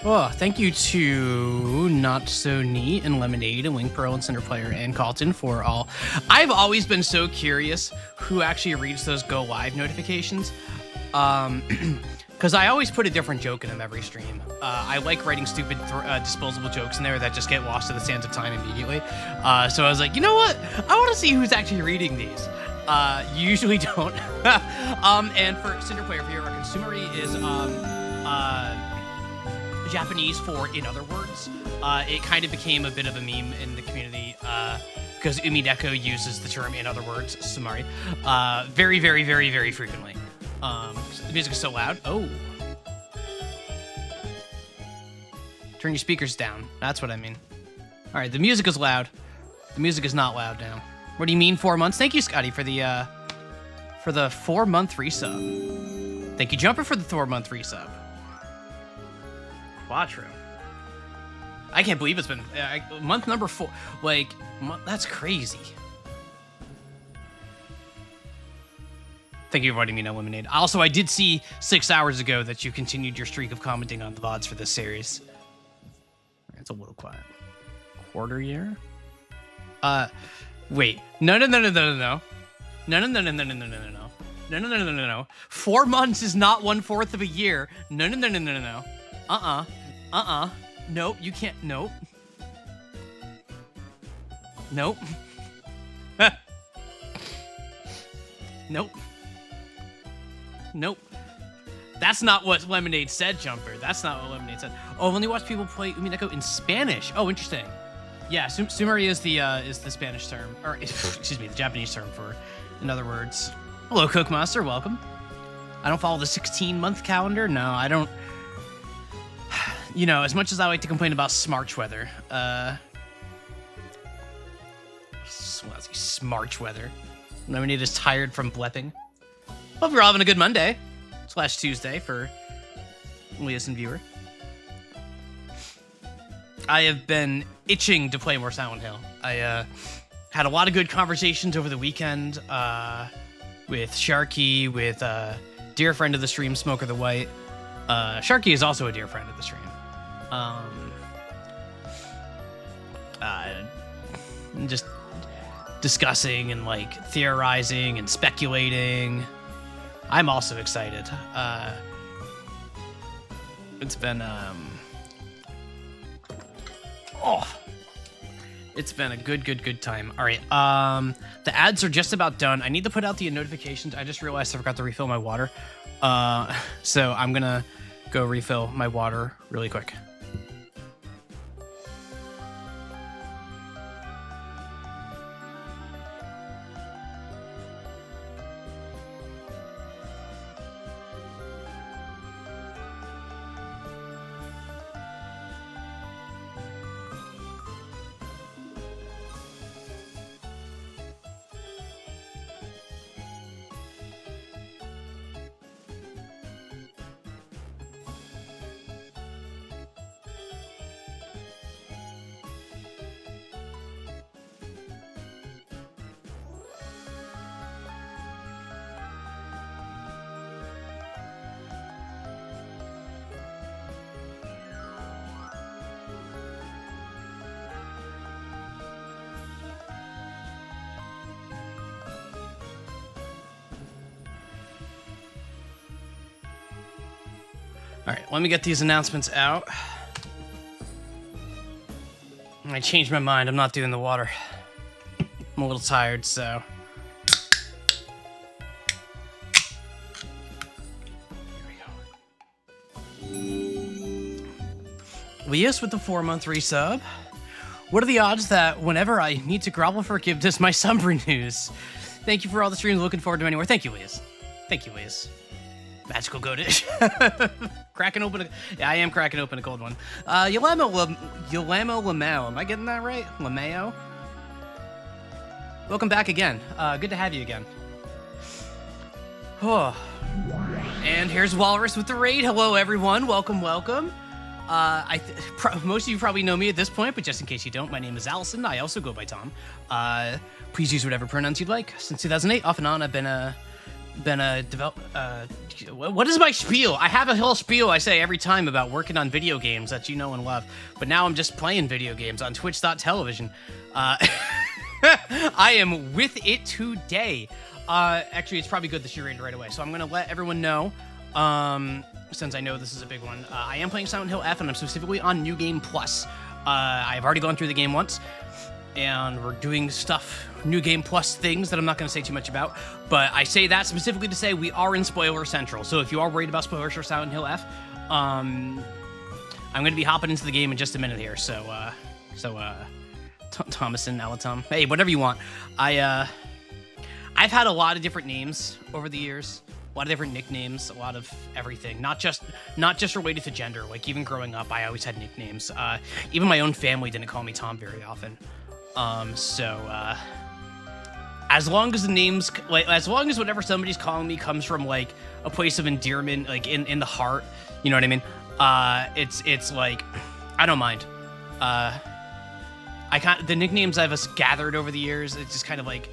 Oh, thank you to Not So Neat and Lemonade and Wing Pearl and Cinder Player and Carlton for all. I've always been so curious who actually reads those go live notifications. Because I always put a different joke in them every stream. I like writing stupid disposable jokes in there that just get lost to the sands of time immediately. So I was like, you know what? I want to see who's actually reading these. You usually don't. And for Cinder Player, for your reference, Sumari is Japanese for in other words. It kind of became a bit of a meme in the community because Umideko uses the term in other words, Sumari, very, very, very, very frequently. The music is so loud. Oh. Turn your speakers down. That's what I mean. All right, the music is loud. The music is not loud now. What do you mean 4 months? Thank you, Scotty, for the 4-month resub. Thank you, Jumper, for the 4-month resub. Quattro. I can't believe it's been month number 4. Like, that's crazy. Thank you for letting me know, Lemonade. Also, I did see 6 hours ago that you continued your streak of commenting on the VODs for this series. It's a little quiet. Quarter year? Wait. No. No. 4 months is not 1/4 of a year. No. Nope, you can't. Nope. Nope. Nope. Nope. That's not what Lemonade said, Jumper. That's not what Lemonade said. Oh, I've only watched people play Umideko in Spanish. Oh, interesting. Yeah, Sumari is the Spanish term, or excuse me, the Japanese term for, in other words. Hello, Cookmaster. Welcome. I don't follow the 16-month calendar. No, I don't. You know, as much as I like to complain about Smarch weather, Smarch weather. Lemonade is tired from blepping. Hope you're all having a good Monday / Tuesday for Elias and viewer. I have been itching to play more Silent Hill. I had a lot of good conversations over the weekend with Sharky, with dear friend of the stream, Smoker the White. Sharky is also a dear friend of the stream. Just discussing and like theorizing and speculating. I'm also excited. It's been it's been a good time. All right, the ads are just about done. I need to put out the notifications. I just realized I forgot to refill my water, so I'm gonna go refill my water really quick. All right, let me get these announcements out. I changed my mind. I'm not doing the water. I'm a little tired, so. Here we go. Leas with the 4-month resub. What are the odds that whenever I need to grovel for forgiveness, my sub renews? Thank you for all the streams. Looking forward to anywhere. Thank you, Leas. Thank you, Leas. Magical go dish. Cracking open a... Yeah, I am cracking open a cold one. Yolamo Lamau. Am I getting that right? Lameo? Welcome back again. Good to have you again. Oh. And here's Walrus with the raid. Hello, everyone. Welcome. Most of you probably know me at this point, but just in case you don't, my name is Allison. I also go by Tom. Please use whatever pronouns you'd like. Since 2008, off and on, I've been a what is my spiel? I have a whole spiel I say every time about working on video games that you know and love, but now I'm just playing video games on Twitch.television. I am with it today. Actually, it's probably good that you rated right away, so I'm gonna let everyone know, since I know this is a big one. I am playing Silent Hill F, and I'm specifically on New Game Plus. I've already gone through the game once, and we're doing stuff, New Game Plus things that I'm not going to say too much about, but I say that specifically to say we are in Spoiler Central, so if you are worried about spoilers for Silent Hill F, I'm going to be hopping into the game in just a minute here, Thomas and Alatom, hey, whatever you want. I've had a lot of different names over the years, a lot of different nicknames, a lot of everything, not just related to gender. Like, even growing up, I always had nicknames. Even my own family didn't call me Tom very often. As long as the names, like, as long as whatever somebody's calling me comes from, like, a place of endearment, like, in the heart, you know what I mean? It's like, I don't mind. The nicknames I've gathered over the years, it's just kind of like,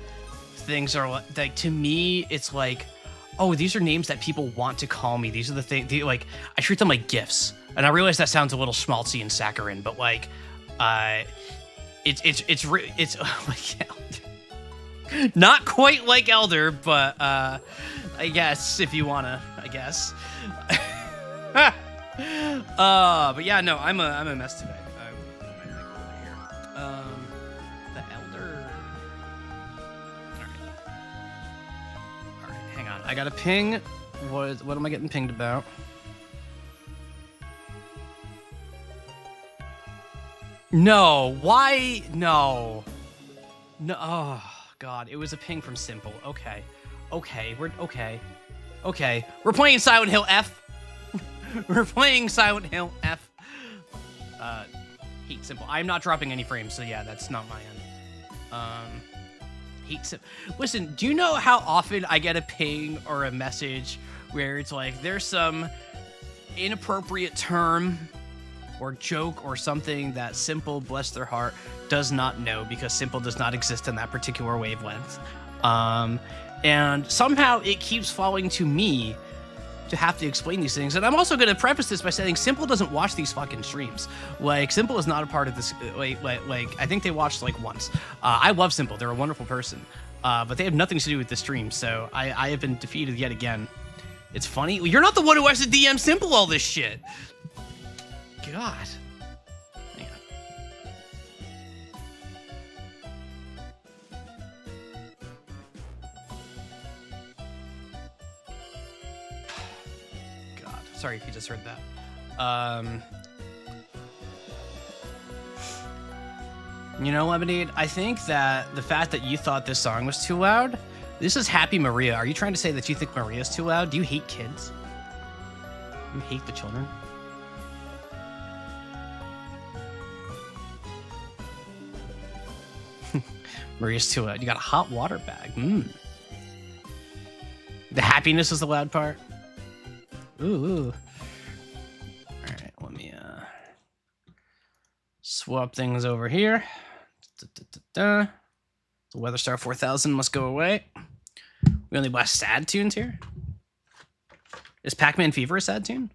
things are, like, to me, it's like, oh, these are names that people want to call me. These are the things, like, I treat them like gifts. And I realize that sounds a little schmaltzy and saccharine, but, like, it's like, not quite like Elder, but I guess if you wanna, I guess. But yeah, no, I'm a mess today. The Elder. All right, hang on. I got a ping. What am I getting pinged about? No, why? No. Oh, God. It was a ping from Simple. Okay. We're playing Silent Hill F. We're playing Silent Hill F. Hate Simple. I'm not dropping any frames, so yeah, that's not my end. Hate Simple. Listen, do you know how often I get a ping or a message where it's like, there's some inappropriate term or joke or something that Simple, bless their heart, does not know, because Simple does not exist in that particular wavelength. And somehow it keeps falling to me to have to explain these things. And I'm also going to preface this by saying Simple doesn't watch these fucking streams. Like, Simple is not a part of this. Like I think they watched like once. I love Simple. They're a wonderful person. But they have nothing to do with the stream. So I have been defeated yet again. It's funny. You're not the one who has to DM Simple all this shit. God. Hang on. God. Sorry if you just heard that. You know, Lemonade, I think that the fact that you thought this song was too loud, this is Happy Maria. Are you trying to say that you think Maria's too loud? Do you hate kids? You hate the children? Maria's too loud. You got a hot water bag. The happiness is the loud part. Ooh. All right, let me swap things over here. The Weather Star 4000 must go away. We only blast sad tunes here. Is Pac-Man Fever a sad tune?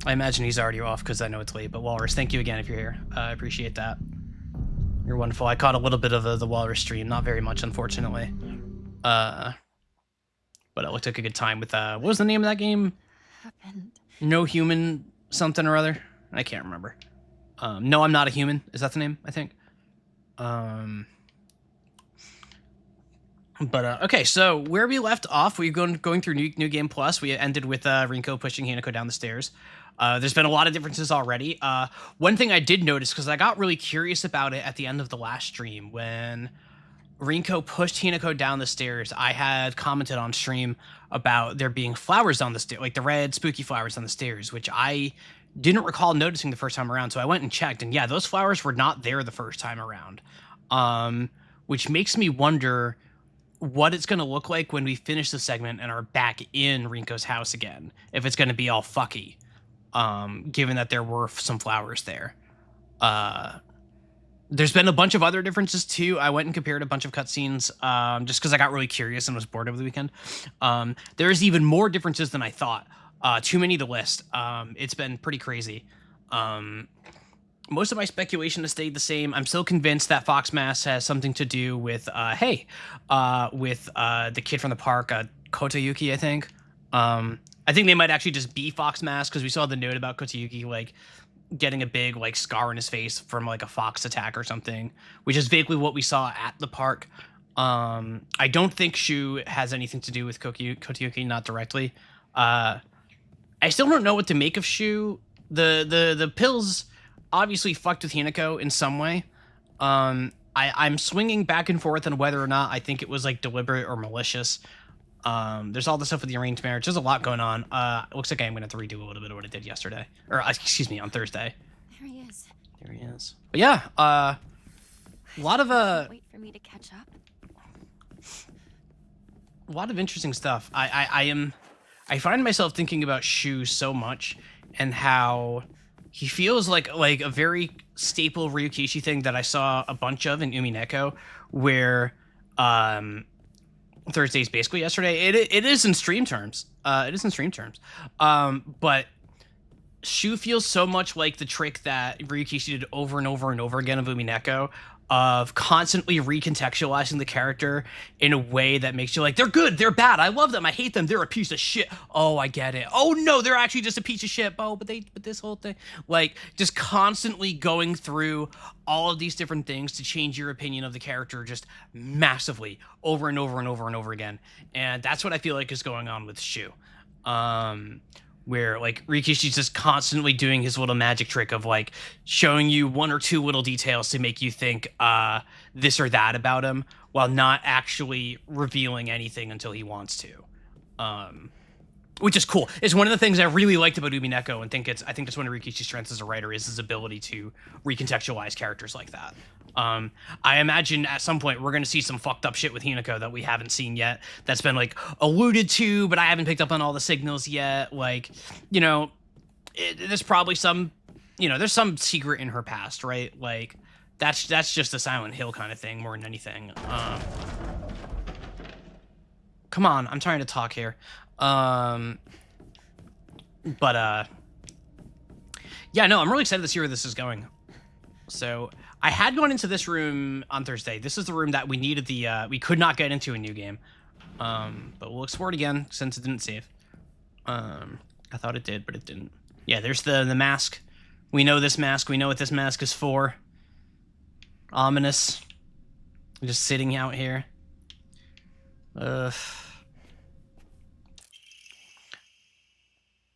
I imagine he's already off because I know it's late, but Walrus, thank you again if you're here. I appreciate that. You're wonderful. I caught a little bit of the Walrus stream, not very much, unfortunately. But it looked like a good time with, what was the name of that game? No Human something or other? I can't remember. No, I'm Not a Human. Is that the name, I think? But okay, so where we left off, we're going through New Game Plus. We ended with Rinko pushing Hinako down the stairs. There's been a lot of differences already. One thing I did notice, because I got really curious about it at the end of the last stream, when Rinko pushed Hinako down the stairs, I had commented on stream about there being flowers on the stairs, like the red spooky flowers on the stairs, which I didn't recall noticing the first time around. So I went and checked, and yeah, those flowers were not there the first time around, which makes me wonder what it's going to look like when we finish the segment and are back in Rinko's house again. If it's going to be all fucky, given that there were some flowers there. There's been a bunch of other differences too. I went and compared a bunch of cutscenes just because I got really curious and was bored over the weekend. There's even more differences than I thought. Too many to list. It's been pretty crazy. Most of my speculation has stayed the same. I'm still convinced that Foxmass has something to do with the kid from the park, Kotayuki, I think. I think they might actually just be Foxmass because we saw the note about Kotayuki like getting a big like scar on his face from like a fox attack or something, which is vaguely what we saw at the park. I don't think Shu has anything to do with Kotayuki, not directly. I still don't know what to make of Shu. The pills obviously fucked with Hinako in some way. I'm swinging back and forth on whether or not I think it was like deliberate or malicious. There's all the stuff with the arranged marriage. There's a lot going on. It looks like I'm gonna have to redo a little bit of what I did yesterday, or excuse me, on Thursday. There he is. There he is. But yeah, a lot of Wait for me to catch up. a lot of interesting stuff. I find myself thinking about Shu so much and how he feels like a very staple Ryukishi thing that I saw a bunch of in Umineko, where Thursday's basically yesterday. It is in stream terms. But Shu feels so much like the trick that Ryukishi did over and over and over again of Umineko, of constantly recontextualizing the character in a way that makes you like, they're good, they're bad, I love them, I hate them, they're a piece of shit. Oh, I get it. Oh no, they're actually just a piece of shit. Oh, but this whole thing, like, just constantly going through all of these different things to change your opinion of the character just massively over and over and over and over again. And that's what I feel like is going on with Shu. Where like Rikishi's just constantly doing his little magic trick of like showing you one or two little details to make you think this or that about him, while not actually revealing anything until he wants to. Which is cool. It's one of the things I really liked about Umineko, and I think that's one of Rikishi's strengths as a writer, is his ability to recontextualize characters like that. I imagine at some point we're going to see some fucked up shit with Hinako that we haven't seen yet, that's been like alluded to, but I haven't picked up on all the signals yet. Like, you know, there's probably some, you know, there's some secret in her past, right? Like, that's just a Silent Hill kind of thing more than anything. Come on, I'm trying to talk here. Yeah, no, I'm really excited to see where this is going. So I had gone into this room on Thursday. This is the room that we needed we could not get into a new game. But we'll explore it again since it didn't save. I thought it did, but it didn't. Yeah, there's the mask. We know this mask. We know what this mask is for. Ominous. Just sitting out here.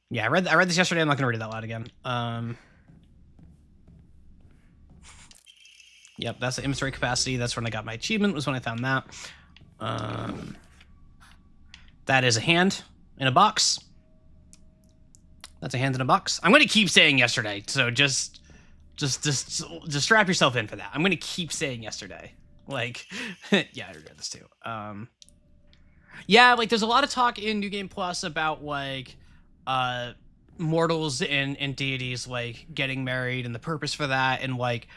Yeah, I read this yesterday. I'm not gonna read it out loud again. Yep, that's the inventory capacity. That's when I got my achievement, was when I found that. That is a hand in a box. That's a hand in a box. I'm gonna keep saying yesterday, so just strap yourself in for that. I'm gonna keep saying yesterday. Like, yeah, I read this too. Yeah, like there's a lot of talk in New Game Plus about like mortals and deities like getting married and the purpose for that, and like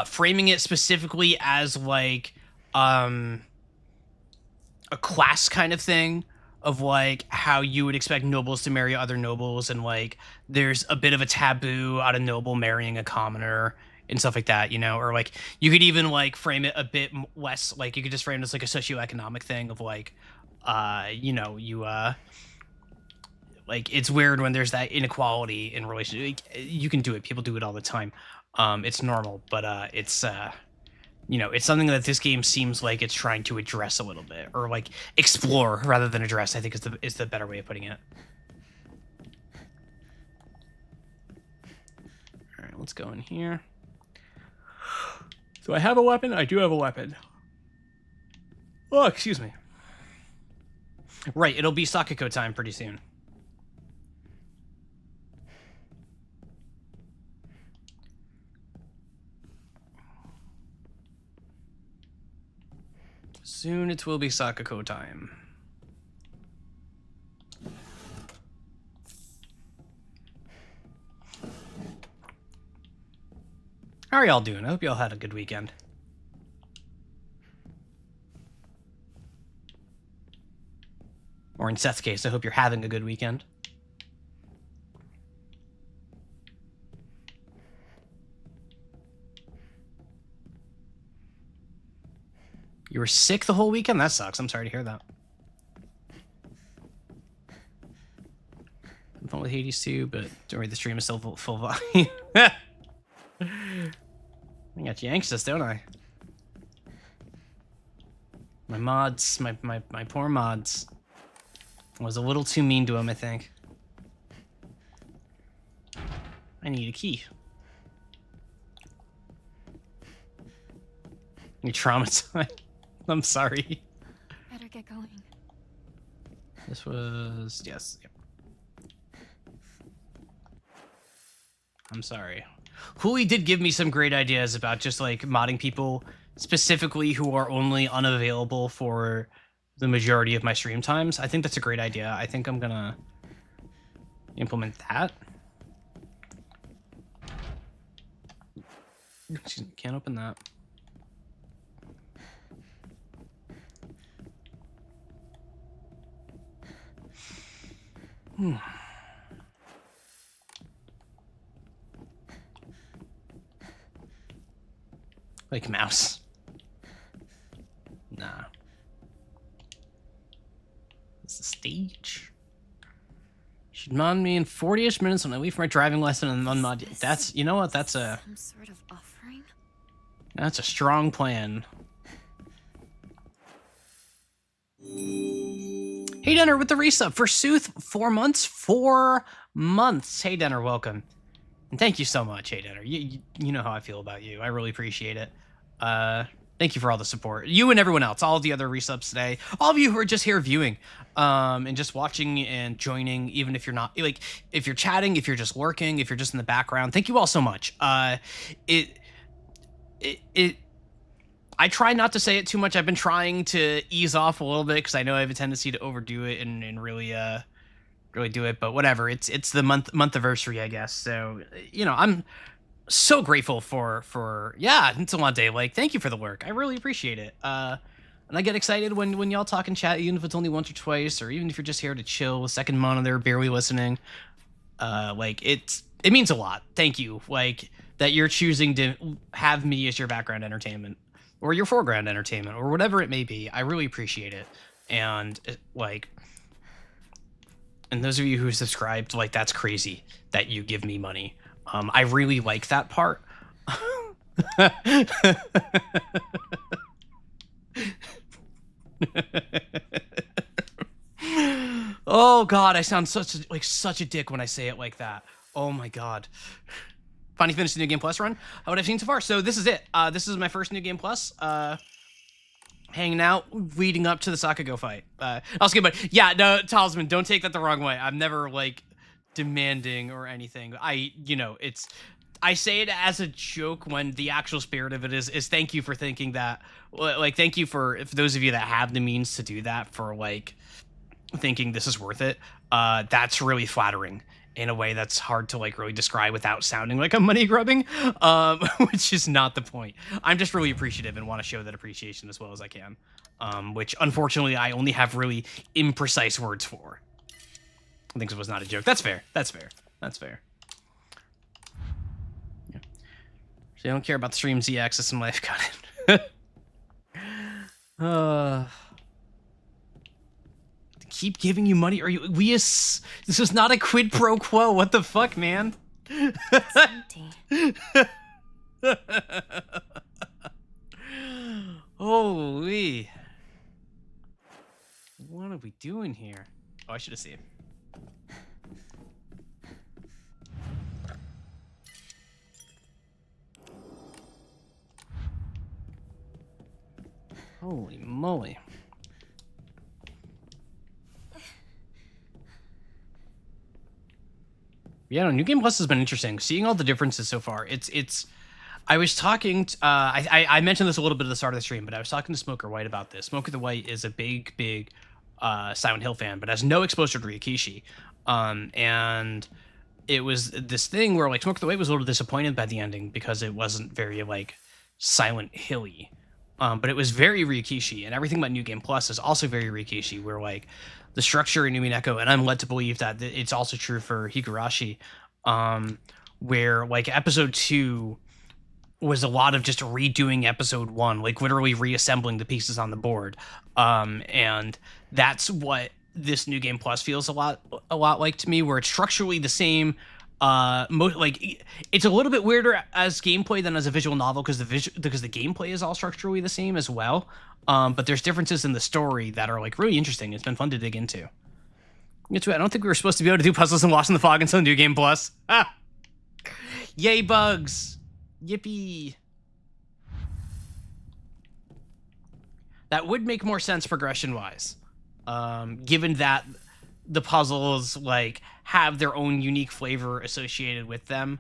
framing it specifically as like a class kind of thing, of like how you would expect nobles to marry other nobles, and like there's a bit of a taboo out of noble marrying a commoner and stuff like that, you know. Or like you could even like frame it a bit less, like you could just frame it as like a socioeconomic thing of like you know, you like it's weird when there's that inequality in relationship. You can do it, people do it all the time. It's normal, but it's you know, it's something that this game seems like it's trying to address a little bit, or like explore rather than address, I think is the better way of putting it. All right, let's go in here. Do I have a weapon? I do have a weapon. Oh, excuse me. Right, it'll be Sakiko time pretty soon. Soon it will be Sakako time. How are y'all doing? I hope y'all had a good weekend. Or in Seth's case, I hope you're having a good weekend. You were sick the whole weekend? That sucks. I'm sorry to hear that. I'm fun with Hades too, but don't worry, the stream is still full volume. I got you anxious, don't I? My mods, my poor mods. I was a little too mean to him, I think. I need a key. You traumatized. I'm sorry. Better get going. This was... yes. Yep. I'm sorry. Huli did give me some great ideas about just, like, modding people specifically who are only unavailable for the majority of my stream times. I think that's a great idea. I think I'm gonna implement that. Excuse me, can't open that. Like mouse. Nah. It's the stage. Should mod me in 40-ish minutes when I leave for my driving lesson and unmod. That's, you know what? That's a... some sort of offering? That's a strong plan. Hey, Denner, with the resub. For Sooth, 4 months? 4 months. Hey, Denner, welcome. And thank you so much, hey, Denner. You know how I feel about you. I really appreciate it. Thank you for all the support. You and everyone else, all of the other resubs today. All of you who are just here viewing, and just watching and joining, even if you're not, like, if you're chatting, if you're just lurking, if you're just in the background. Thank you all so much. I try not to say it too much. I've been trying to ease off a little bit because I know I have a tendency to overdo it and really do it. But whatever. It's the month anniversary, I guess. So you know, I'm so grateful for yeah, it's a long day. Like, thank you for the work. I really appreciate it. And I get excited when y'all talk and chat, even if it's only once or twice, or even if you're just here to chill with second monitor, barely listening. Like it means a lot. Thank you. Like that you're choosing to have me as your background entertainment. Or your foreground entertainment, or whatever it may be. I really appreciate it. And, like... And those of you who subscribed, like, that's crazy that you give me money. I really like that part. Oh, God, I sound such a dick when I say it like that. Oh, my God. Finally finished the New Game Plus run. What I've seen so far. So this is it. This is my first New Game Plus. Hanging out, leading up to the Sakako fight. Also good, but yeah, no, Talisman, don't take that the wrong way. I'm never like demanding or anything. I say it as a joke when the actual spirit of it is thank you for thinking that. Like, thank you for those of you that have the means to do that, for like thinking this is worth it. That's really flattering. In a way that's hard to like really describe without sounding like I'm money grubbing, which is not the point. I'm just really appreciative and want to show that appreciation as well as I can, which unfortunately I only have really imprecise words for. I think it was not a joke. That's fair. That's fair. That's fair. Yeah. So I don't care about the stream Z access in life. Got it. Keep giving you money? Are you? This is not a quid pro quo. What the fuck, man? It's empty. Holy! What are we doing here? Oh, I should have seen. Holy moly! Yeah, no, New Game Plus has been interesting. Seeing all the differences so far, it's I was talking. I mentioned this a little bit at the start of the stream, but I was talking to Smoker White about this. Smoker the White is a big Silent Hill fan, but has no exposure to Rikishi. And it was this thing where like Smoker the White was a little disappointed by the ending because it wasn't very like Silent Hilly. But it was very Rikishi, and everything about New Game Plus is also very Rikishi, where like the structure in Umineko, and I'm led to believe that it's also true for Higurashi, where like episode 2 was a lot of just redoing episode 1, like literally reassembling the pieces on the board. And that's what this New Game Plus feels a lot like to me, where it's structurally the same. Like it's a little bit weirder as gameplay than as a visual novel because the gameplay is all structurally the same as well. But there's differences in the story that are like really interesting. It's been fun to dig into. I don't think we were supposed to be able to do puzzles in Lost in the Fog until New Game Plus. Ah! Yay, bugs! Yippee! That would make more sense progression-wise, given that the puzzles like have their own unique flavor associated with them.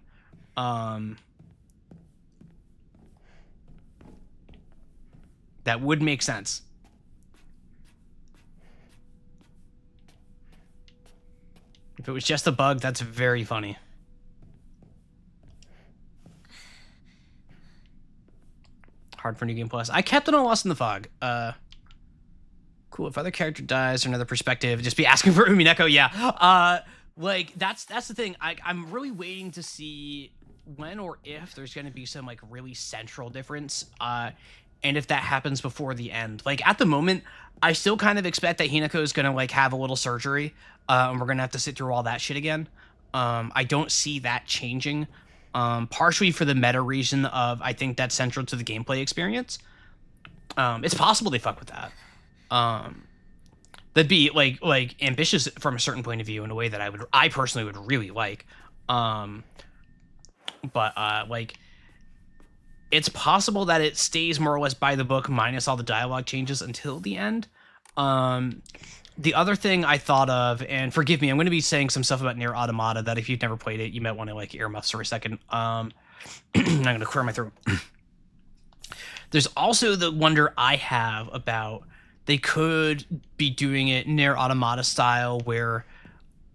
That would make sense. If it was just a bug, that's very funny. Hard for New Game Plus. I kept it on Lost in the Fog. Cool. If other character dies or another perspective, just be asking for Umineko. Yeah. Like that's the thing. I'm really waiting to see when or if there's going to be some like really central difference. And if that happens before the end. Like at the moment, I still kind of expect that Hinako is going to like have a little surgery. And we're going to have to sit through all that shit again. I don't see that changing. Partially for the meta reason of I think that's central to the gameplay experience. It's possible they fuck with that. That'd be like ambitious from a certain point of view in a way that I personally would really like. But like it's possible that it stays more or less by the book minus all the dialogue changes until the end. The other thing I thought of, and forgive me, I'm going to be saying some stuff about Nier Automata that if you've never played it, you might want to like earmuffs for a second. I'm going to clear my throat. There's also the wonder I have about they could be doing it Nier Automata style, where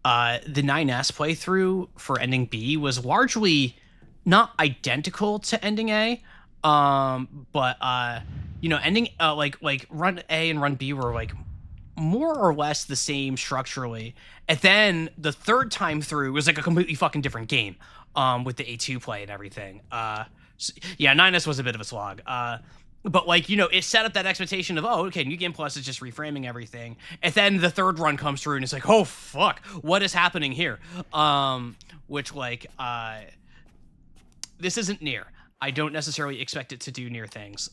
the 9S playthrough for ending B was largely not identical to ending A, but you know, ending like run A and run B were like more or less the same structurally, and then the third time through was like a completely fucking different game, with the A2 play and everything. So, yeah, 9S was a bit of a slog. But like, you know, it set up that expectation of, oh, okay, New Game Plus is just reframing everything, and then the third run comes through and it's like, oh fuck, what is happening here? Which like, this isn't Nier. I don't necessarily expect it to do Nier things.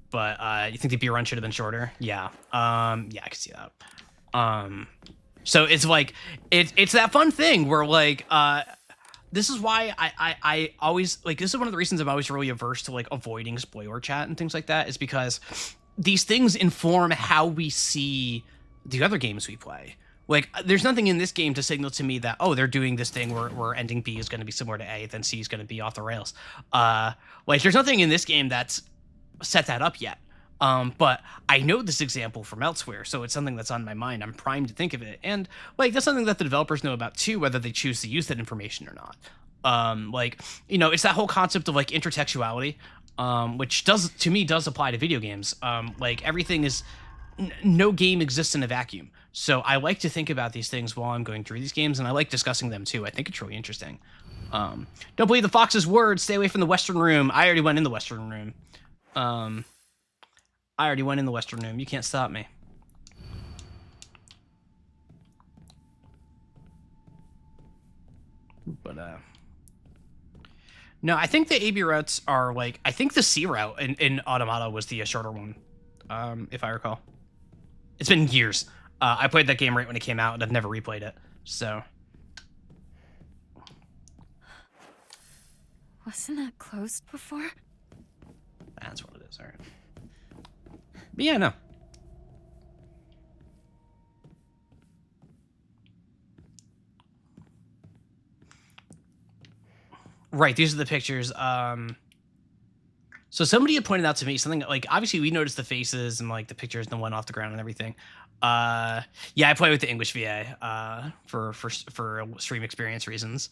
But you think the B run should have been shorter? Yeah. Yeah, I can see that. So it's like it's that fun thing where like this is why I always like, this is one of the reasons I'm always really averse to like avoiding spoiler chat and things like that, is because these things inform how we see the other games we play. Like, there's nothing in this game to signal to me that, oh, they're doing this thing where ending B is going to be similar to A, then C is going to be off the rails. Like, there's nothing in this game that's set that up yet. But I know this example from elsewhere, so it's something that's on my mind. I'm primed to think of it. And, like, that's something that the developers know about, too, whether they choose to use that information or not. Like, you know, it's that whole concept of, like, intertextuality, which to me does apply to video games. Like, everything is... no game exists in a vacuum. So I like to think about these things while I'm going through these games, and I like discussing them too. I think it's really interesting. Don't believe the fox's words. Stay away from the Western room. I already went in the Western room. You can't stop me. But no, I think the AB routes are like, I think the C route in Automata was the shorter one, if I recall. It's been years. I played that game right when it came out, and I've never replayed it, so. Wasn't that closed before? That's what it is, all right. But yeah, no. Right, these are the pictures. So somebody had pointed out to me something like, obviously we noticed the faces and like the pictures and the one off the ground and everything. Yeah, I play with the English VA for stream experience reasons.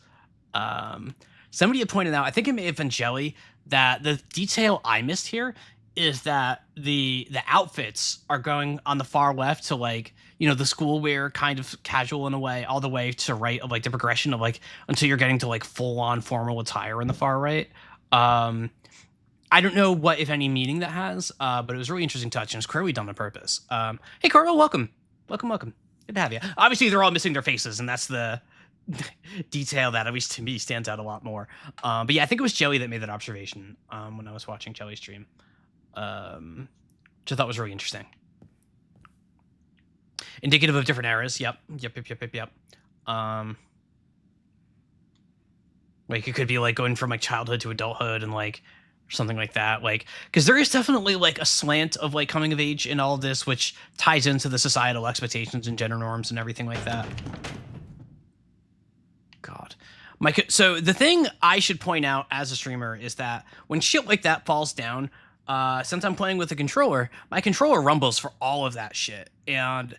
Somebody had pointed out, I think it may have been Jelly, that the detail I missed here is that the outfits are going on the far left to like, you know, the school wear kind of casual in a way, all the way to right of like the progression of like until you're getting to like full on formal attire in the far right. I don't know what, if any, meaning that has, but it was a really interesting touch, and it's clearly done on purpose. Hey, Carl, welcome. Welcome. Good to have you. Obviously, they're all missing their faces, and that's the detail that, at least to me, stands out a lot more. But yeah, I think it was Jelly that made that observation when I was watching Jelly's stream, which I thought was really interesting. Indicative of different eras. Yep. Like, it could be, like, going from, like, childhood to adulthood and, like, something like that, like, because there is definitely like a slant of like coming of age in all of this, which ties into the societal expectations and gender norms and everything like that. God, so the thing I should point out as a streamer is that when shit like that falls down, since I'm playing with a controller, my controller rumbles for all of that shit. And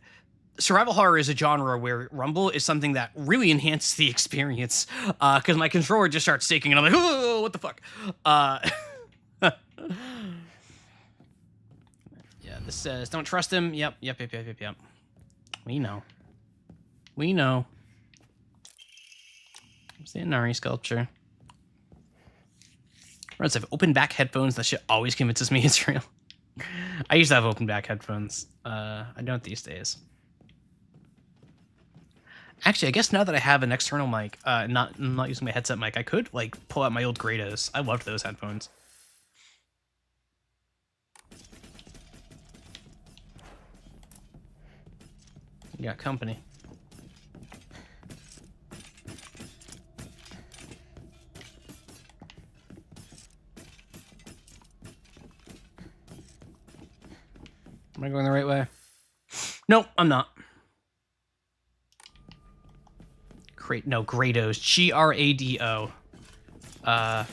survival horror is a genre where rumble is something that really enhances the experience, because my controller just starts shaking and I'm like, oh, what the fuck? Yeah, this says don't trust him. Yep. We know. There's the Inari sculpture. Runs have open back headphones. That shit always convinces me it's real. I used to have open back headphones. I don't these days. Actually, I guess now that I have an external mic, not using my headset mic, I could like pull out my old Kratos. I loved those headphones. You got company. Am I going the right way? Nope, I'm not. Grado. Grado. I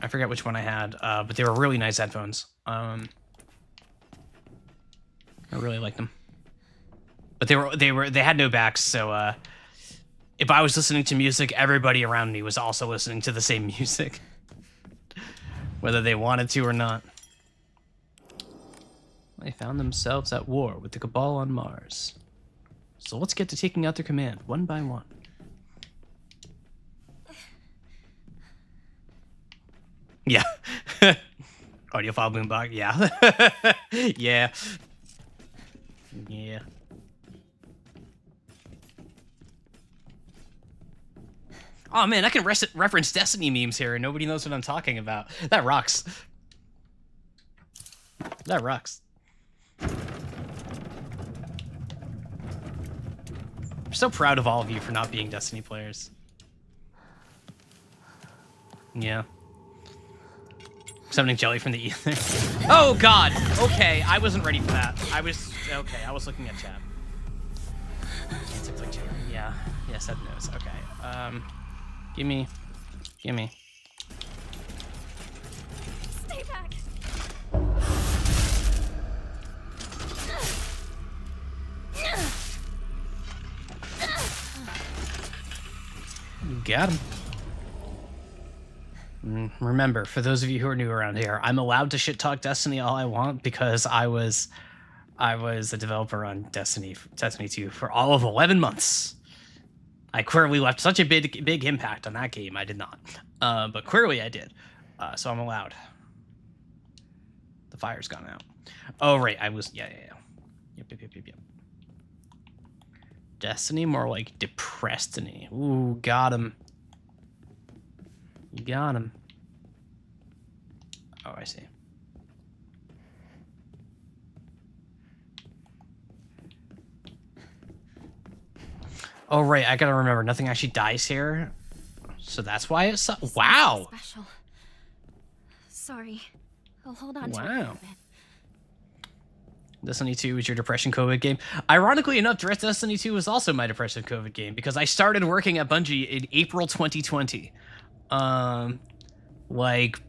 forget which one I had, but they were really nice headphones. I really liked them, but they had no backs, so if I was listening to music, everybody around me was also listening to the same music, whether they wanted to or not. They found themselves at war with the Cabal on Mars. So let's get to taking out their command one by one. Yeah. Audiophile boombox. Yeah. Yeah. Yeah. Oh man, I can reference Destiny memes here and nobody knows what I'm talking about. That rocks. That rocks. I'm so proud of all of you for not being Destiny players. Yeah. Summoning Jelly from the ether. Oh god! Okay, I wasn't ready for that. I was looking at chat. Yeah. Yes, that knows. Okay. Gimme. Stay back. You got him. Remember, for those of you who are new around here, I'm allowed to shit talk Destiny all I want because I was a developer on Destiny 2 for all of 11 months. I clearly left such a big impact on that game. I did not, but clearly I did. So I'm allowed. The fire's gone out. Oh right, I was yeah. Yep. Destiny, more like Depressed-Destiny. Ooh, got him. You got him. Oh, I see. Oh, right. I gotta remember, nothing actually dies here. So that's why it's... Wow! Special. Sorry. I'll hold on to it Wow. a bit. Destiny 2 was your depression COVID game. Ironically enough, Destiny 2 was also my depression COVID game because I started working at Bungie in April 2020. Like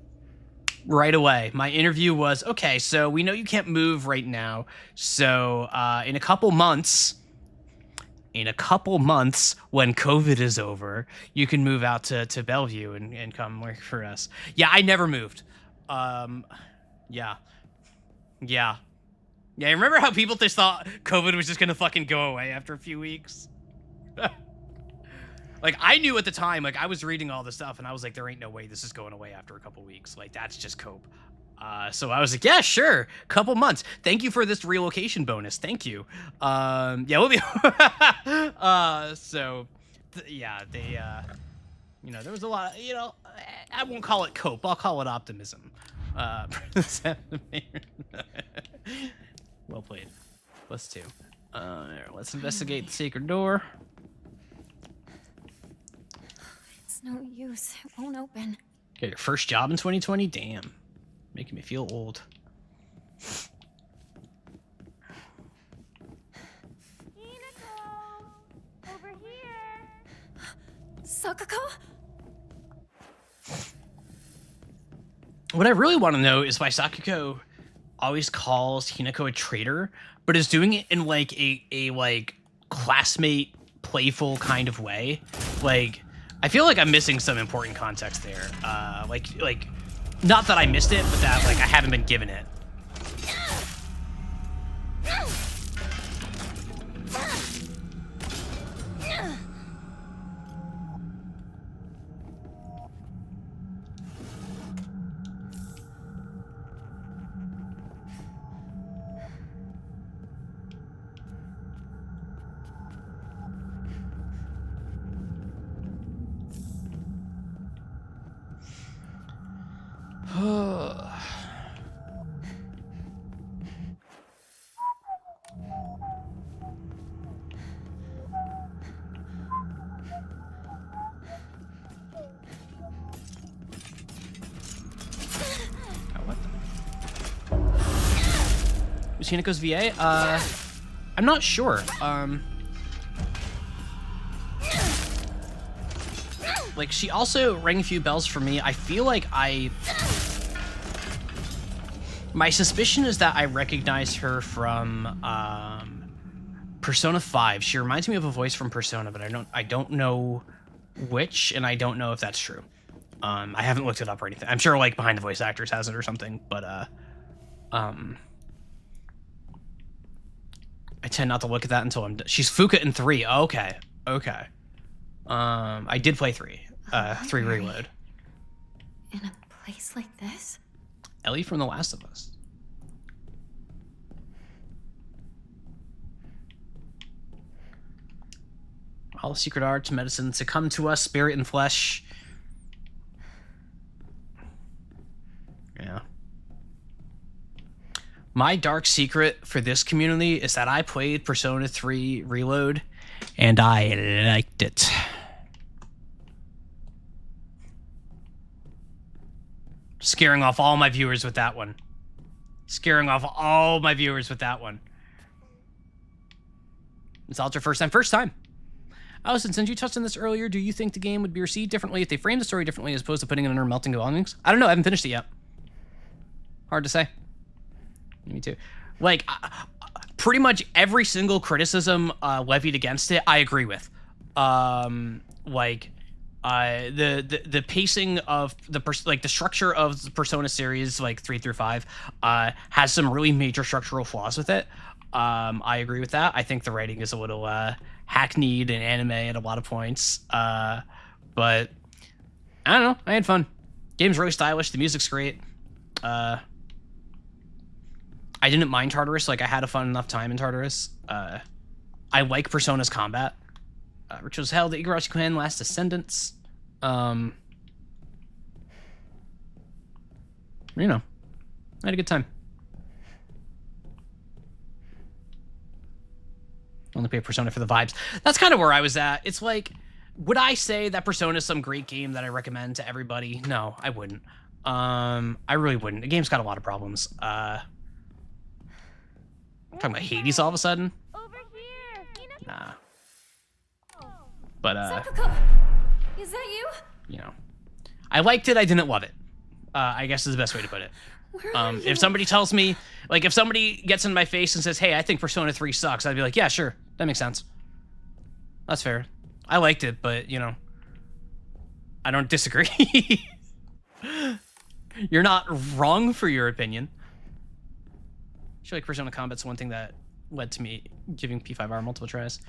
right away. My interview was, okay, so we know you can't move right now. So in a couple months, when COVID is over, you can move out to Bellevue and come work for us. Yeah, I never moved. Yeah. Yeah, remember how people just thought COVID was just gonna fucking go away after a few weeks? Like, I knew at the time, like, I was reading all this stuff, and I was like, there ain't no way this is going away after a couple weeks. Like, that's just cope. So I was like, yeah, sure, couple months. Thank you for this relocation bonus. Thank you. Yeah, we'll be... yeah, they, you know, there was a lot of, you know, I won't call it cope. I'll call it optimism. Well played. +2. Let's investigate the secret door. It's no use. It won't open. Got your first job in 2020? Damn. Making me feel old. Hinako! Over here! Sakako? What I really want to know is why Sakako always calls Hinako a traitor, but is doing it in like a like classmate playful kind of way. Like, I feel like I'm missing some important context there. Like not that I missed it, but that like I haven't been given it. Was Hinako's VA? I'm not sure. Like, she also rang a few bells for me. I feel like my suspicion is that I recognize her from Persona 5. She reminds me of a voice from Persona, but I don't know which, and I don't know if that's true. I haven't looked it up or anything. I'm sure like Behind the Voice Actors has it or something, but I tend not to look at that until I'm done. She's Fuka in 3. Okay. I did play 3. 3 Reload. In a place like this? Ellie from The Last of Us. All the secret arts, medicine to come to us, spirit and flesh. Yeah. My dark secret for this community is that I played Persona 3 Reload, and I liked it. Scaring off all my viewers with that one. It's all your first time. First time. Allison, since you touched on this earlier, do you think the game would be received differently if they framed the story differently as opposed to putting it under melting belongings? I don't know. I haven't finished it yet. Hard to say. Me too. Like, pretty much every single criticism levied against it, I agree with. The pacing of the structure of the Persona series, like 3 through 5, has some really major structural flaws with it. I agree with that. I think the writing is a little hackneyed and anime at a lot of points. But I don't know. I had fun. Game's really stylish. The music's great. I didn't mind Tartarus. Like, I had a fun enough time in Tartarus. I like Persona's combat, which was held at Igarashi Clan Last Descendants. You know, I had a good time. Only play Persona for the vibes. That's kind of where I was at. It's like, would I say that Persona is some great game that I recommend to everybody? No, I wouldn't. I really wouldn't. The game's got a lot of problems. Talking about Hades all of a sudden? Over here. Nah. But, Sakako! Is that you? you know. I liked it, I didn't love it. I guess is the best way to put it. Where are you? If somebody tells me, like, if somebody gets in my face and says, hey, I think Persona 3 sucks, I'd be like, yeah, sure. That makes sense. That's fair. I liked it, but, you know, I don't disagree. You're not wrong for your opinion. I feel like Persona Combat's one thing that led to me giving P5R multiple tries.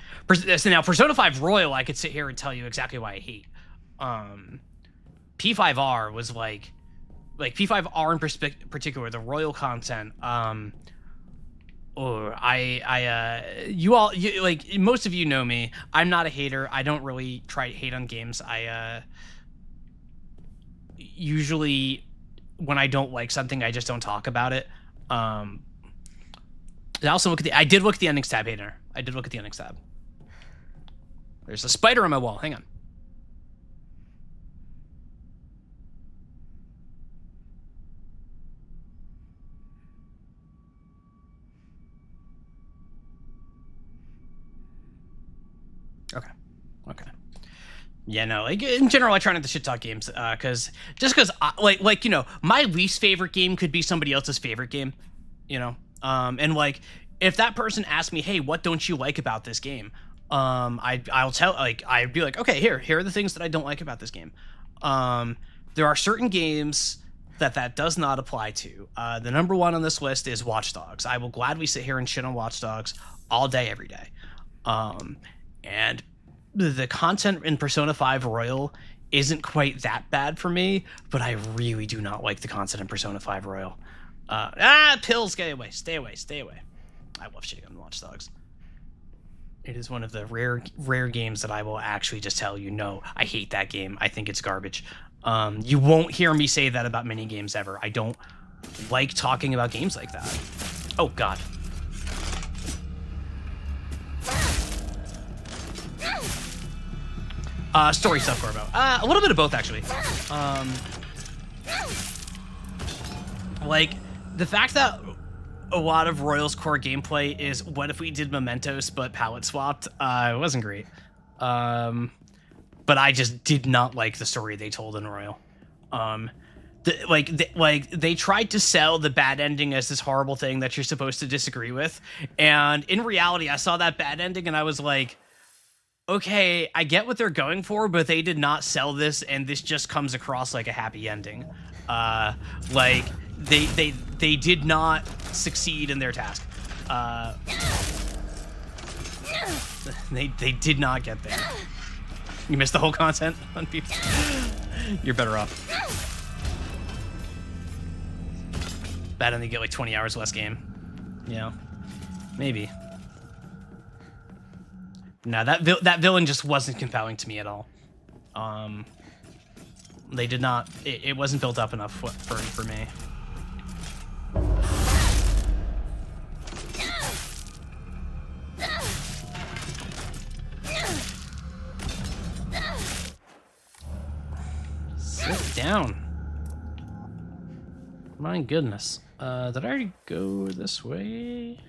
So now, Persona 5 Royal, I could sit here and tell you exactly why I hate. P5R was like P5R in particular, the Royal content. Like, most of you know me. I'm not a hater. I don't really try to hate on games. I usually, when I don't like something, I just don't talk about it. I also look at I did look at the endings tab, Hayden. I did look at the endings tab. There's a spider on my wall. Hang on. Okay. Yeah, no, like, in general, I try not to shit talk games, because like, you know, my least favorite game could be somebody else's favorite game, you know? And like, if that person asked me, hey, what don't you like about this game? I'll tell, like, I'd be like, okay, here are the things that I don't like about this game. There are certain games that does not apply to. The number one on this list is Watch Dogs. I will gladly sit here and shit on Watch Dogs all day, every day. And the content in Persona 5 Royal isn't quite that bad for me, but I really do not like the content in Persona 5 Royal. Pills, stay away. I love shitting on Watch Dogs. It is one of the rare games that I will actually just tell you, no, I hate that game. I think it's garbage. You won't hear me say that about many games ever. I don't like talking about games like that. Oh, God. Story stuff, Corbo. A little bit of both, actually. Like, the fact that a lot of Royal's core gameplay is what if we did Mementos but palette swapped, it wasn't great. But I just did not like the story they told in Royal. They tried to sell the bad ending as this horrible thing that you're supposed to disagree with, and in reality, I saw that bad ending and I was like, okay, I get what they're going for, but they did not sell this, and this just comes across like a happy ending. Like, they did not succeed in their task. They did not get there. You missed the whole content on people. You're better off. Bad and they get like 20 hours less game. You know, maybe. No, that villain just wasn't compelling to me at all. They did not. It wasn't built up enough for me. Sit down. My goodness. Did I already go this way?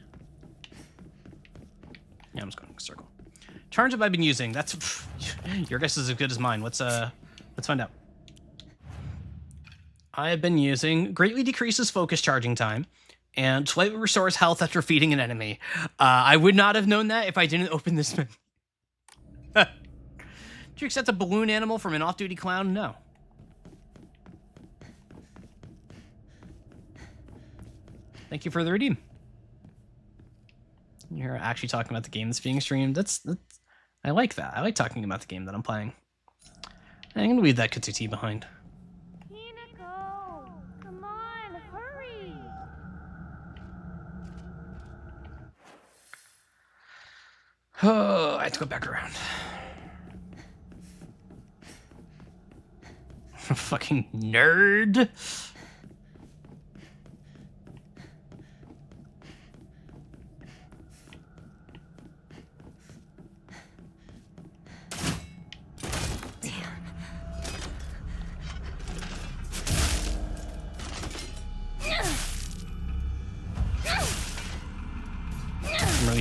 Yeah, I'm just going in a circle. Charge have I been using? That's your guess is as good as mine. Let's find out. I have been using greatly decreases focus charging time and slightly restores health after feeding an enemy. I would not have known that if I didn't open this menu. Did you accept a balloon animal from an off-duty clown? No. Thank you for the redeem. You're actually talking about the game that's being streamed. That's I like that. I like talking about the game that I'm playing. I'm gonna leave that Katsuti behind. Hinako, come on, hurry! Oh, I have to go back around. Fucking nerd.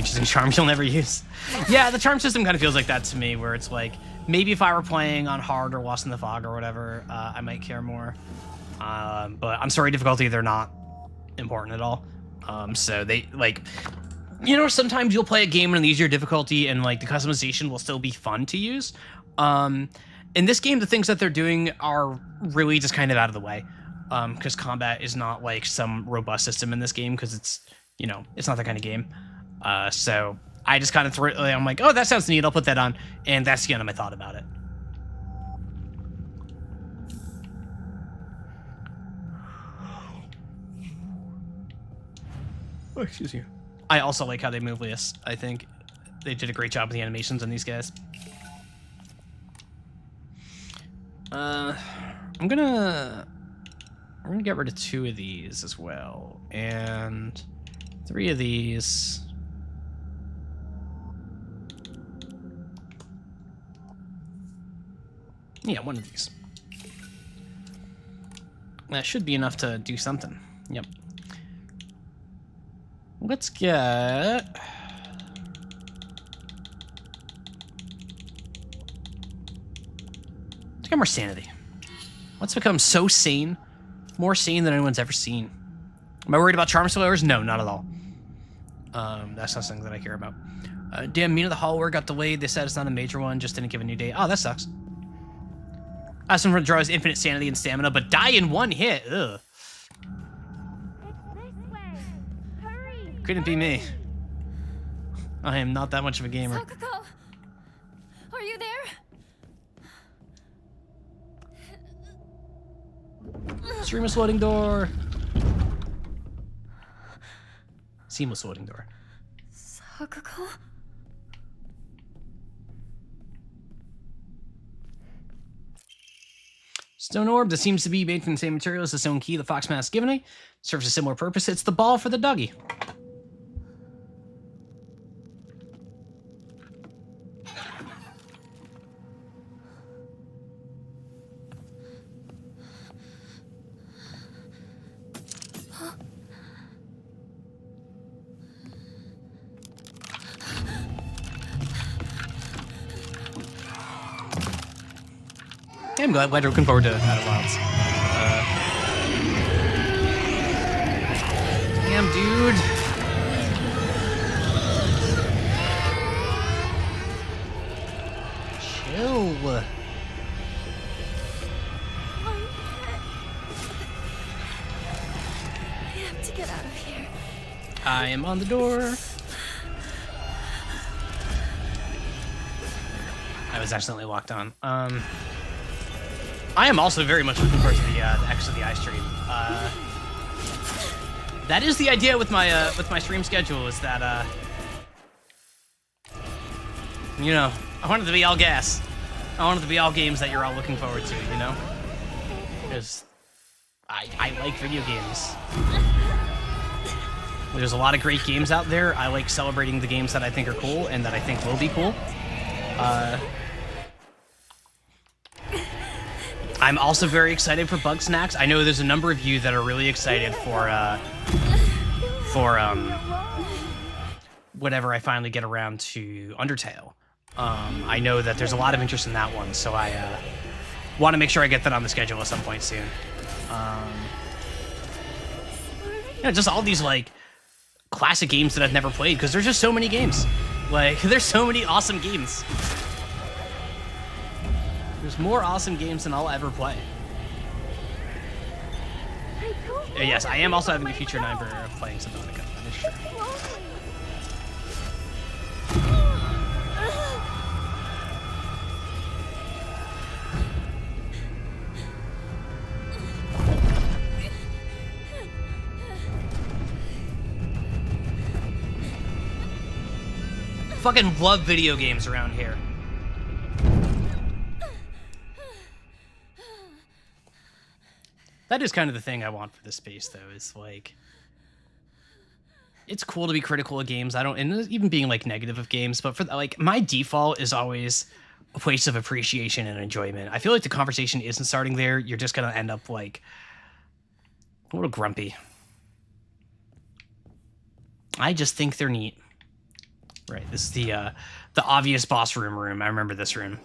maybe choosing charms you'll never use. Yeah, the charm system kind of feels like that to me, where it's like, maybe if I were playing on hard or Lost in the Fog or whatever, I might care more. But I'm sorry, difficulty, they're not important at all. So they, like, you know, sometimes you'll play a game on an easier difficulty and, like, the customization will still be fun to use. In this game, the things that they're doing are really just kind of out of the way. Because combat is not, like, some robust system in this game, because it's, you know, it's not that kind of game. So I just kind of I'm like, oh, that sounds neat, I'll put that on. And that's the end of my thought about it. Oh, excuse you. I also like how they move Leas. I think they did a great job with the animations on these guys. I'm gonna get rid of 2 of these as well, and 3 of these. Yeah, 1 of these. That should be enough to do something. Yep. Let's get... Let's get more sanity. Let's become so sane. More sane than anyone's ever seen. Am I worried about charm spoilers? No, not at all. That's not something that I care about. Damn, Mina the Hollower got delayed. They said it's not a major one, just didn't give a new date. Oh, that sucks. Aspen draws infinite sanity and stamina, but die in 1 hit. Ugh. Couldn't be me. I am not that much of a gamer. Sakako, are you there? Seamless loading door. Seamless loading door. Sakako? Stone orb that seems to be made from the same material as the stone key the fox mask given me. Serves a similar purpose. It's the ball for the doggy. Yeah, I'm glad you're looking forward to Outer Wilds. Damn, dude. Chill. I have to get out of here. I am on the door. I was accidentally locked on. I am also very much looking forward to the X of the Eye stream. That is the idea with my stream schedule, is that you know, I want it to be all gas. I want it to be all games that you're all looking forward to, you know? Because I like video games. There's a lot of great games out there. I like celebrating the games that I think are cool and that I think will be cool. I'm also very excited for Bugsnax. I know there's a number of you that are really excited for whenever I finally get around to Undertale. I know that there's a lot of interest in that one, so I want to make sure I get that on the schedule at some point soon. Yeah, just all these, like, classic games that I've never played, because there's just so many games. Like, there's so many awesome games. There's more awesome games than I'll ever play. Yes, I am also having a future nightmare of playing Subnautica. That is true. Fucking love video games around here. That is kind of the thing I want for this space, though, is, like, it's cool to be critical of games. I don't, and even being, like, negative of games, but for, like, my default is always a place of appreciation and enjoyment. I feel like the conversation isn't starting there. You're just gonna end up, like, a little grumpy. I just think they're neat. Right, this is the obvious boss room. I remember this room.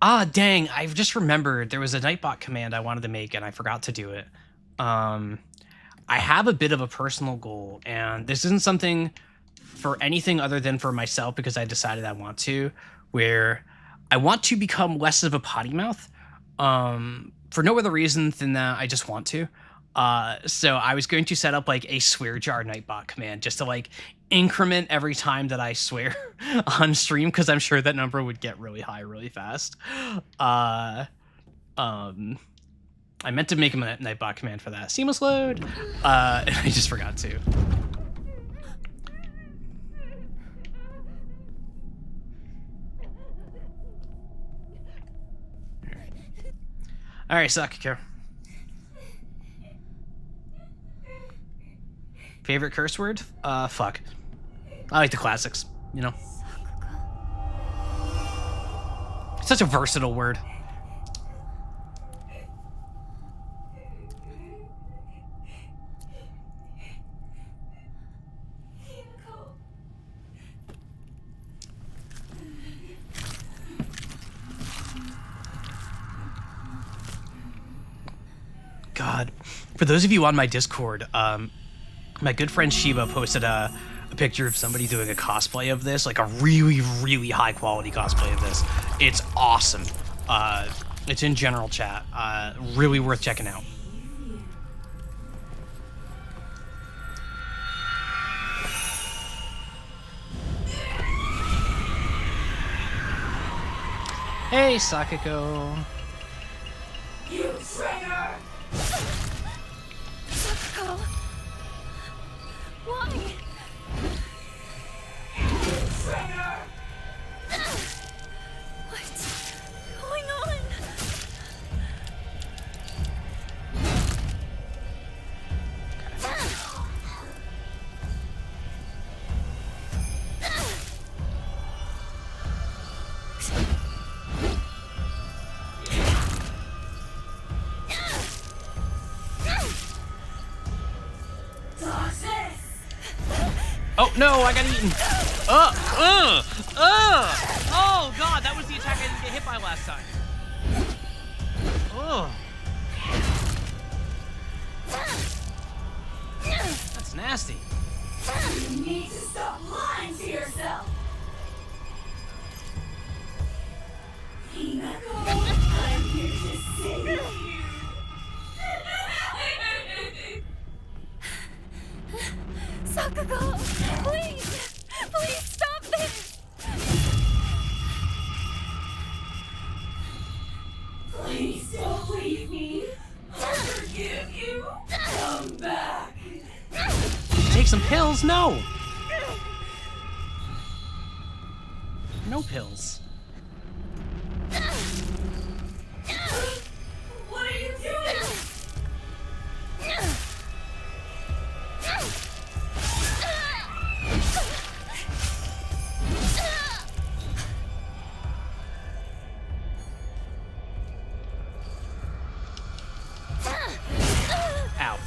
Ah, dang, I've just remembered there was a Nightbot command I wanted to make and I forgot to do it. I have a bit of a personal goal, and this isn't something for anything other than for myself because I decided I want to, where I want to become less of a potty mouth, for no other reason than that I just want to. So I was going to set up like a swear jar Nightbot command just to like increment every time that I swear on stream, because I'm sure that number would get really high really fast. I meant to make him a Nightbot command for that. Seamless load. And I just forgot to. All right, Sakiko. Favorite curse word? Fuck. I like the classics, you know? It's such a versatile word. God. For those of you on my Discord, my good friend Shiba posted a picture of somebody doing a cosplay of this, like a really, really high quality cosplay of this. It's awesome. It's in general chat. Really worth checking out. Hey, Sakiko. You traitor! Sakako! Why? Traitor! What's going on? Oh no, I got eaten. Oh god, that was the attack I didn't get hit by last time. Oh. That's nasty. You need to stop lying to yourself. Hinako, I'm here to save you. Sakako, please! Please stop this! Please don't leave me. I'll forgive you. Come back. Take some pills? No. No pills. What are you doing? Ow.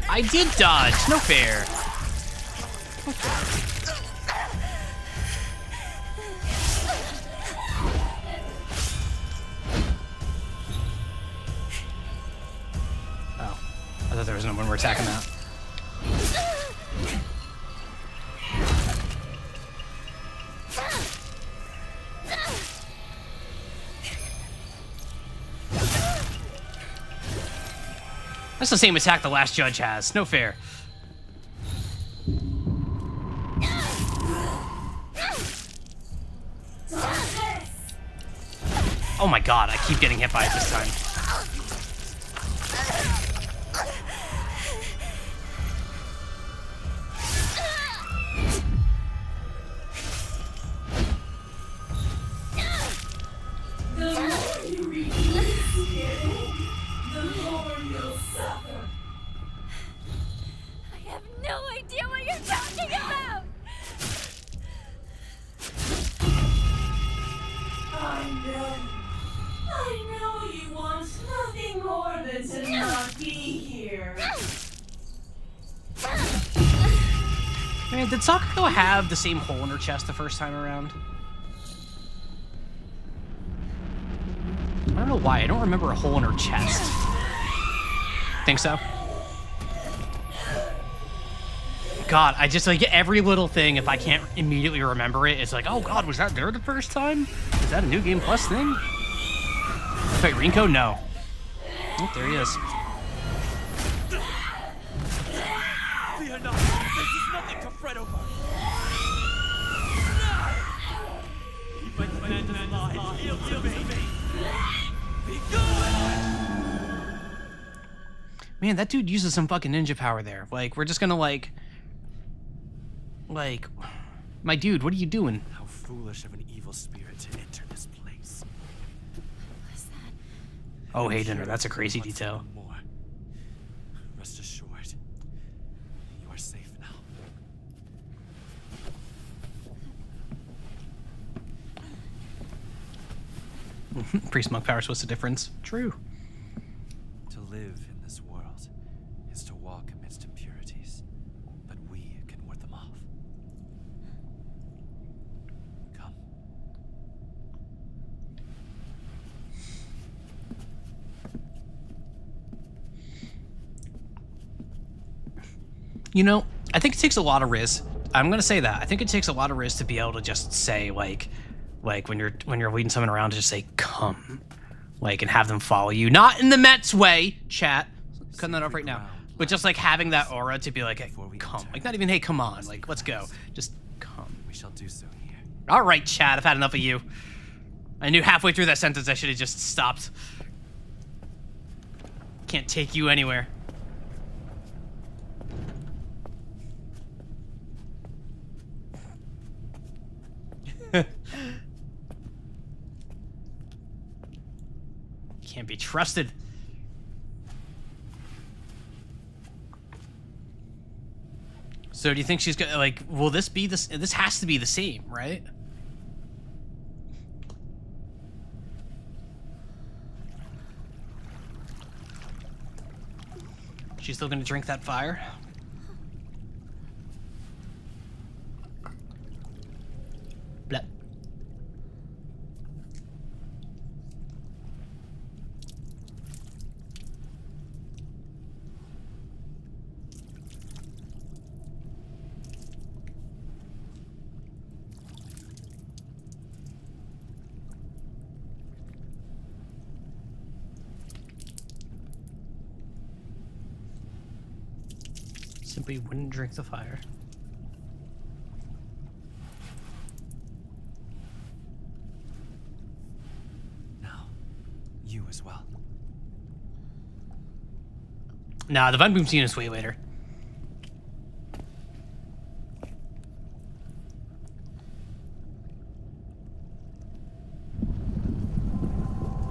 I did dodge. No fair. Oh. I thought there was no one we're attacking that. That's the same attack the last judge has. No fair. Oh my god, I keep getting hit by it this time. The more you refuse to get in, the more you'll suffer. I have no idea what you're talking about! I know you want Man, did Sakako have the same hole in her chest the first time around? I don't know why. I don't remember a hole in her chest. Think so? God, I just like every little thing. If I can't immediately remember it, it's like, oh God, was that there the first time? Is that a New Game Plus thing? Wait, Rinko? No. Oh, there he is. Fear not. This is nothing to fret over. Keep my command alive. Yield to me. Be good. Man, that dude uses some fucking ninja power there. Like, we're just gonna like, my dude, what are you doing? How foolish of an evil spirit to enter this place. What's that? Oh, hey, dinner. That's a crazy Once detail. no more. Rest assured, you are safe now. Priest monk powers. What's the difference? True. To live in this world is to walk amidst impurities, but we can ward them off. Come. You know, I think it takes a lot of risk. I'm gonna say that. I think it takes a lot of risk to be able to just say like when you're leading someone around to just say come, like, and have them follow you. Not in the Mets way, chat. Cutting that off right now. But just like having that aura to be like, hey, come. Like not even hey, come on. Like let's go. Just come. We shall do so here. All right, chat. I've had enough of you. I knew halfway through that sentence I should have just stopped. Can't take you anywhere. Can't be trusted. So do you think she's gonna like? Will this be this? This has to be the same, right? She's still gonna drink that fire? Blah. Simply wouldn't drink the fire. Now, you as well. Nah, the Von Boom scene is way later.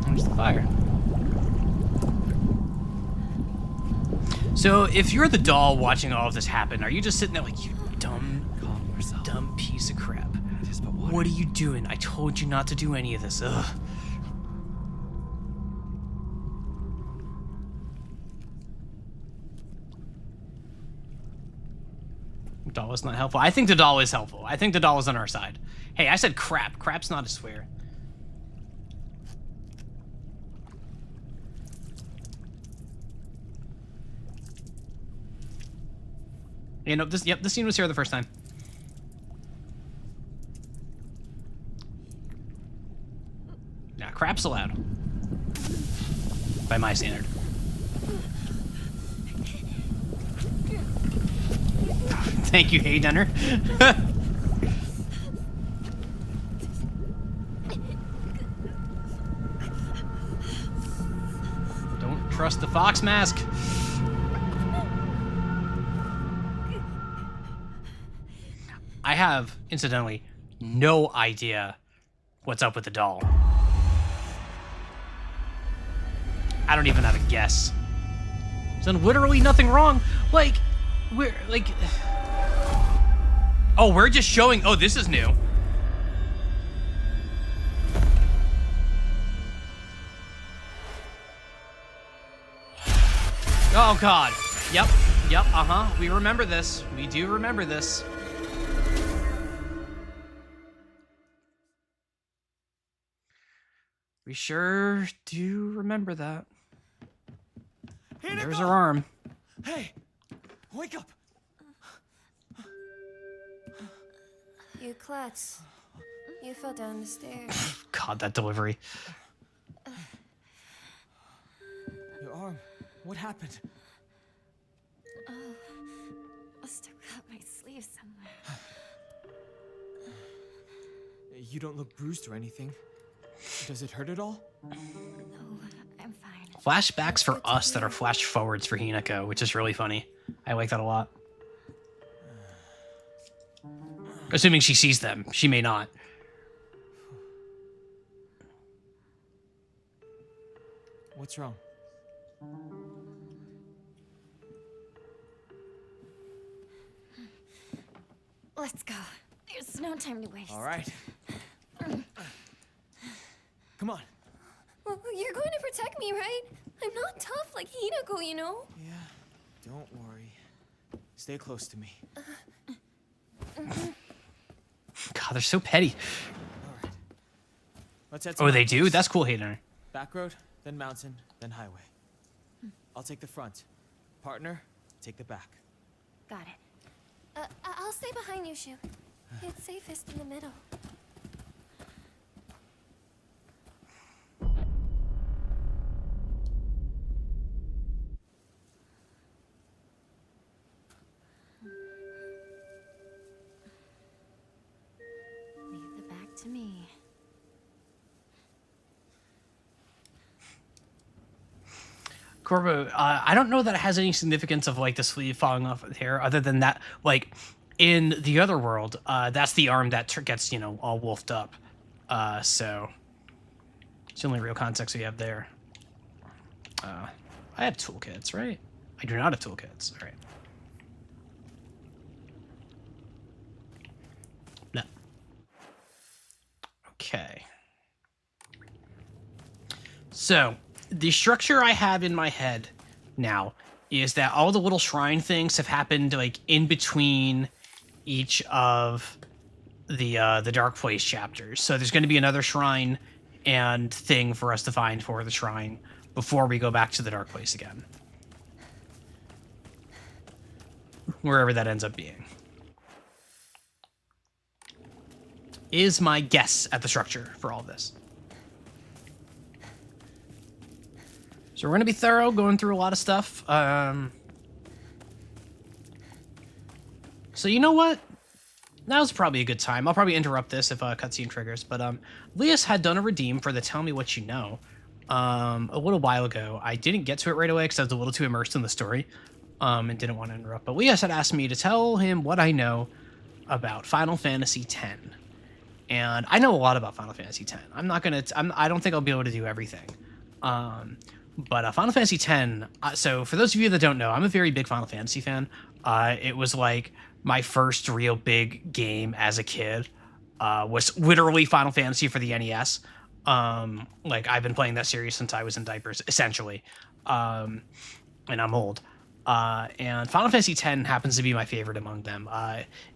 There's the fire. So, if you're the doll watching all of this happen, are you just sitting there like, you Calm yourself. dumb piece of crap? It is but water. What are you doing? I told you not to do any of this. Ugh. Doll is not helpful. I think the doll is helpful. I think the doll is on our side. Hey, I said crap. Crap's not a swear. You know, this scene was here the first time. Yeah, crap's allowed. By my standard. Thank you, Hey Dunner. Don't trust the fox mask. I have, incidentally, no idea what's up with the doll. I don't even have a guess. There's done literally nothing wrong. Like, we're like... Oh, we're just showing... Oh, this is new. Oh, God. Yep, uh-huh. We remember this. We do remember this. We sure do remember that. Here There's her arm. Hey! Wake up! You klutz. You fell down the stairs. God, that delivery. Your arm. What happened? Must have cut my sleeve somewhere. You don't look bruised or anything. Does it hurt at all? No, I'm fine. Flashbacks for us that are flash forwards for Hinako, which is really funny. I like that a lot. Assuming she sees them. She may not. What's wrong? Let's go. There's no time to waste. All right. Come on. Well, you're going to protect me, right? I'm not tough like Hinako, you know? Yeah, don't worry. Stay close to me. God, they're so petty. All right. Let's head to Oh, they do? mountains. That's cool, Hayden. Back road, then mountain, then highway. I'll take the front. Partner, take the back. Got it. I'll stay behind you, Shu. It's safest in the middle. Leave the back to me. Corvo, I don't know that it has any significance of like the sleeve falling off of hair, other than that, like in the other world, that's the arm that gets, you know, all wolfed up. So it's the only real context we have there. I have toolkits, right? I do not have toolkits. All right. No. Okay. So the structure I have in my head now is that all the little shrine things have happened like in between each of the Dark Place chapters. So there's going to be another shrine and thing for us to find for the shrine before we go back to the Dark Place again. Wherever that ends up being. Is my guess at the structure for all of this. So we're going to be thorough, going through a lot of stuff. So you know what? Now's probably a good time. I'll probably interrupt this if cutscene triggers. But Lias had done a redeem for the Tell Me What You Know a little while ago. I didn't get to it right away because I was a little too immersed in the story and didn't want to interrupt. But Lias had asked me to tell him what I know about Final Fantasy X. And I know a lot about Final Fantasy X. I don't think I'll be able to do everything. But Final Fantasy X, so for those of you that don't know, I'm a very big Final Fantasy fan. It was like my first real big game as a kid, was literally Final Fantasy for the NES. Like I've been playing that series since I was in diapers, essentially. And I'm old. And Final Fantasy X happens to be my favorite among them.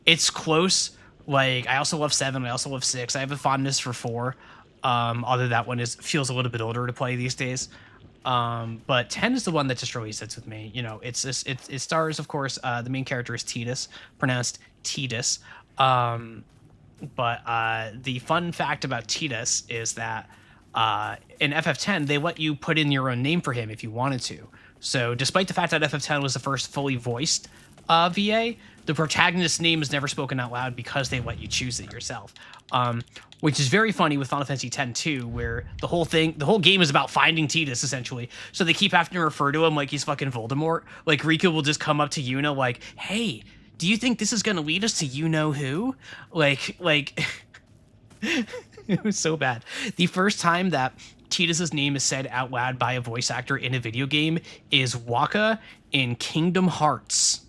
It's close. Like I also love 7, I also love 6. I have a fondness for 4. Although that one feels a little bit older to play these days. But 10 is the one that just really sits with me. You know, it stars, of course, the main character is Tidus, pronounced Tidus. But the fun fact about Tidus is that in FF10, they let you put in your own name for him if you wanted to. So despite the fact that FF10 was the first fully voiced VA, the protagonist's name is never spoken out loud because they let you choose it yourself. Which is very funny with Final Fantasy X too, where the whole game is about finding Tidus, essentially. So they keep having to refer to him like he's fucking Voldemort. Like, Rika will just come up to Yuna like, hey, do you think this is gonna lead us to you-know-who? Like, it was so bad. The first time that Tidus's name is said out loud by a voice actor in a video game is Wakka in Kingdom Hearts.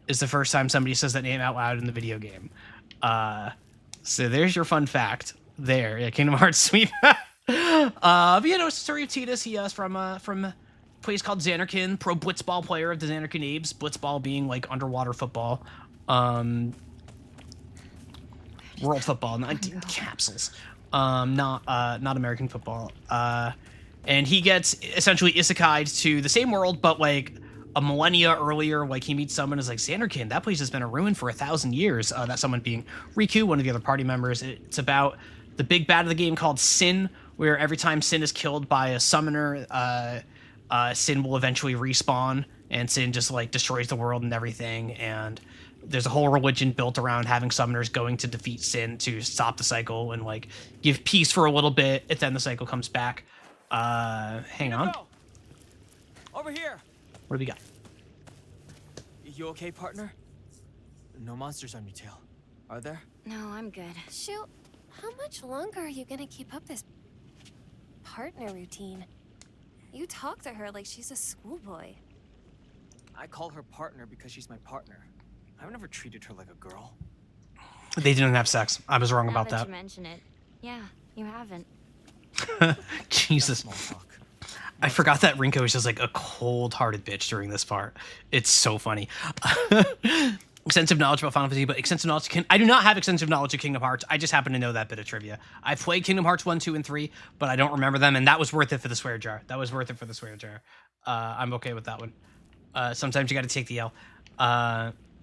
Is the first time somebody says that name out loud in the video game. So there's your fun fact there. Yeah, Kingdom Hearts sweet. But you know, it's the story of Tidus. He is from a place called Xanarkin, pro blitzball player of the Xanarkin Abes. Blitzball being like underwater football. World football, not capsules. Not American football. And he gets essentially isekai'd to the same world, but like a millennia earlier. Like he meets someone who's like, Sanderkin, that place has been a ruin for 1,000 years. That someone being Riku, one of the other party members. It's about the big bad of the game called Sin, where every time Sin is killed by a summoner, Sin will eventually respawn, and Sin just like destroys the world and everything. And there's a whole religion built around having summoners going to defeat Sin to stop the cycle and like give peace for a little bit, and then the cycle comes back. Hang on. Go. Over here. What do we got? You okay, partner? No monsters on your tail, are there? No, I'm good. Shoot, how much longer are you gonna keep up this partner routine? You talk to her like she's a schoolboy. I call her partner because she's my partner. I've never treated her like a girl. They didn't have sex. I was wrong Now about that that. you mention it. Yeah, you haven't. Jesus. Small talk. I forgot that Rinko is just like a cold-hearted bitch during this part. It's so funny. Extensive knowledge about Final Fantasy, but extensive knowledge I do not have extensive knowledge of Kingdom Hearts. I just happen to know that bit of trivia. I played Kingdom Hearts 1, 2, and 3, but I don't remember them, and that was worth it for the swear jar. I'm okay with that one. Sometimes you got to take the L.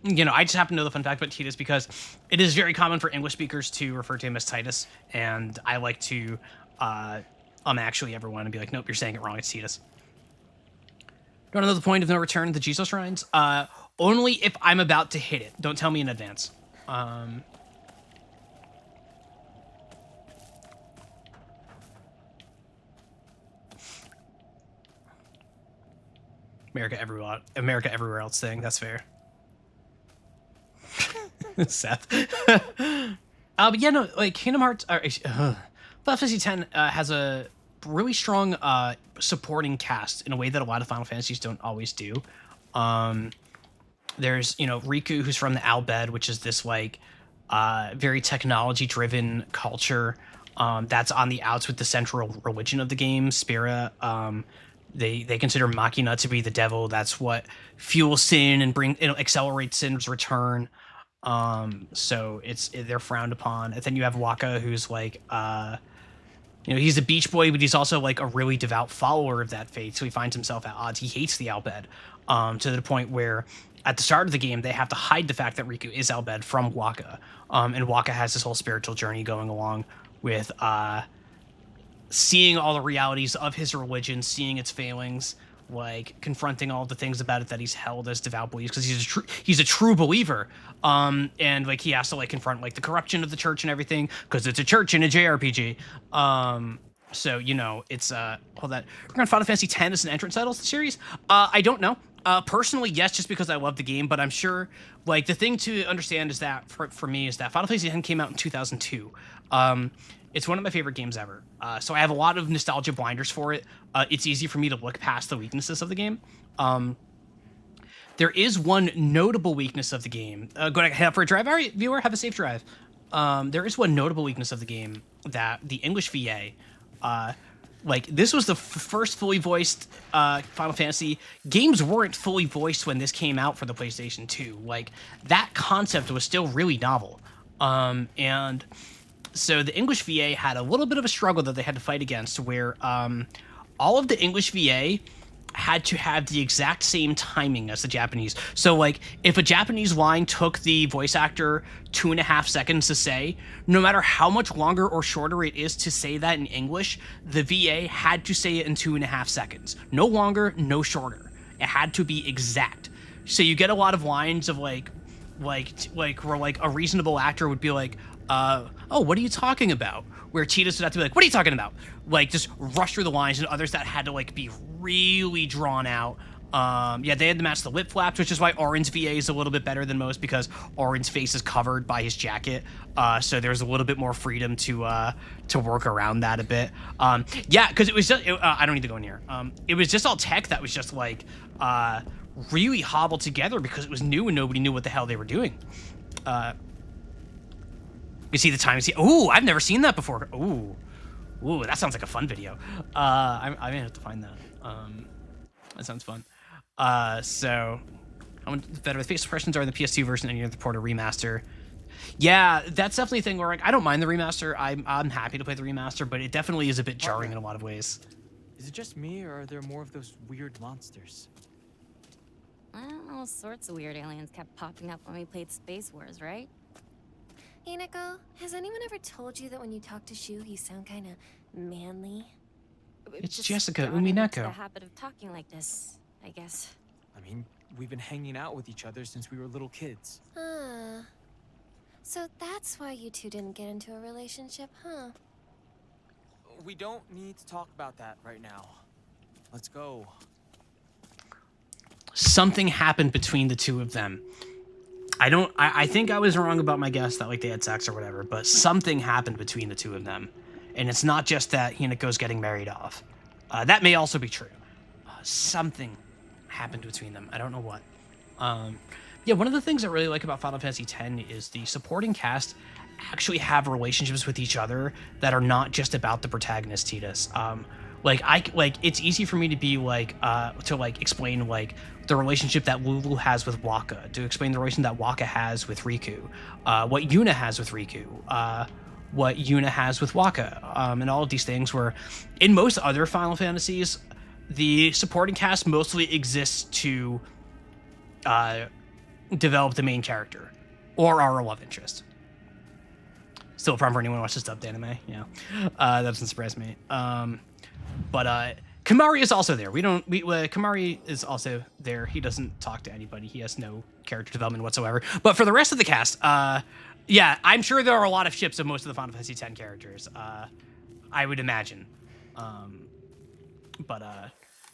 You know, I just happen to know the fun fact about Tidus because it is very common for English speakers to refer to him as Titus, and I like to actually everyone and be like, nope, you're saying it wrong. It's Tidus. Don't know the point of no return, the Jesus Shrines? Only if I'm about to hit it. Don't tell me in advance. America everywhere else thing. That's fair. Seth. But yeah, no, like Kingdom Hearts, Final Fantasy X has a really strong supporting cast in a way that a lot of Final Fantasies don't always do. There's, you know, Riku, who's from the Al Bhed, which is this like very technology-driven culture that's on the outs with the central religion of the game, Spira. They consider Machina to be the devil. That's what fuels Sin and accelerates Sin's return. So they're frowned upon. And then you have Waka, who's like, you know, he's a beach boy, but he's also like a really devout follower of that faith. So he finds himself at odds. He hates the Al Bhed, to the point where at the start of the game, they have to hide the fact that Riku is Al Bhed from Waka. And Waka has this whole spiritual journey going along with, seeing all the realities of his religion, seeing its failings, like confronting all the things about it that he's held as devout beliefs, because he's a true believer. And like he has to like confront like the corruption of the church and everything, because it's a church in a JRPG. So you know, it's hold that. We're going Final Fantasy X as an entrance title to the series. I don't know. Personally, yes, just because I love the game, but I'm sure like the thing to understand is that for me is that Final Fantasy X came out in 2002. It's one of my favorite games ever. So I have a lot of nostalgia blinders for it. It's easy for me to look past the weaknesses of the game. There is one notable weakness of the game. Go to head up for a drive. All right, viewer, have a safe drive. There is one notable weakness of the game that the English VA, like this was the first fully voiced Final Fantasy. Games weren't fully voiced when this came out for the PlayStation 2. Like that concept was still really novel. And so the English VA had a little bit of a struggle that they had to fight against, where all of the English VA had to have the exact same timing as the Japanese. So like if a Japanese line took the voice actor 2.5 seconds to say, no matter how much longer or shorter it is to say that in English, the VA had to say it in 2.5 seconds. No longer, no shorter. It had to be exact. So you get a lot of lines of like where like a reasonable actor would be like, oh, what are you talking about? Where Tidus would have to be like, what are you talking about? Like, just rush through the lines, and others that had to, like, be really drawn out. Yeah, they had to match the lip flaps, which is why Auron's VA is a little bit better than most, because Auron's face is covered by his jacket. So there's a little bit more freedom to work around that a bit. Yeah, because it was just, I don't need to go in here. It was just all tech that was just, like, really hobbled together because it was new and nobody knew what the hell they were doing. You see the time. You see, ooh, I've never seen that before. Ooh, that sounds like a fun video. I may have to find that. That sounds fun. So, how much better the face expressions are in the PS2 version and the Porter remaster? Yeah, that's definitely a thing where like I don't mind the remaster. I'm happy to play the remaster, but it definitely is a bit jarring in a lot of ways. Is it just me, or are there more of those weird monsters? Well, all sorts of weird aliens kept popping up when we played Space Wars, right? Hinako, has anyone ever told you that when you talk to Shu, you sound kind of manly? It's Just Jessica got into Umineko. the habit of talking like this, I guess. I mean, we've been hanging out with each other since we were little kids. So that's why you two didn't get into a relationship, huh? We don't need to talk about that right now. Let's go. Something happened between the two of them. I think I was wrong about my guess that like they had sex or whatever, but something happened between the two of them. And it's not just that Hinako's getting married off. That may also be true. Something happened between them. I don't know what. Yeah, one of the things I really like about Final Fantasy X is the supporting cast actually have relationships with each other that are not just about the protagonist Tidus. It's easy for me to be like to explain like the relationship that Lulu has with Waka, to explain the relation that Waka has with Riku, what Yuna has with Riku, what Yuna has with Waka, and all of these things where in most other Final Fantasies, the supporting cast mostly exists to develop the main character or our love interest. Still a problem for anyone who watches dubbed anime, yeah. That doesn't surprise me. But Kamari is also there. Kamari is also there. He doesn't talk to anybody. He has no character development whatsoever. But for the rest of the cast, yeah, I'm sure there are a lot of ships of most of the Final Fantasy X characters. I would imagine.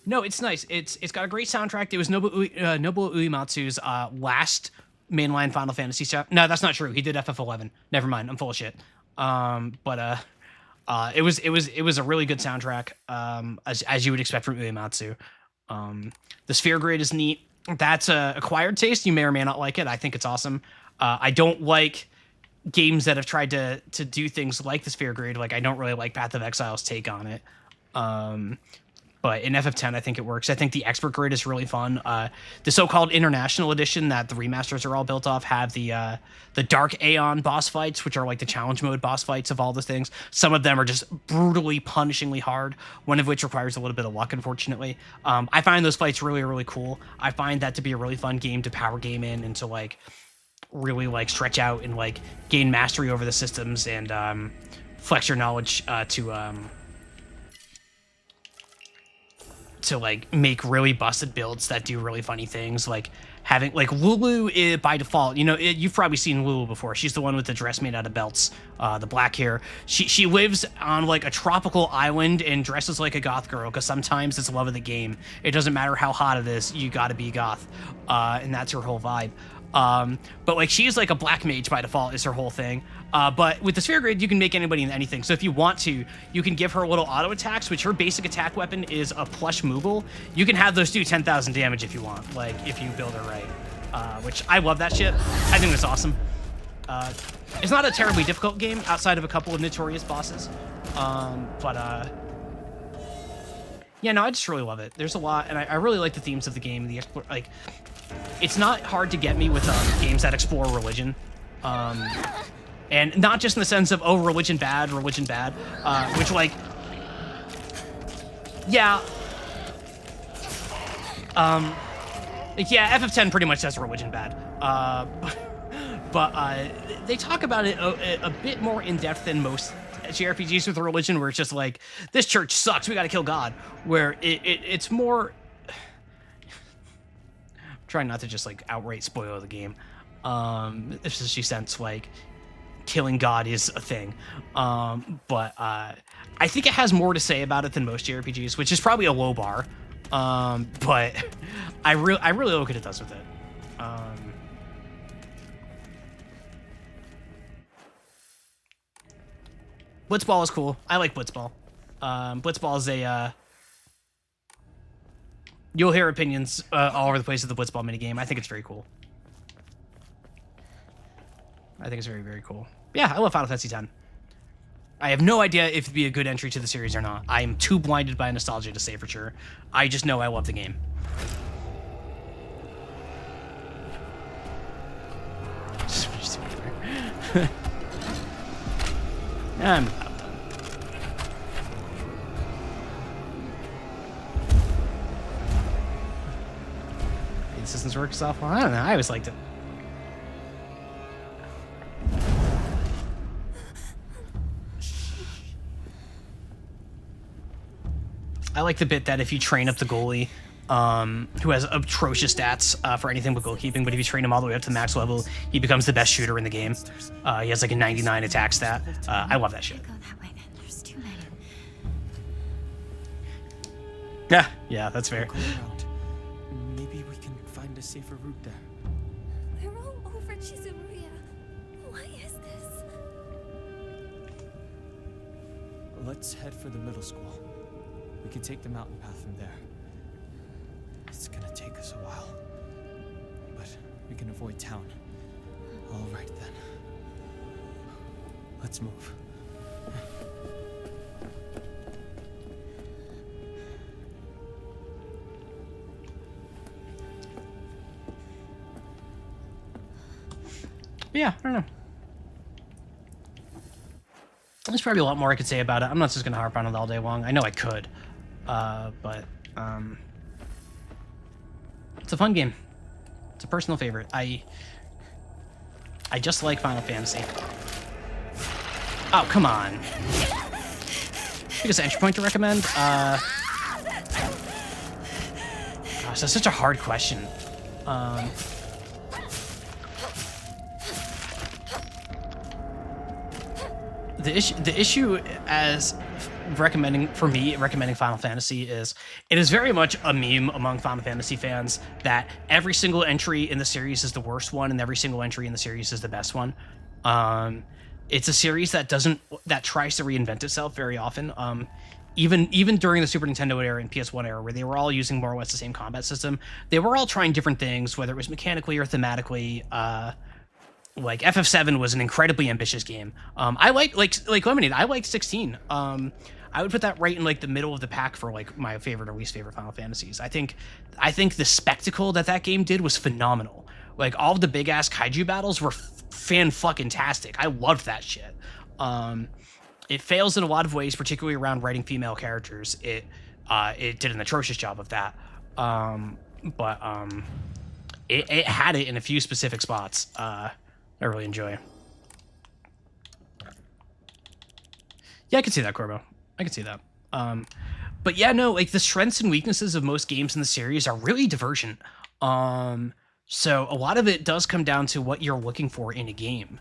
No, it's nice. It's got a great soundtrack. It was Nobuo Uematsu's last mainline Final Fantasy stuff. No, that's not true. He did FF11. Never mind. I'm full of shit. It was a really good soundtrack, as you would expect from Uematsu. The Sphere Grid is neat. That's a acquired taste. You may or may not like it. I think it's awesome. I don't like games that have tried to do things like the Sphere Grid. Like I don't really like Path of Exile's take on it. But in FF10, I think it works. I think the Expert Grid is really fun. The so-called International Edition that the remasters are all built off have the Dark Aeon boss fights, which are like the challenge mode boss fights of all the things. Some of them are just brutally, punishingly hard, one of which requires a little bit of luck, unfortunately. I find those fights really, really cool. I find that to be a really fun game to power game in and to like really like stretch out and like gain mastery over the systems and flex your knowledge to like make really busted builds that do really funny things, like having like Lulu by default. You've probably seen Lulu before. She's the one with the dress made out of belts, the black hair. She lives on like a tropical island and dresses like a goth girl because sometimes it's love of the game. It doesn't matter how hot it is, you gotta be goth, and that's her whole vibe. But like she's like a black mage by default is her whole thing. But with the Sphere Grid, you can make anybody into anything. So if you want to, you can give her little auto attacks, which her basic attack weapon is a plush Moogle. You can have those do 10,000 damage if you want, like if you build her right. Which I love that shit. I think that's awesome. It's not a terribly difficult game outside of a couple of notorious bosses. Yeah, no, I just really love it. There's a lot, and I really like the themes of the game. It's not hard to get me with games that explore religion. And not just in the sense of, oh, religion bad, which like, yeah. Yeah, FF10 pretty much says religion bad. But they talk about it a bit more in depth than most JRPGs with religion, where it's just like, this church sucks, we gotta kill God. Where it's more, trying not to just like outright spoil the game. Especially since like killing God is a thing. But I think it has more to say about it than most JRPGs, which is probably a low bar. But I really like what it does with it. Blitzball is cool. I like Blitzball. Blitzball is a you'll hear opinions all over the place of the Blitzball minigame. I think it's very cool. I think it's very, very cool. Yeah, I love Final Fantasy X. I have no idea if it'd be a good entry to the series or not. I am too blinded by nostalgia to say for sure. I just know I love the game. I'm about done. The assistance works off. Well, I don't know. I always liked it. I like the bit that if you train up the goalie, who has atrocious stats for anything but goalkeeping, but if you train him all the way up to the max level, he becomes the best shooter in the game. He has like a 99 attack stat. I love that shit. Go that way then. There's too many. Yeah, that's fair. Go around. Maybe we can find a safer route there. They're all over Chizuruya. Why is this? Let's head for the middle school. We can take the mountain path from there. It's gonna take us a while, but we can avoid town. All right then. Let's move. Yeah, I don't know. There's probably a lot more I could say about it. I'm not just gonna harp on it all day long. I know I could, but it's a fun game. It's a personal favorite. I just like Final Fantasy. Oh, come on. Biggest entry point to recommend? Gosh, that's such a hard question. The issue as recommending Final Fantasy is it is very much a meme among Final Fantasy fans that every single entry in the series is the worst one and every single entry in the series is the best one. It's a series that tries to reinvent itself very often. Even during the Super Nintendo era and PS1 era, where they were all using more or less the same combat system, they were all trying different things, whether it was mechanically or thematically. Like FF7 was an incredibly ambitious game. I like Lemonade. I liked 16. I would put that right in like the middle of the pack for like my favorite or least favorite Final Fantasies. I think the spectacle that game did was phenomenal. Like all of the big ass kaiju battles were fan-fucking-tastic. I loved that shit. It fails in a lot of ways, particularly around writing female characters. It did an atrocious job of that. But it had it in a few specific spots. I really enjoy. Yeah, I could see that, Corbo. I could see that. But yeah, no, like the strengths and weaknesses of most games in the series are really divergent. So a lot of it does come down to what you're looking for in a game.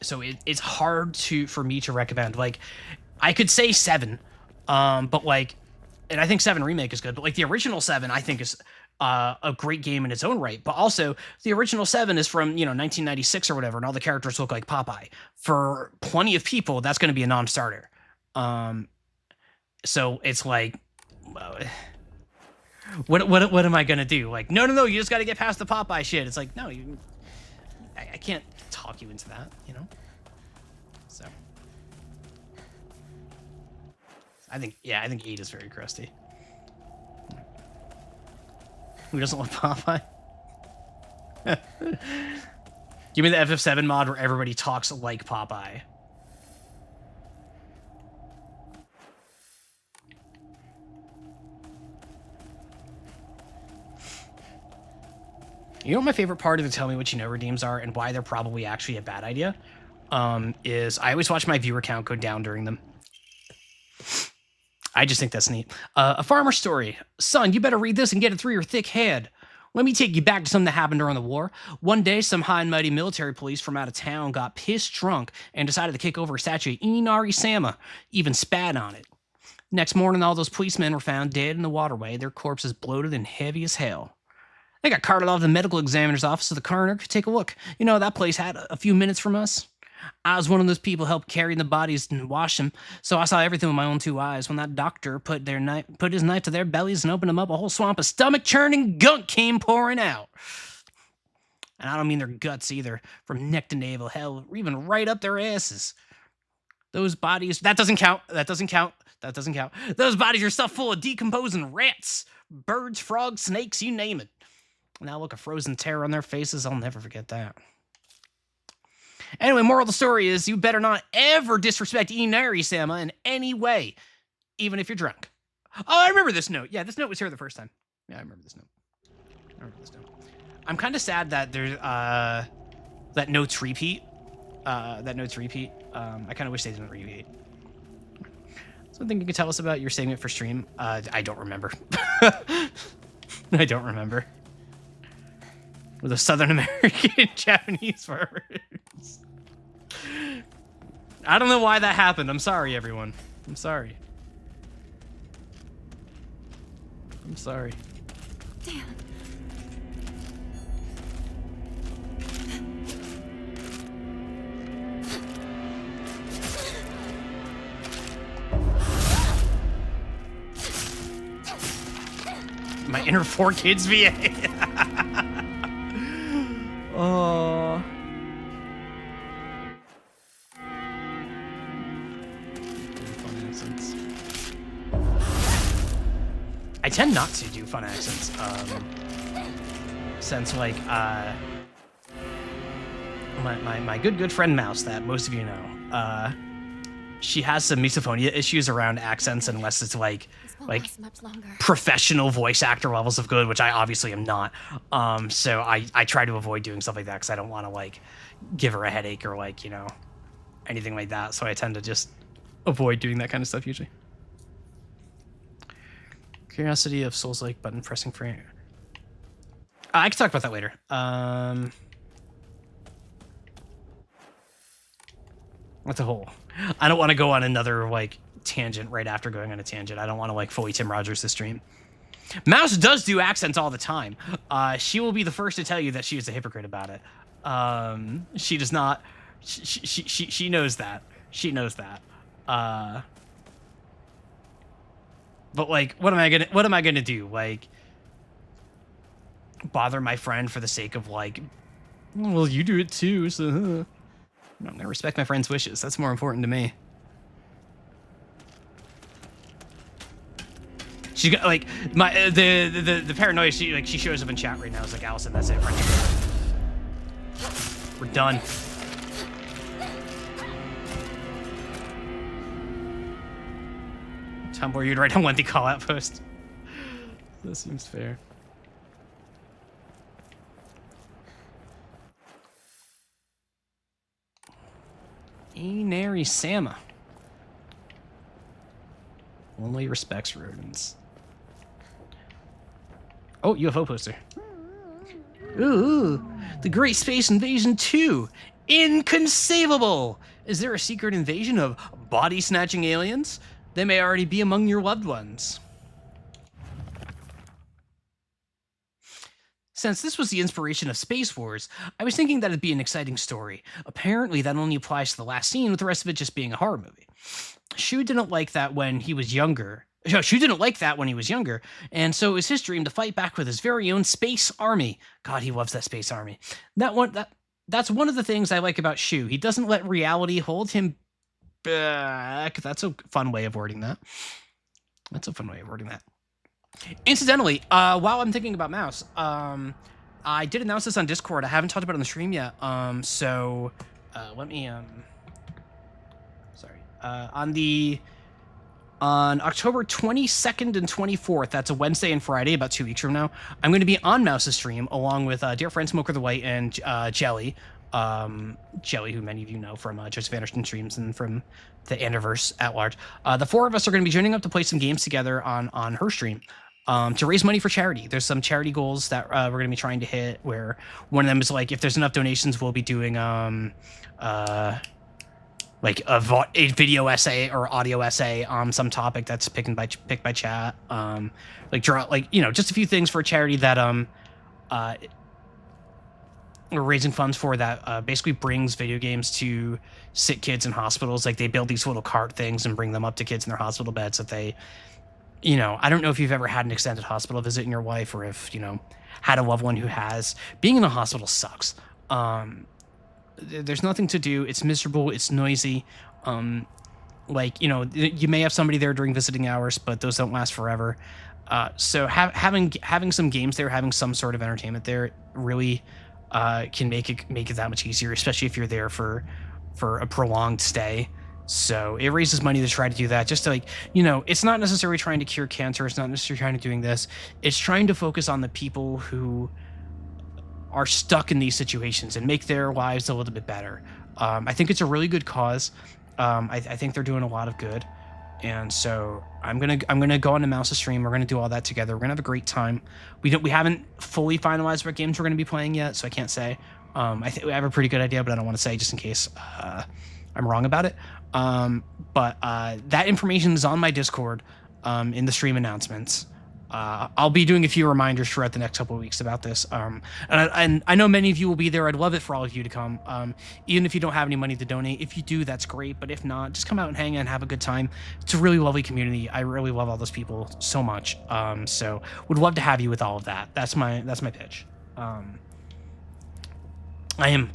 So it's hard for me to recommend. Like, I could say 7, but like, and I think 7 Remake is good, but like the original 7 I think is a great game in its own right, but also the original 7 is from 1996 or whatever, and all the characters look like Popeye. For plenty of people, that's going to be a non-starter. So it's like, what am I going to do? Like, no, you just got to get past the Popeye shit. It's like, no, I can't talk you into that, So I think 8 is very crusty. Who doesn't love Popeye? Give me the FF7 mod where everybody talks like Popeye. You know what my favorite part of the Tell Me What You Know redeems are and why they're probably actually a bad idea? Is I always watch my viewer count go down during them. I just think that's neat. A farmer story. Son, you better read this and get it through your thick head. Let me take you back to something that happened during the war. One day, some high and mighty military police from out of town got pissed drunk and decided to kick over a statue of Inari Sama, even spat on it. Next morning, all those policemen were found dead in the waterway, their corpses bloated and heavy as hell. They got carted off to the medical examiner's office so the coroner could take a look. That place had a few minutes from us. I was one of those people who helped carry the bodies and wash them, so I saw everything with my own 2 eyes. When that doctor put his knife to their bellies and opened them up, a whole swamp of stomach-churning gunk came pouring out. And I don't mean their guts either, from neck to navel, hell, or even right up their asses. Those bodies... That doesn't count. Those bodies are stuffed full of decomposing rats, birds, frogs, snakes, you name it. Now look, a frozen terror on their faces. I'll never forget that. Anyway, moral of the story is you better not ever disrespect Inari Sama in any way, even if you're drunk. Oh, I remember this note. Yeah, this note was here the first time. Yeah, I remember this note. I'm kind of sad that there's that notes repeat. I kind of wish they didn't repeat. Something you could tell us about your segment for stream? I don't remember. I don't remember. With the Southern American Japanese words. I don't know why that happened. I'm sorry, everyone. I'm sorry. I'm sorry. Damn. My inner 4Kids VA. Oh. Fun accents. I tend not to do fun accents. Since like my good friend Mouse, that most of you know, she has some misophonia issues around accents unless it's like Last much longer. professional voice actor levels of good, which I obviously am not. So I try to avoid doing stuff like that because I don't want to like give her a headache or like, you know, anything like that. So I tend to just avoid doing that kind of stuff usually. Curiosity of Souls-like button pressing for. I can talk about that later. What's a hole? I don't want to go on another like tangent right after going on a tangent. I don't want to like fully Tim Rogers the stream. Mouse does do accents all the time. She will be the first to tell you that she is a hypocrite about it. She does not. She knows that. She knows that. But like, what am I gonna do? Like, bother my friend for the sake of like, well, you do it too, so I'm gonna respect my friend's wishes. That's more important to me. She's got like the paranoia. She shows up in chat right now. It's like, Allison, that's it. We're done. Tumblr, you'd write a lengthy call out post. That seems fair. Inari Sama. Only respects rodents. Oh, UFO poster. Ooh, the Great Space Invasion 2. Inconceivable! Is there a secret invasion of body-snatching aliens? They may already be among your loved ones. Since this was the inspiration of Space Wars, I was thinking that it'd be an exciting story. Apparently, that only applies to the last scene, with the rest of it just being a horror movie. Shu didn't like that when he was younger. Shu didn't like that when he was younger, and so it was his dream to fight back with his very own space army. God, he loves that space army. That's one of the things I like about Shu. He doesn't let reality hold him back. That's a fun way of wording that. Incidentally, while I'm thinking about Mouse, I did announce this on Discord. I haven't talked about it on the stream yet. So let me on October 22nd and 24th, that's a Wednesday and Friday, about 2 weeks from now, I'm going to be on Mouse's stream along with dear friend Smoker the White and Jelly. Jelly, who many of you know from Joseph Anderson streams and from the Aniverse at large. The four of us are going to be joining up to play some games together on her stream to raise money for charity. There's some charity goals that we're going to be trying to hit, where one of them is like, if there's enough donations, we'll be doing like a video essay or audio essay on some topic that's picked by chat. Just a few things for a charity that we're raising funds for that basically brings video games to sick kids in hospitals. Like, they build these little cart things and bring them up to kids in their hospital beds that they, I don't know if you've ever had an extended hospital visit in your life, or if, had a loved one who has. Being in a hospital sucks. There's nothing to do. It's miserable. It's noisy. You may have somebody there during visiting hours, but those don't last forever. So having some games there, having some sort of entertainment there really can make it that much easier, especially if you're there for a prolonged stay. So it raises money to try to do that, just to, like, you know, it's not necessarily trying to cure cancer, it's not necessarily trying to doing this, it's trying to focus on the people who are stuck in these situations and make their lives a little bit better. I think it's a really good cause. I think they're doing a lot of good, and so I'm gonna go on to Mouse's stream. We're gonna do all that together. We're gonna have a great time. We haven't fully finalized what games we're gonna be playing yet, so I can't say. I think we have a pretty good idea, but I don't want to say just in case I'm wrong about it. But that information is on my Discord in the stream announcements. I'll be doing a few reminders throughout the next couple of weeks about this. And I know many of you will be there. I'd love it for all of you to come. Even if you don't have any money to donate, if you do, that's great. But if not, just come out and hang out and have a good time. It's a really lovely community. I really love all those people so much. So would love to have you with all of that. That's my pitch. I am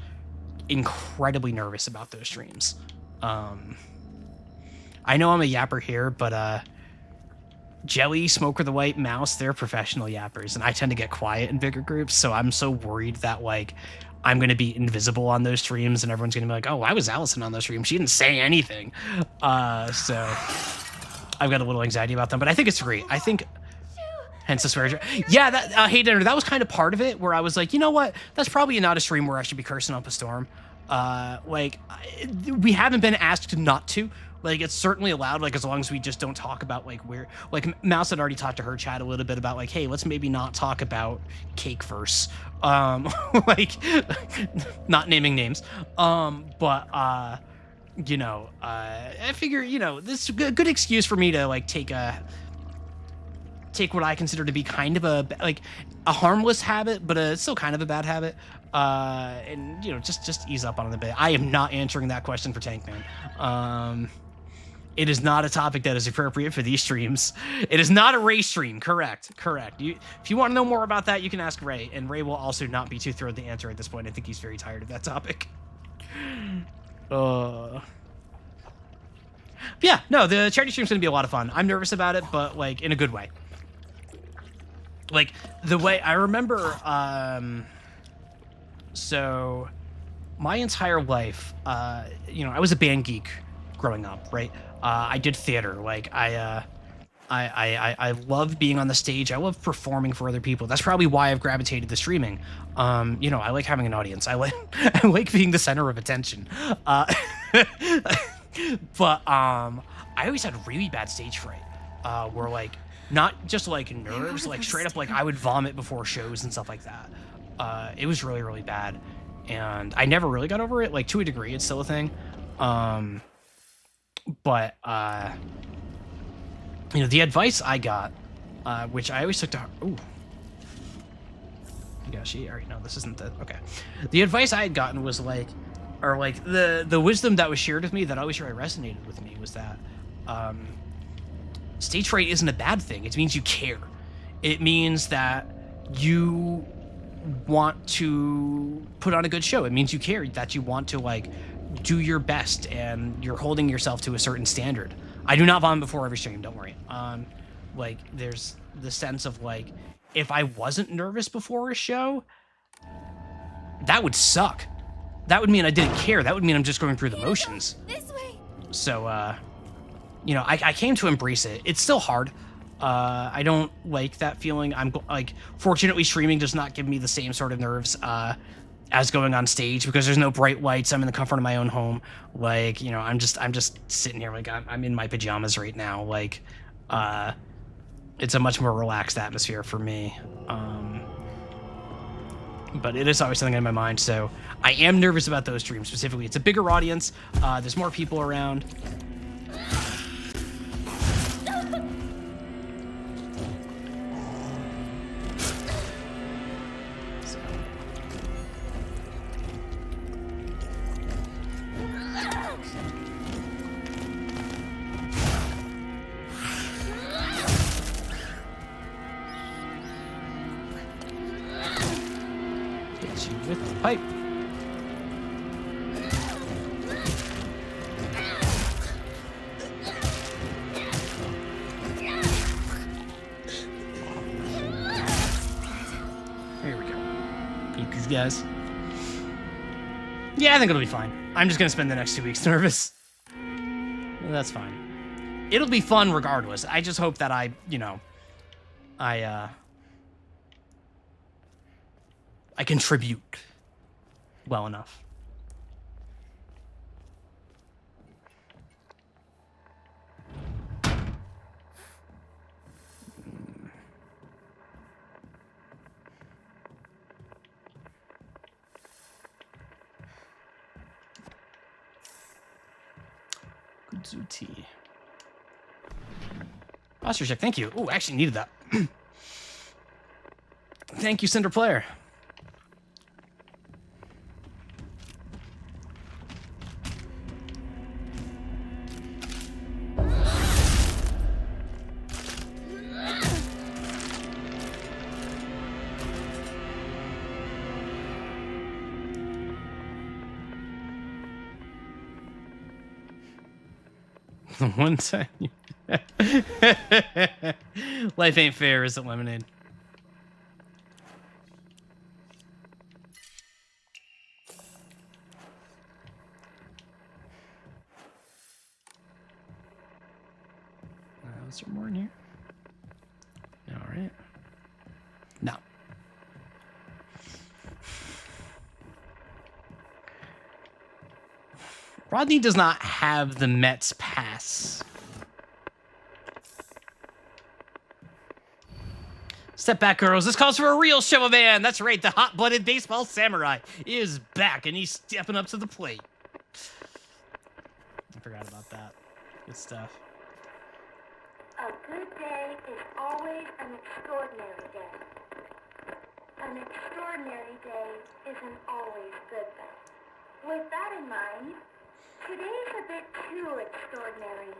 incredibly nervous about those streams. I know I'm a yapper here, but Jelly, Smoker the White, Mouse, they're professional yappers, and I tend to get quiet in bigger groups, so I'm so worried that, like, I'm going to be invisible on those streams, and everyone's going to be like, oh, why was Allison on those streams? She didn't say anything. So I've got a little anxiety about them, but I think it's great. I think... Hence the swear. Yeah, that Hey Dinner, that was kind of part of it, where I was like, you know what? That's probably not a stream where I should be cursing up a storm. We haven't been asked not to. Like, it's certainly allowed, like, as long as we just don't talk about, like, where... Like, Mouse had already talked to her chat a little bit about, like, hey, let's maybe not talk about Cake Verse. Like, not naming names. You know, I figure, you know, this is a good excuse for me to, like, take what I consider to be kind of a harmless habit, but it's still kind of a bad habit. And, you know, just ease up on it a bit. I am not answering that question for Tankman. It is not a topic that is appropriate for these streams. It is not a Ray stream. Correct. If you want to know more about that, you can ask Ray, and Ray will also not be too thrilled to answer at this point. I think he's very tired of that topic. Yeah, no, the charity stream's gonna be a lot of fun. I'm nervous about it, but, like, in a good way. Like, the way I remember, so my entire life, you know, I was a band geek growing up, right? I did theater. Like, I love being on the stage. I love performing for other people. That's probably why I've gravitated to streaming. You know, I like having an audience. I like being the center of attention. But I always had really bad stage fright, where, like, not just, like, nerves, like, straight up, like, I would vomit before shows and stuff like that. It was really, really bad. And I never really got over it. Like, to a degree, it's still a thing. But you know, the advice I got, which I always took to heart. Ooh. Yeah, all right, no, this isn't the... Okay. The advice I had gotten was, like... Or, like, the wisdom that was shared with me that always really resonated with me was that... stage fright isn't a bad thing. It means you care. It means that you want to put on a good show. It means you care, that you want to, like, do your best, and you're holding yourself to a certain standard. I do not vomit before every stream, don't worry. Like, there's the sense of, like, if I wasn't nervous before a show, that would suck. That would mean I didn't care. That would mean I'm just going through the motions. This way. So, you know, I came to embrace it. It's still hard. I don't like that feeling. I'm, like, fortunately, streaming does not give me the same sort of nerves, as going on stage, because there's no bright lights. I'm in the comfort of my own home. Like, you know, I'm just sitting here, like, I'm in my pajamas right now. Like, it's a much more relaxed atmosphere for me. But it is always something in my mind, so I am nervous about those streams specifically. It's a bigger audience. There's more people around. With the pipe. Here we go. Eat these guys. Yeah, I think it'll be fine. I'm just gonna spend the next 2 weeks nervous. That's fine. It'll be fun regardless. I just hope that I contribute well enough. Zuti. Posture check, thank you. Oh, I actually needed that. Thank you, Cinder Player. The one time life ain't fair, is it, Lemonade? Is there more in here? All right. No. Rodney does not have the Mets pass. Step back, girls. This calls for a real show of man. That's right. The hot-blooded baseball samurai is back, and he's stepping up to the plate. I forgot about that. Good stuff. A good day is always an extraordinary day. An extraordinary day isn't always good, though. With that in mind, today's a bit too extraordinary.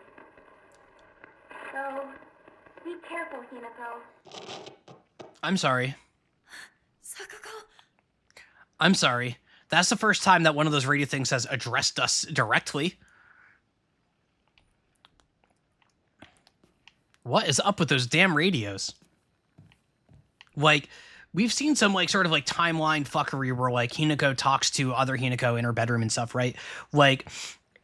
So, be careful, Hinako. I'm sorry. Sakuko. I'm sorry. That's the first time that one of those radio things has addressed us directly. What is up with those damn radios? Like, we've seen some, like, sort of, like, timeline fuckery where, like, Hinako talks to other Hinako in her bedroom and stuff, right? Like,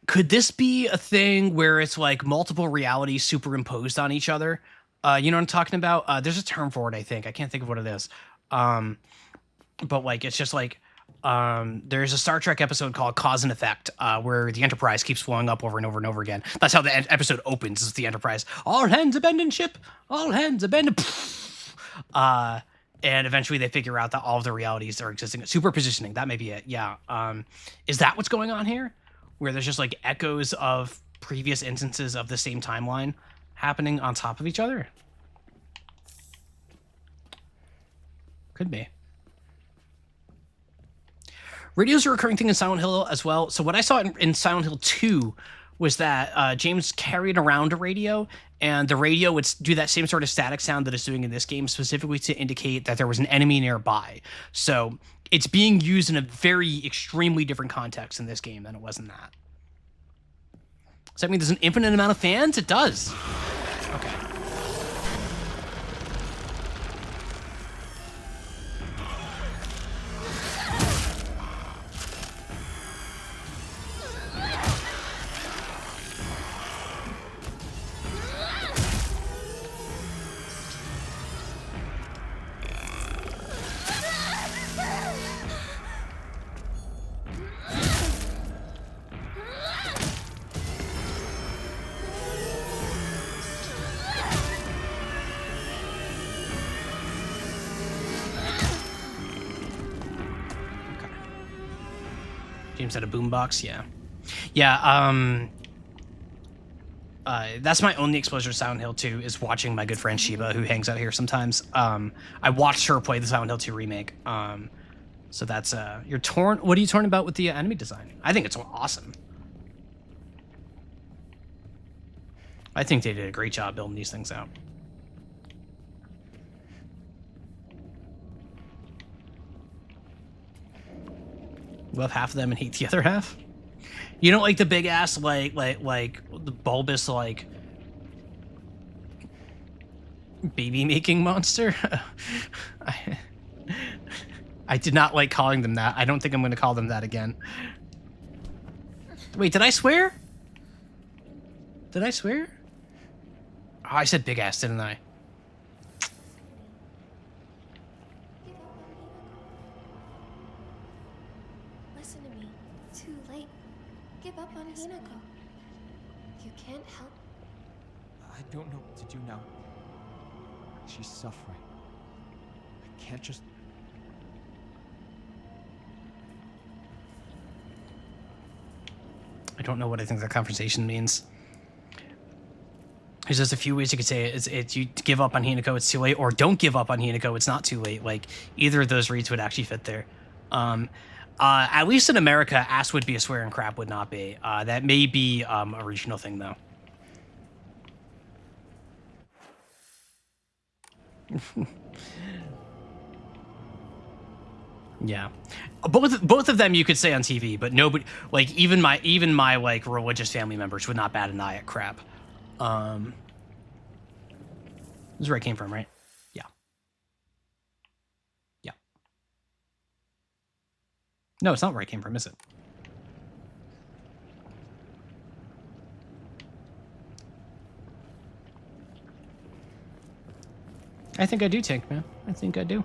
could this be a thing where it's, like, multiple realities superimposed on each other? You know what I'm talking about? There's a term for it, I think. I can't think of what it is. But, like, it's just, like, there's a Star Trek episode called Cause and Effect, where the Enterprise keeps blowing up over and over and over again. That's how the episode opens, is the Enterprise. All hands abandon ship! All hands abandon... and eventually they figure out that all of the realities are existing. Superpositioning, that may be it, yeah. Is that what's going on here? Where there's just, like, echoes of previous instances of the same timeline happening on top of each other? Could be. Radio's a recurring thing in Silent Hill as well. So what I saw in Silent Hill 2 was that James carried around a radio, and the radio would do that same sort of static sound that it's doing in this game, specifically to indicate that there was an enemy nearby. So it's being used in a very extremely different context in this game than it was in that. Does that mean there's an infinite amount of fans? It does. Okay. James had a boombox, yeah. Yeah, that's my only exposure to Silent Hill 2, is watching my good friend Shiba, who hangs out here sometimes. I watched her play the Silent Hill 2 remake. So that's, you're torn. What are you torn about with the enemy design? I think it's awesome. I think they did a great job building these things out. Love half of them and hate the other half. You don't like the big ass, like the bulbous, like, baby making monster? I did not like calling them that. I don't think I'm going to call them that again. Wait, did I swear? Did I swear? Oh, I said big ass, didn't I? Listen to me. Too late. Give up on Hinako. You can't help. I don't know what to do now. She's suffering. I can't just... I don't know what I think that conversation means. There's just a few ways you could say it. It's you give up on Hinako, it's too late, or don't give up on Hinako, it's not too late. Like, either of those reads would actually fit there. At least in America, ass would be a swear and crap would not be. That may be a regional thing, though. Yeah, both of them you could say on TV, but nobody, like even my like religious family members would not bat an eye at crap. This is where I came from, right? Yeah. Yeah. No, it's not where I came from, is it? I think I do, Tank Man. I think I do.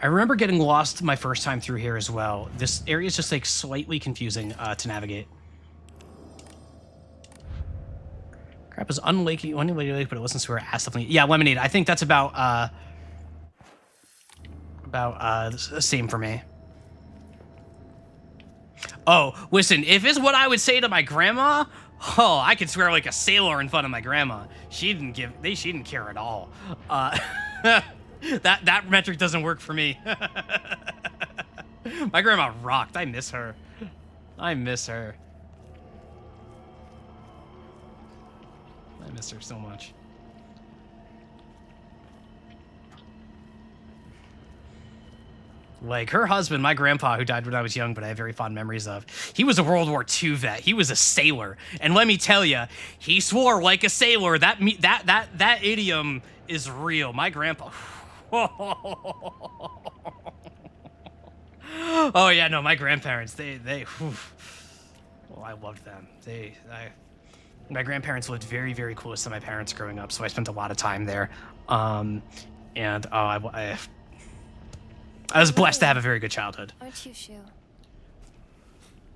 I remember getting lost my first time through here as well. This area is just like slightly confusing to navigate. Crap is unlikely, lake, but it wasn't swear ass definitely. Yeah, lemonade. I think that's about the same for me. Oh, listen, if it's what I would say to my grandma, oh, I could swear like a sailor in front of my grandma. She didn't care at all. That metric doesn't work for me. My grandma rocked. I miss her. I miss her. I miss her so much. Like, her husband, my grandpa, who died when I was young, but I have very fond memories of, he was a World War II vet. He was a sailor. And let me tell you, he swore like a sailor. That idiom is real. My grandpa... Oh, yeah, no, my grandparents, they well, I loved them. My grandparents lived very, very close to my parents growing up, so I spent a lot of time there. I was blessed to have a very good childhood. Aren't you, Shu?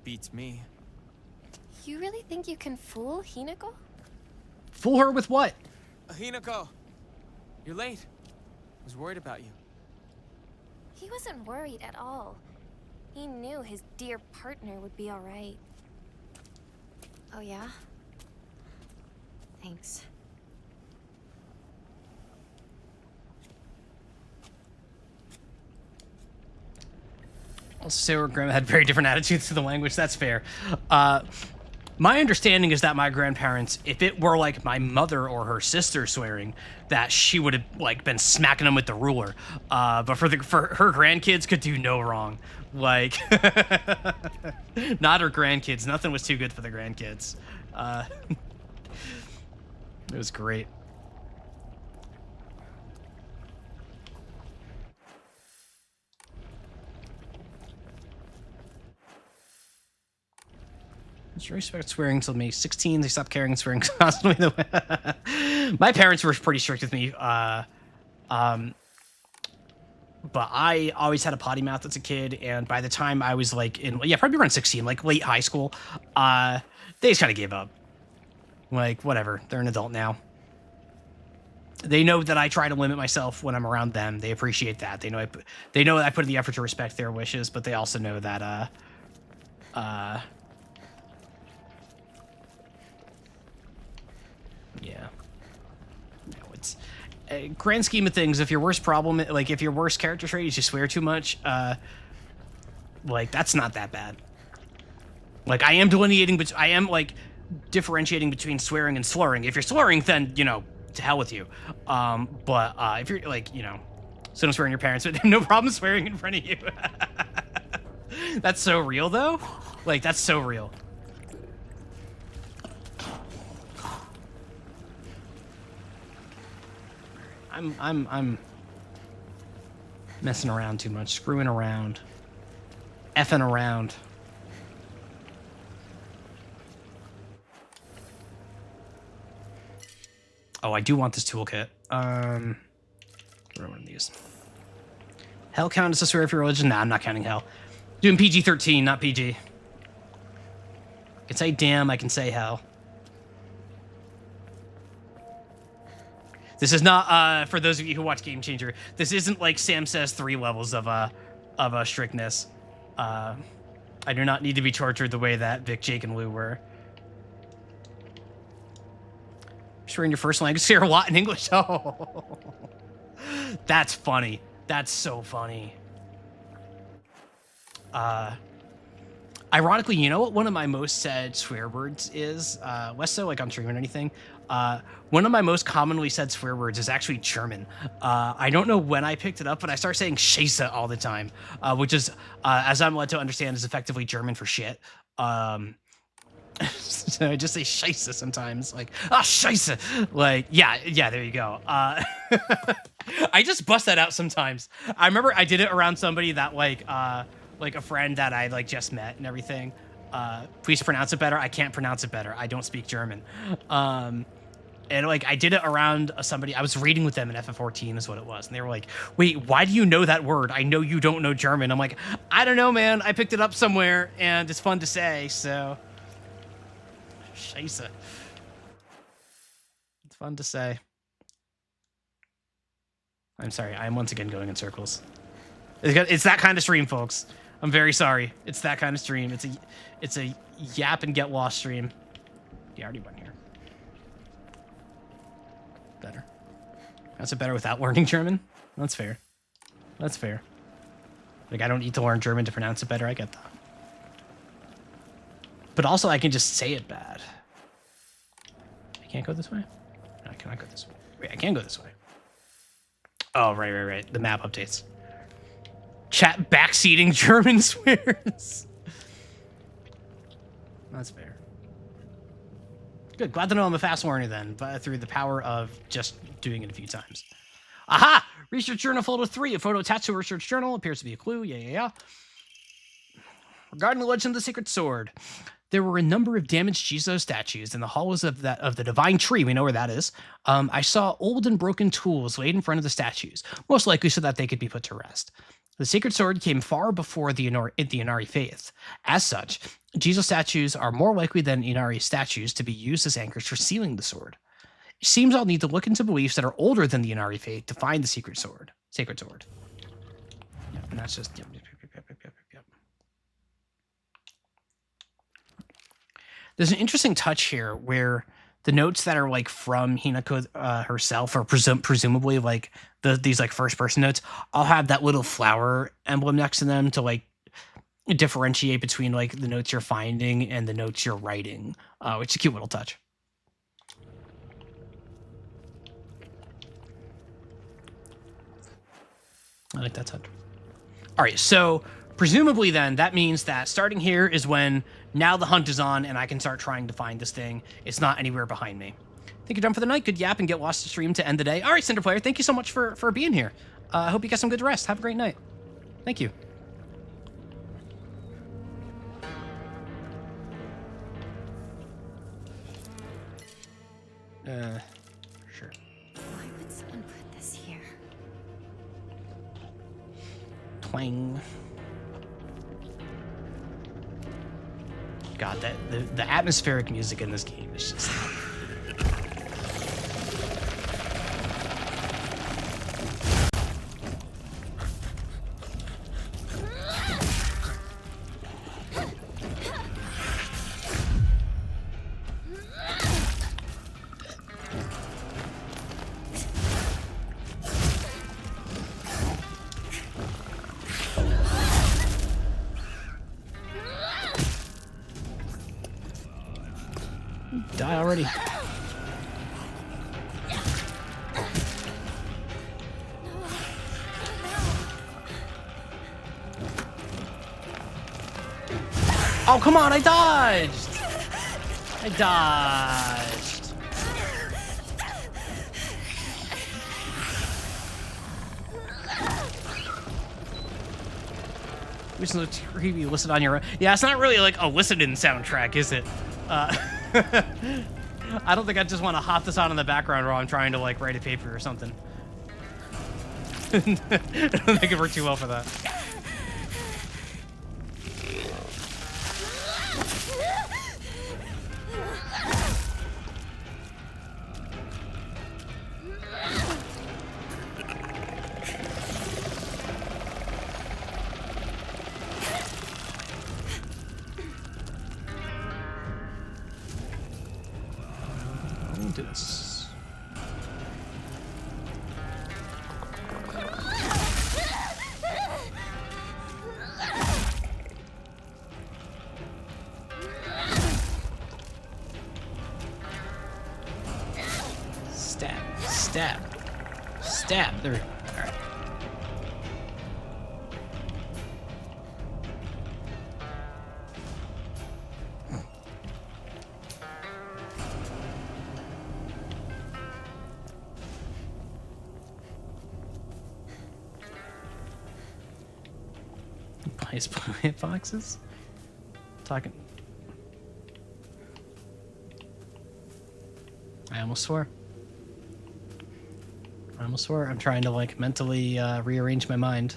Beats me. You really think you can fool Hinako? Fool her with what? Hinako! You're late. I was worried about you. He wasn't worried at all. He knew his dear partner would be all right. Oh, yeah? Thanks. Also, grandma had very different attitudes to the language. That's fair. My understanding is that my grandparents, if it were like my mother or her sister swearing, that she would have like been smacking them with the ruler. But for her grandkids could do no wrong. Like, not her grandkids. Nothing was too good for the grandkids. It was great. Just respect swearing until May 16. They stopped caring and swearing constantly. My parents were pretty strict with me. But I always had a potty mouth as a kid, and by the time I was like probably around 16, like late high school, they just kind of gave up. Like, whatever, they're an adult now. They know that I try to limit myself when I'm around them. They appreciate that. They know I put in the effort to respect their wishes, but they also know that yeah. No, it's grand scheme of things. If your worst problem, like if your worst character trait is you swear too much, like that's not that bad. Like I am differentiating between swearing and slurring. If you're slurring, then to hell with you. But if you're like so don't swear in your parents, but no problem swearing in front of you. That's so real though. Like that's so real. Messing around too much, screwing around, effing around. Oh, I do want this toolkit. Get rid of one of these. Hell count as a swear for religion? Nah, I'm not counting hell. Doing PG-13, not PG. I can say damn, I can say hell. This is not, for those of you who watch Game Changer, this isn't like Sam Says 3 levels of strictness. I do not need to be tortured the way that Vic, Jake, and Lou were. Sure, in your first language, say a lot in English. Oh, that's funny. That's so funny. Ironically, you know what one of my most said swear words is? Less so like on stream or anything. One of my most commonly said swear words is actually German. I don't know when I picked it up, but I start saying Scheiße all the time, which is, as I'm led to understand, is effectively German for shit. So I just say Scheiße sometimes, like, ah, Scheiße. Like, yeah, there you go. I just bust that out sometimes. I remember I did it around somebody that, like a friend that I, like, just met and everything. Please pronounce it better. I can't pronounce it better. I don't speak German. And, like, I did it around somebody. I was reading with them in FF14 is what it was. And they were like, wait, why do you know that word? I know you don't know German. I'm like, I don't know, man. I picked it up somewhere, and it's fun to say, so... Scheiße. It's fun to say. I'm sorry. I am once again going in circles. It's that kind of stream, folks. I'm very sorry. It's that kind of stream. It's a yap and get lost stream. Yeah, I already went here. Better. That's it better without learning German? That's fair. That's fair. Like, I don't need to learn German to pronounce it better. I get that. But also, I can just say it bad. I can't go this way? No, I cannot go this way. Wait, I can go this way. Oh, right. The map updates. Chat backseating German swears. That's fair. Good. Glad to know I'm a fast learner then, but through the power of just doing it a few times. Aha! Research Journal Photo 3. A photo attached to a research journal appears to be a clue. Yeah. Regarding the legend of the Sacred Sword, there were a number of damaged Jizo statues in the hollows of the Divine Tree. We know where that is. I saw old and broken tools laid in front of the statues, most likely so that they could be put to rest. The Sacred Sword came far before the Inari faith. As such, Jizo statues are more likely than Inari statues to be used as anchors for sealing the sword. It seems I'll need to look into beliefs that are older than the Inari faith to find the Sacred Sword. Yeah, and that's just... Yep. There's an interesting touch here where the notes that are like from Hinako herself, or presumably like these like first person notes, I'll have that little flower emblem next to them to like differentiate between like the notes you're finding and the notes you're writing, which is a cute little touch. I like that touch. All right, so presumably then that means that starting here is when now the hunt is on and I can start trying to find this thing. It's not anywhere behind me. I think you're done for the night. Good yap and get lost to stream to end the day. All right, Cinder Player, thank you so much for being here. I hope you get some good rest. Have a great night. Thank you. Sure. Why would someone put this here? Twang. God, the atmospheric music in this game is just... Die already. Oh, come on, I dodged! I dodged. Listen to TV, listen on your own. Yeah, it's not really like a listening soundtrack, is it? I don't think I just want to hop this on in the background while I'm trying to like write a paper or something. I don't think it worked too well for that. Do this. Stab, stab, stab. There we go. All right. Buys hitboxes? Talking. I almost swore. I'm trying to like mentally rearrange my mind.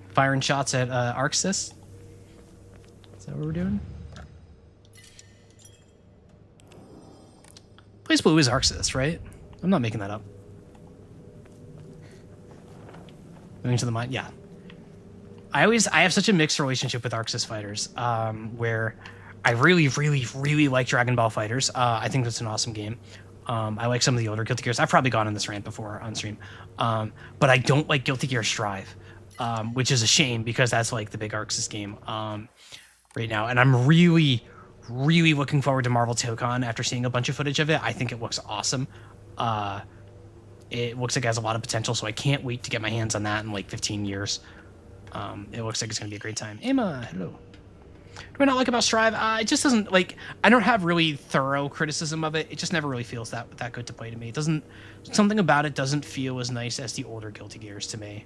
Firing shots at Arxis. Is that what we're doing? Place Blue is Arxis, right? I'm not making that up. Moving to the mind, yeah. I have such a mixed relationship with Arxis fighters, where I really, really, really like Dragon Ball FighterZ. I think that's an awesome game. I like some of the older Guilty Gears. I've probably gone on this rant before on stream, but I don't like Guilty Gear Strive, which is a shame because that's like the big Arxis game right now, and I'm really, really looking forward to Marvel Tokon after seeing a bunch of footage of it. I think it looks awesome. It looks like it has a lot of potential, so I can't wait to get my hands on that in like 15 years. It looks like it's going to be a great time. Emma, hello. Do I not like about Strive? It just doesn't, like, I don't have really thorough criticism of it. It just never really feels that good to play to me. It doesn't, something about it doesn't feel as nice as the older Guilty Gears to me.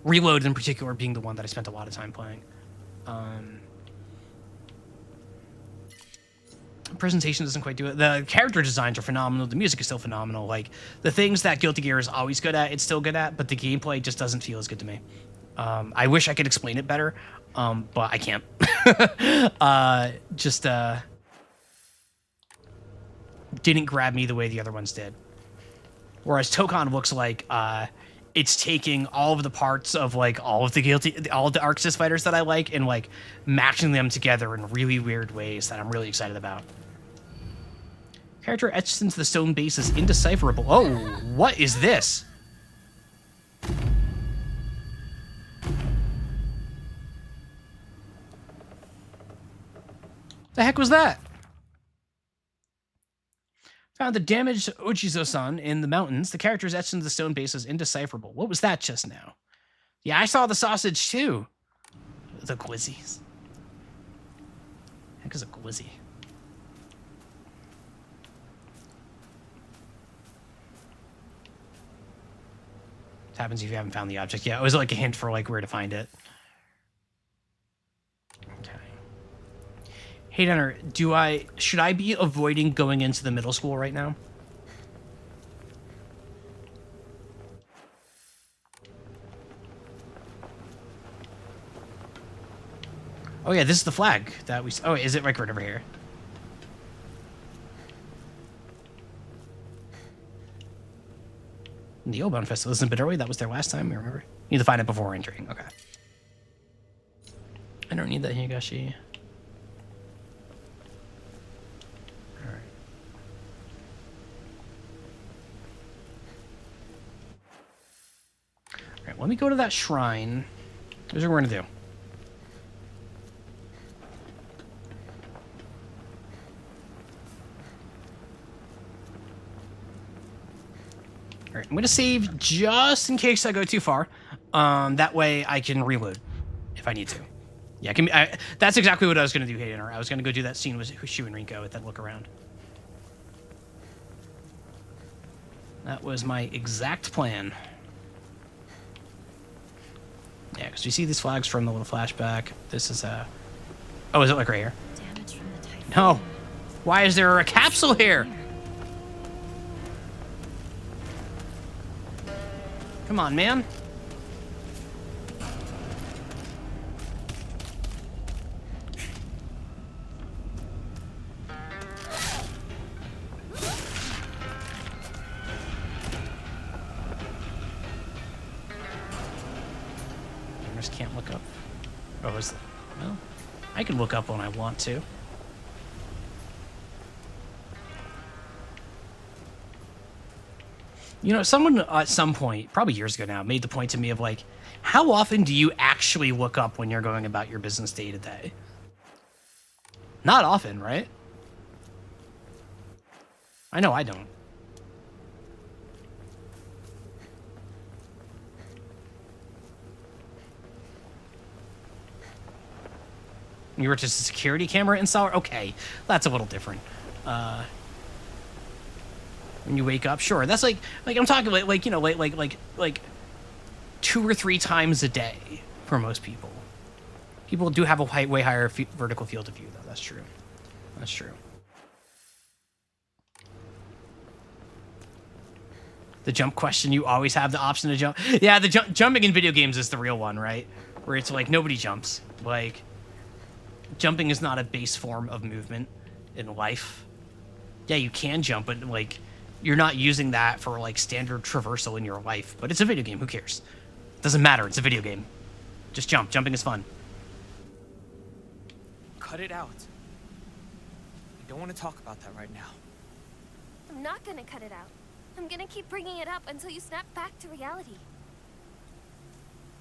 Reload in particular being the one that I spent a lot of time playing. Presentation doesn't quite do it. The character designs are phenomenal. The music is still phenomenal. Like, the things that Guilty Gear is always good at, it's still good at, but the gameplay just doesn't feel as good to me. I wish I could explain it better, but I can't. Didn't grab me the way the other ones did. Whereas Tokon looks like it's taking all of the parts of like all of the Arxis fighters that I like and like matching them together in really weird ways that I'm really excited about. Character etched into the stone base is indecipherable. Oh, what is this? The heck was that? Found the damaged Ojizo-san in the mountains. The characters etched into the stone base is indecipherable. What was that just now? Yeah, I saw the sausage too. The glizzies. Heck is a glizzy? What happens if you haven't found the object? Yeah, it was like a hint for like where to find it. Okay. Hey, Dunner, should I be avoiding going into the middle school right now? Oh yeah, this is the flag that we. Oh, is it like right over here? The Oban Festival isn't a bit early. That was there last time. I remember. Need to find it before entering. Okay. I don't need that Higashi. All right. All right. Let me go to that shrine. Here's what we're gonna do. All right, I'm gonna save just in case I go too far. That way I can reload if I need to. Yeah, that's exactly what I was gonna do, Hayden. I was gonna go do that scene with Shu and Rinko at that look around. That was my exact plan. Do you see these flags from the little flashback? This is a... Oh, is it like right here? Damage from the typhoon. No. Why is there a capsule here? Come on, man. I just can't look up. Oh, is it? Well, I can look up when I want to. You know, someone at some point, probably years ago now, made the point to me of like, how often do you actually look up when you're going about your business day to day? Not often, right? I know I don't. You were just a security camera installer? Okay, that's a little different. When you wake up, sure. That's like I'm talking like you know, like 2 or 3 times a day for most people. People do have a way higher vertical field of view, though. That's true. That's true. The jump question, you always have the option to jump. Yeah, the jumping in video games is the real one, right? Where it's like nobody jumps. Like, jumping is not a base form of movement in life. Yeah, you can jump, but like, you're not using that for like standard traversal in your life. But it's a video game. Who cares? Doesn't matter. It's a video game. Just jump. Jumping is fun. Cut it out. I don't want to talk about that right now. I'm not gonna cut it out. I'm gonna keep bringing it up until you snap back to reality.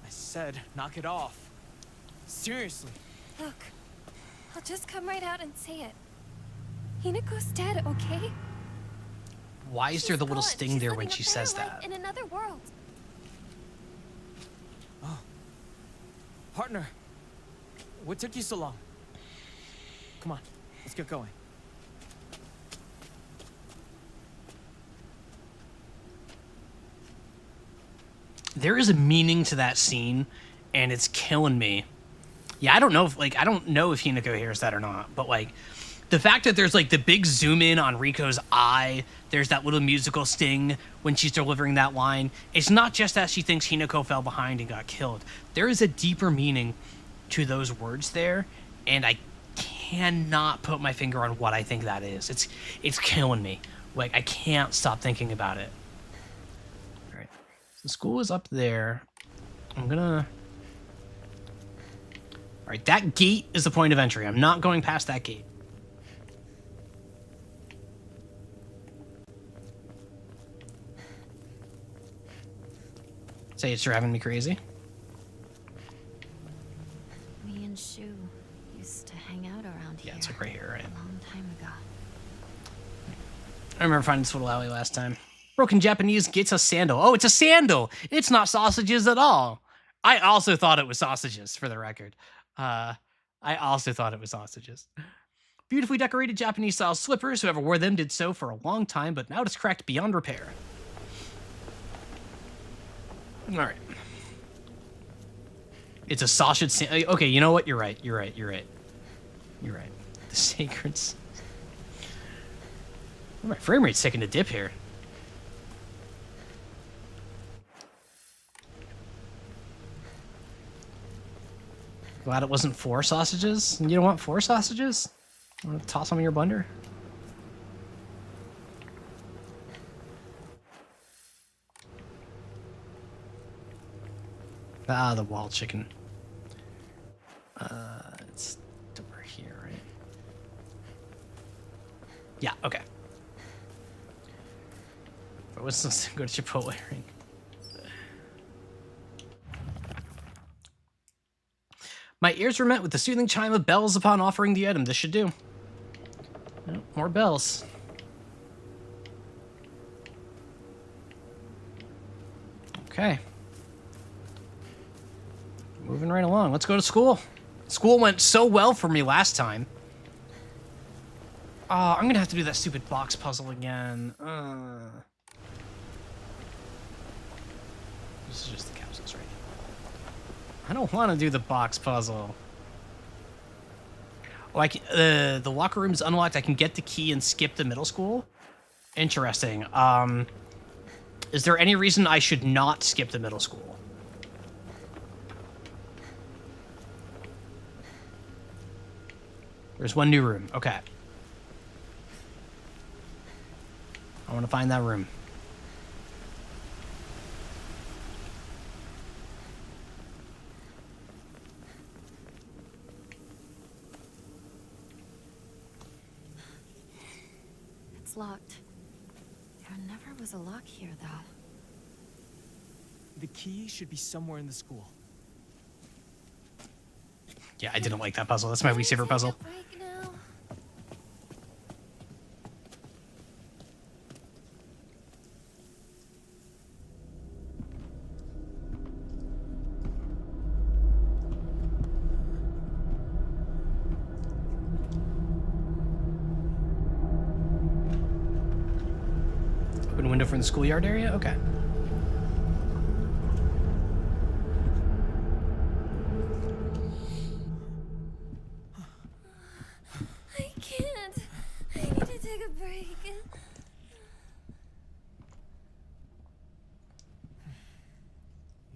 I said, knock it off. Seriously. Look, I'll just come right out and say it. Hinako's dead, okay? Why is there the little sting She's there living when a she better says life that? in another world. Oh. Partner. What took you so long? Come on, let's get going. There is a meaning to that scene, and it's killing me. Yeah, I don't know if Hinako hears that or not, but like, the fact that there's like the big zoom in on Riko's eye, there's that little musical sting when she's delivering that line. It's not just that she thinks Hinako fell behind and got killed. There is a deeper meaning to those words there, and I cannot put my finger on what I think that is. It's killing me. Like, I can't stop thinking about it. All right, so school is up there. I'm gonna... All right, that gate is the point of entry. I'm not going past that gate. Say it's driving me crazy. Me and Shu used to hang out around here. Yeah, it's like right here, right? A long time ago. I remember finding this little alley last time. Broken Japanese gets a sandal. Oh, it's a sandal. It's not sausages at all. I also thought it was sausages, for the record. I also thought it was sausages. Beautifully decorated Japanese-style slippers. Whoever wore them did so for a long time, but now it's cracked beyond repair. All right. It's a sausage sandal. Okay, you know what? You're right. You're right. The sacreds. Oh, my frame rate's taking a dip here. Glad it wasn't 4 sausages. You don't want 4 sausages? Want to toss them in your blender? Ah, the wall chicken. It's over here, right? Yeah, okay. But what's this? Go to Chipotle ring. My ears were met with the soothing chime of bells upon offering the item. This should do. Oh, more bells. Okay. Moving right along. Let's go to school. School went so well for me last time. I'm going to have to do that stupid box puzzle again. This is just the capsules, right? I don't want to do the box puzzle. Oh, the locker room's unlocked. I can get the key and skip the middle school. Interesting. Is there any reason I should not skip the middle school? There's one new room. Okay. I want to find that room. It's locked. There never was a lock here, though. The key should be somewhere in the school. Yeah, I didn't like that puzzle. That's my least favorite puzzle. Take a break now. Open window from the schoolyard area? Okay. I can't. I need to take a break.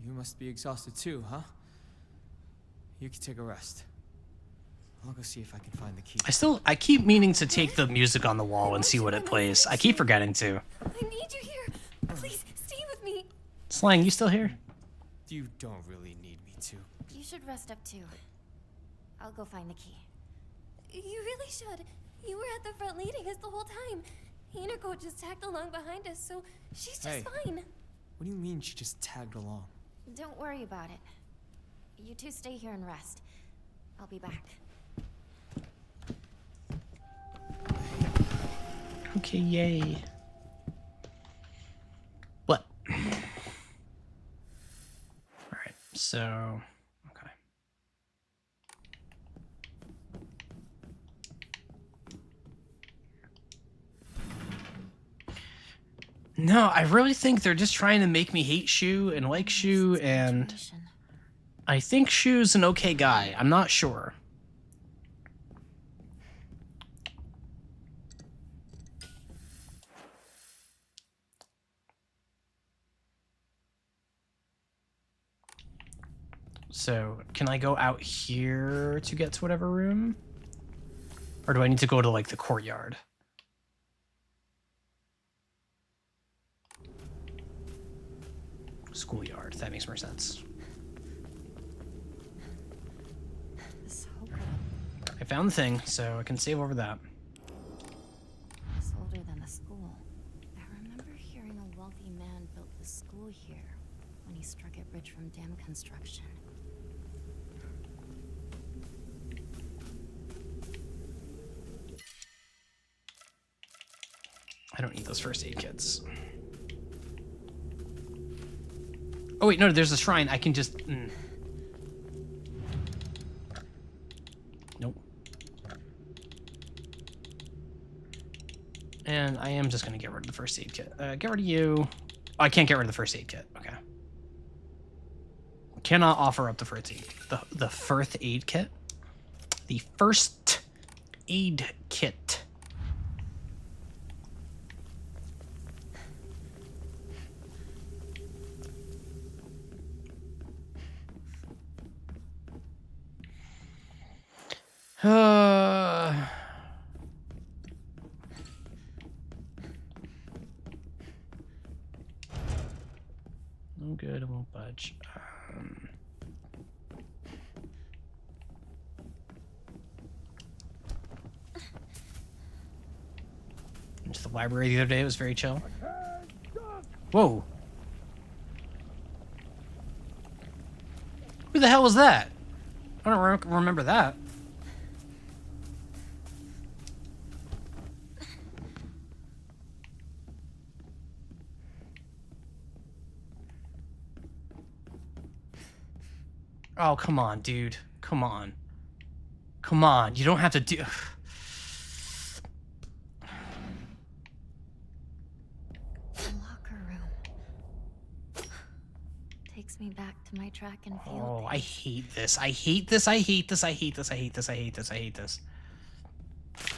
You must be exhausted too, huh? You can take a rest. I'll go see if I can find the key. I keep meaning to take the music on the wall and see what it plays. I keep forgetting to. I need you here. Please, stay with me. Slang, you still here? You don't really need me to. You should rest up too. I'll go find the key. You really should. You were at the front leading us the whole time. Hinako just tagged along behind us, so she's just Hey. fine. What do you mean she just tagged along? Don't worry about it. You two stay here and rest. I'll be back. Okay, yay. What? Alright, so... Okay. No, I really think they're just trying to make me hate Shu and like Shu, and Situation. I think Shu's an okay guy. I'm not sure. So, can I go out here to get to whatever room? Or do I need to go to, like, the courtyard? Schoolyard. That makes more sense. This whole I found the thing, so I can save over that. is older than the school. I remember hearing a wealthy man built the school here when he struck it rich from dam construction. I don't need those first aid kits. Oh wait, no, there's a shrine. I can just... Nope. And I am just gonna get rid of the first aid kit. Get rid of you. Oh, I can't get rid of the first aid kit. Okay. Cannot offer up the first aid. The first aid kit? The first aid kit. No good, I won't budge. Went to the library the other day, it was very chill. Whoa. Who the hell was that? I don't remember that. Oh, come on, dude. Come on. Come on. You don't have to do... The locker room. Takes me back to my track and field. Oh, I days. hate this. I hate this. I hate this. I hate this. I hate this. I hate this. I hate this.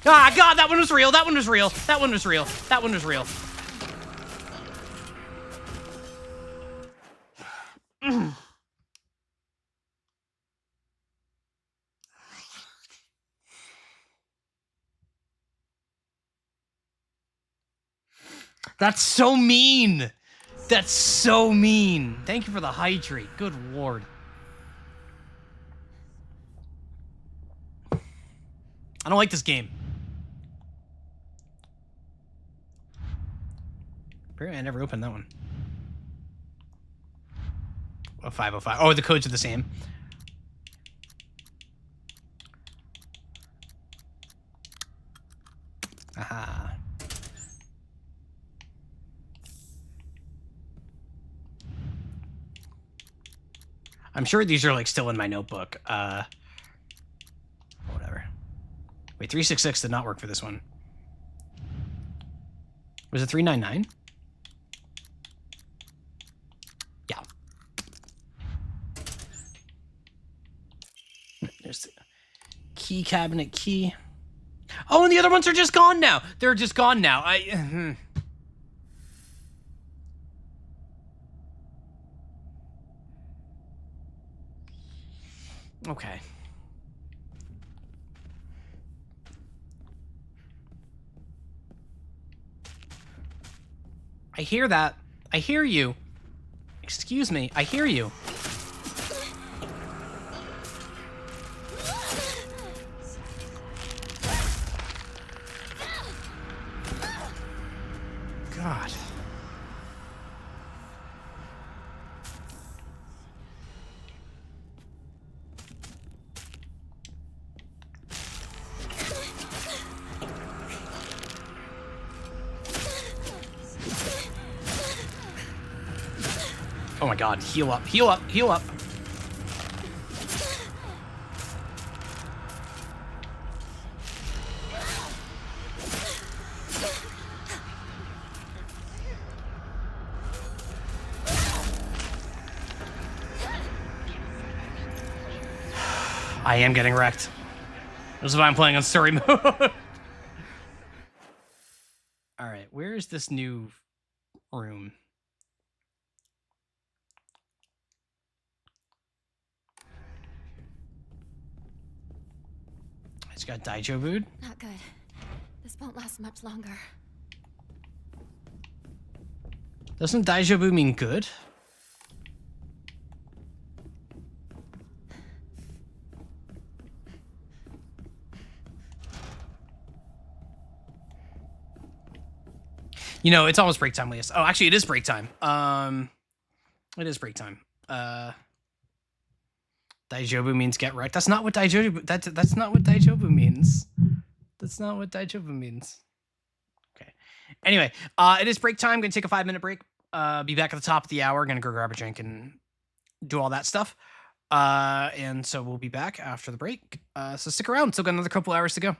Ah, God, that one was real. That one was real. That one was real. That one was real. That's so mean. That's so mean. Thank you for the hydrate. Good lord. I don't like this game. Apparently I never opened that one. Oh, 505. Oh, the codes are the same. Aha. I'm sure these are like still in my notebook. Whatever. Wait, 366 did not work for this one. Was it 399? Yeah. There's the key cabinet key. Oh, and the other ones are just gone now. They're just gone now. Okay. I hear that. I hear you. Excuse me. I hear you. God. Oh my God, heal up, heal up, heal up. I am getting wrecked. This is why I'm playing on story mode. Alright, where is this new room? It's got Daijobu. Not good. This won't last much longer. Doesn't Daijobu mean good? You know, it's almost break time, Leas. Oh, actually, it is break time. It is break time. Daijobu means get wrecked. That's not what Daijobu. That's not what Daijobu means. That's not what Daijobu means. Okay. Anyway, it is break time. I'm gonna take a 5-minute break. Be back at the top of the hour. Gonna go grab a drink and do all that stuff. And so we'll be back after the break. So stick around. Still got another couple hours to go.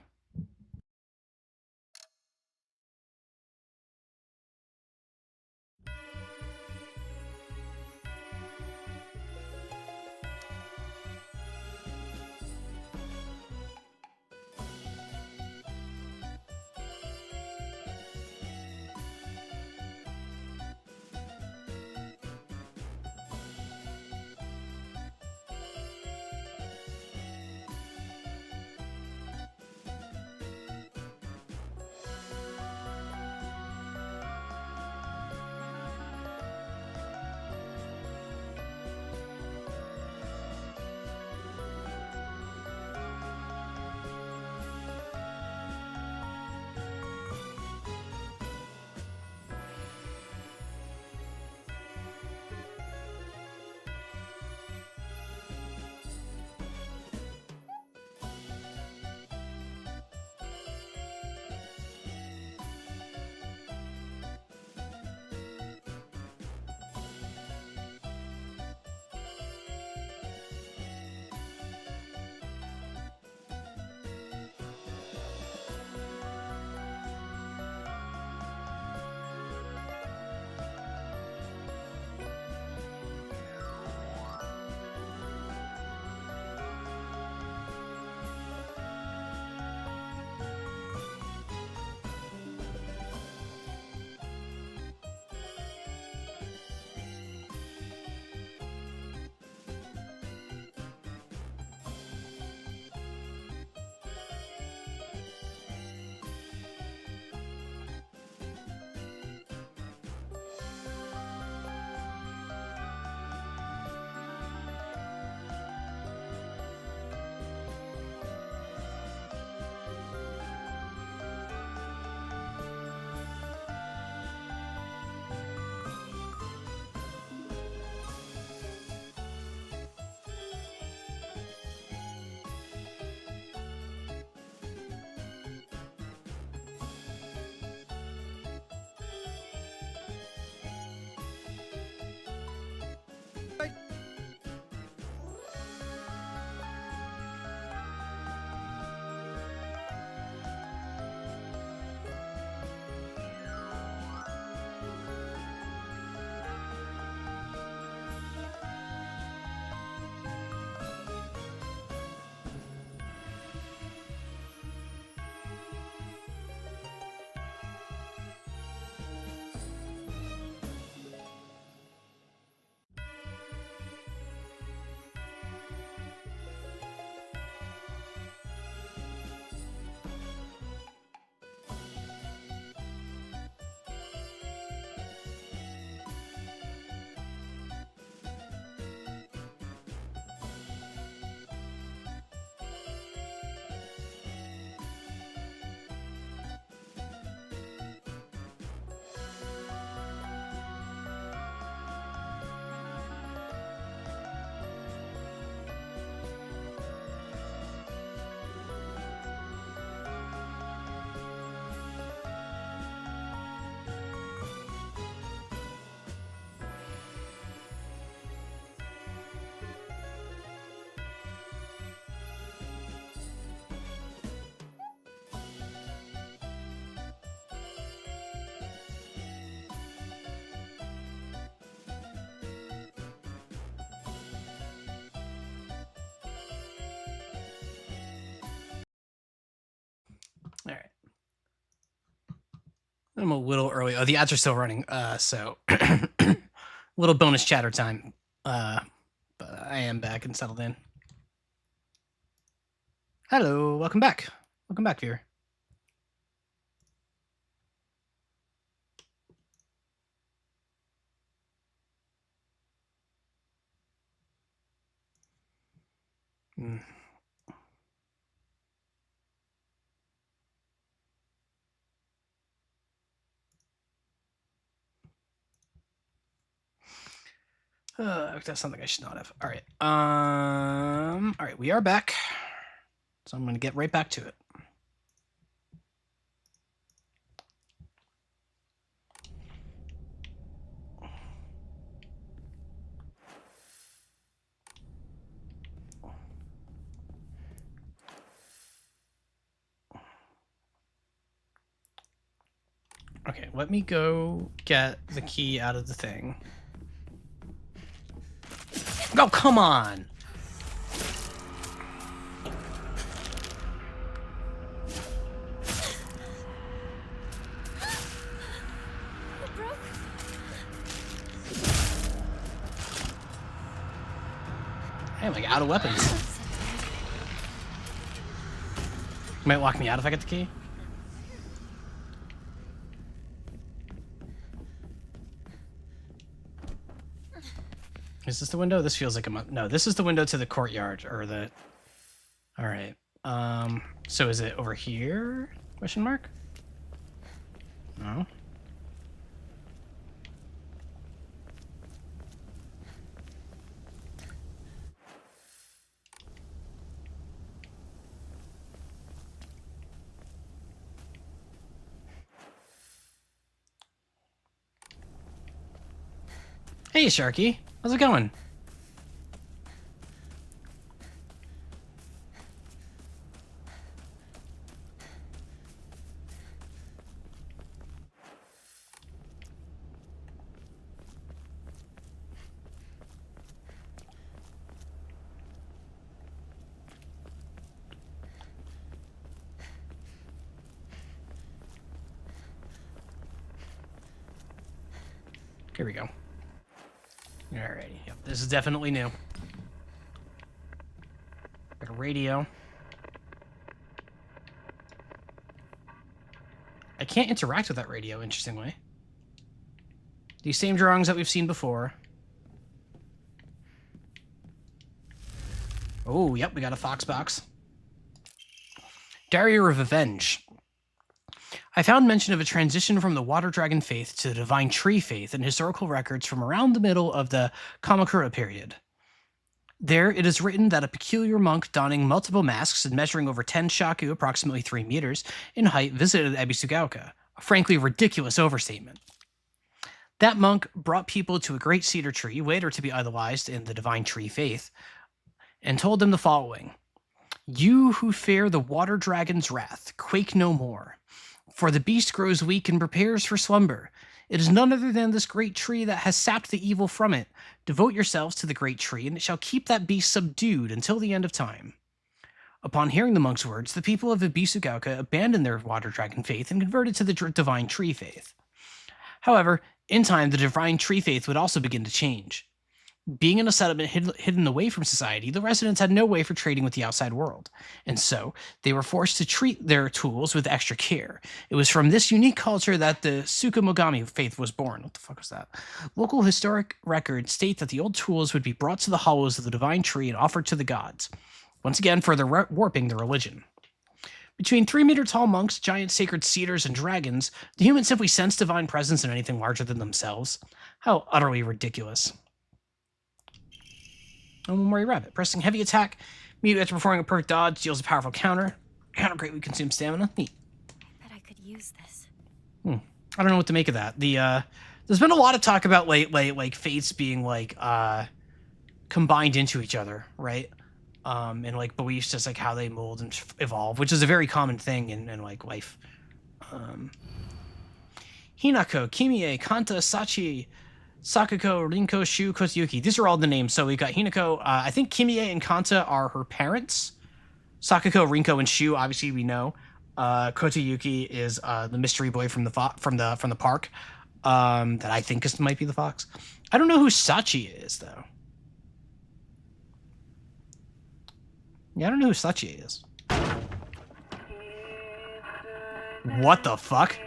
All right. I'm a little early. Oh, the ads are still running. So little bonus chatter time. But I am back and settled in. Hello, welcome back. Welcome back, viewer. That's something I should not have. All right. All right, we are back. So I'm going to get right back to it. Okay, let me go get the key out of the thing. Oh, come on! It broke. Hey, I'm like out of weapons. You might lock me out if I get the key. Is this the window? This feels like a no. This is the window to the courtyard or the. All right. So is it over here? Question mark. No. Hey, Sharky. How's it going? Here we go. Alrighty, yep, this is definitely new. Got a radio. I can't interact with that radio, interestingly. These same drawings that we've seen before. Oh, yep, we got a Fox box. Diary of Revenge. I found mention of a transition from the Water Dragon faith to the Divine Tree faith in historical records from around the middle of the Kamakura period. There, it is written that a peculiar monk donning multiple masks and measuring over 10 shaku, approximately 3 meters, in height, visited Ebisugaoka, a frankly ridiculous overstatement. That monk brought people to a great cedar tree, later to be idolized in the Divine Tree faith, and told them the following: "You who fear the Water Dragon's wrath, quake no more. For the beast grows weak and prepares for slumber. It is none other than this great tree that has sapped the evil from it. Devote yourselves to the great tree, and it shall keep that beast subdued until the end of time." Upon hearing the monk's words, the people of Ebisugaoka abandoned their Water Dragon faith and converted to the Divine Tree faith. However, in time, the Divine Tree faith would also begin to change. Being in a settlement hidden away from society, the residents had no way for trading with the outside world, and so they were forced to treat their tools with extra care. It was from this unique culture that the Tsukumogami faith was born. What the fuck was that? Local historic records state that the old tools would be brought to the hollows of the Divine Tree and offered to the gods, once again further warping their religion. Between 3-meter-tall monks, giant sacred cedars, and dragons, the humans simply sense divine presence in anything larger than themselves. How utterly ridiculous. Oh, Mori Rabbit. Pressing heavy attack. Immediately after performing a perfect dodge, deals a powerful counter. Counter greatly consumes stamina. Neat. I bet I could use this. I don't know what to make of that. There's been a lot of talk about like fates being like combined into each other, right? And like beliefs, just like how they mold and evolve, which is a very common thing in like life. Hinako, Kimie, Kanta, Sachi, Sakuko, Rinko, Shu, Kotsuki. These are all the names. So we got Hinako. I think Kimie and Kanta are her parents. Sakuko, Rinko, and Shu, obviously we know. Kotayuki is the mystery boy from the park. That I think might be the fox. I don't know who Sachi is though. Yeah, I don't know who Sachi is. What the fuck?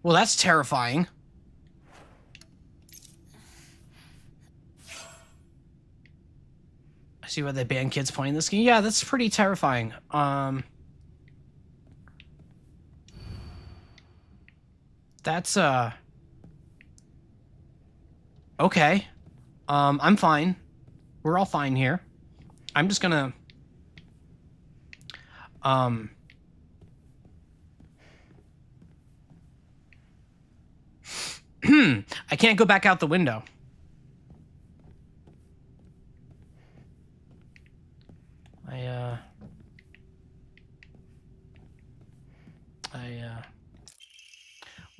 Well, that's terrifying. I see why they ban kids playing this game. Yeah, that's pretty terrifying. That's okay. I'm fine. We're all fine here. I'm just gonna I can't go back out the window.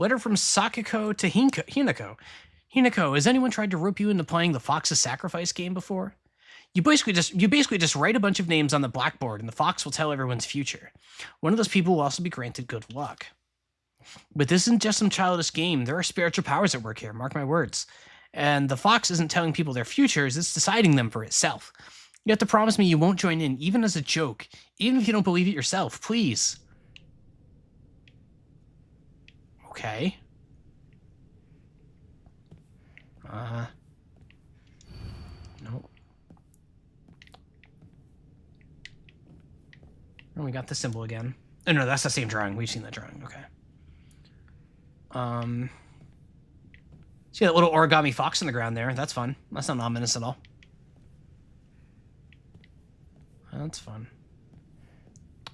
Letter from Sakiko to Hinako. Hinako, has anyone tried to rope you into playing the Fox's Sacrifice game before? You basically just write a bunch of names on the blackboard and the fox will tell everyone's future. One of those people will also be granted good luck. But this isn't just some childish game. There are spiritual powers at work here, mark my words. And the fox isn't telling people their futures, it's deciding them for itself. You have to promise me you won't join in, even as a joke, even if you don't believe it yourself, please. Okay. Nope. And we got the symbol again. Oh, no, that's the same drawing. We've seen that drawing. Okay. See that little origami fox on the ground there? That's fun. That's not ominous at all. That's fun.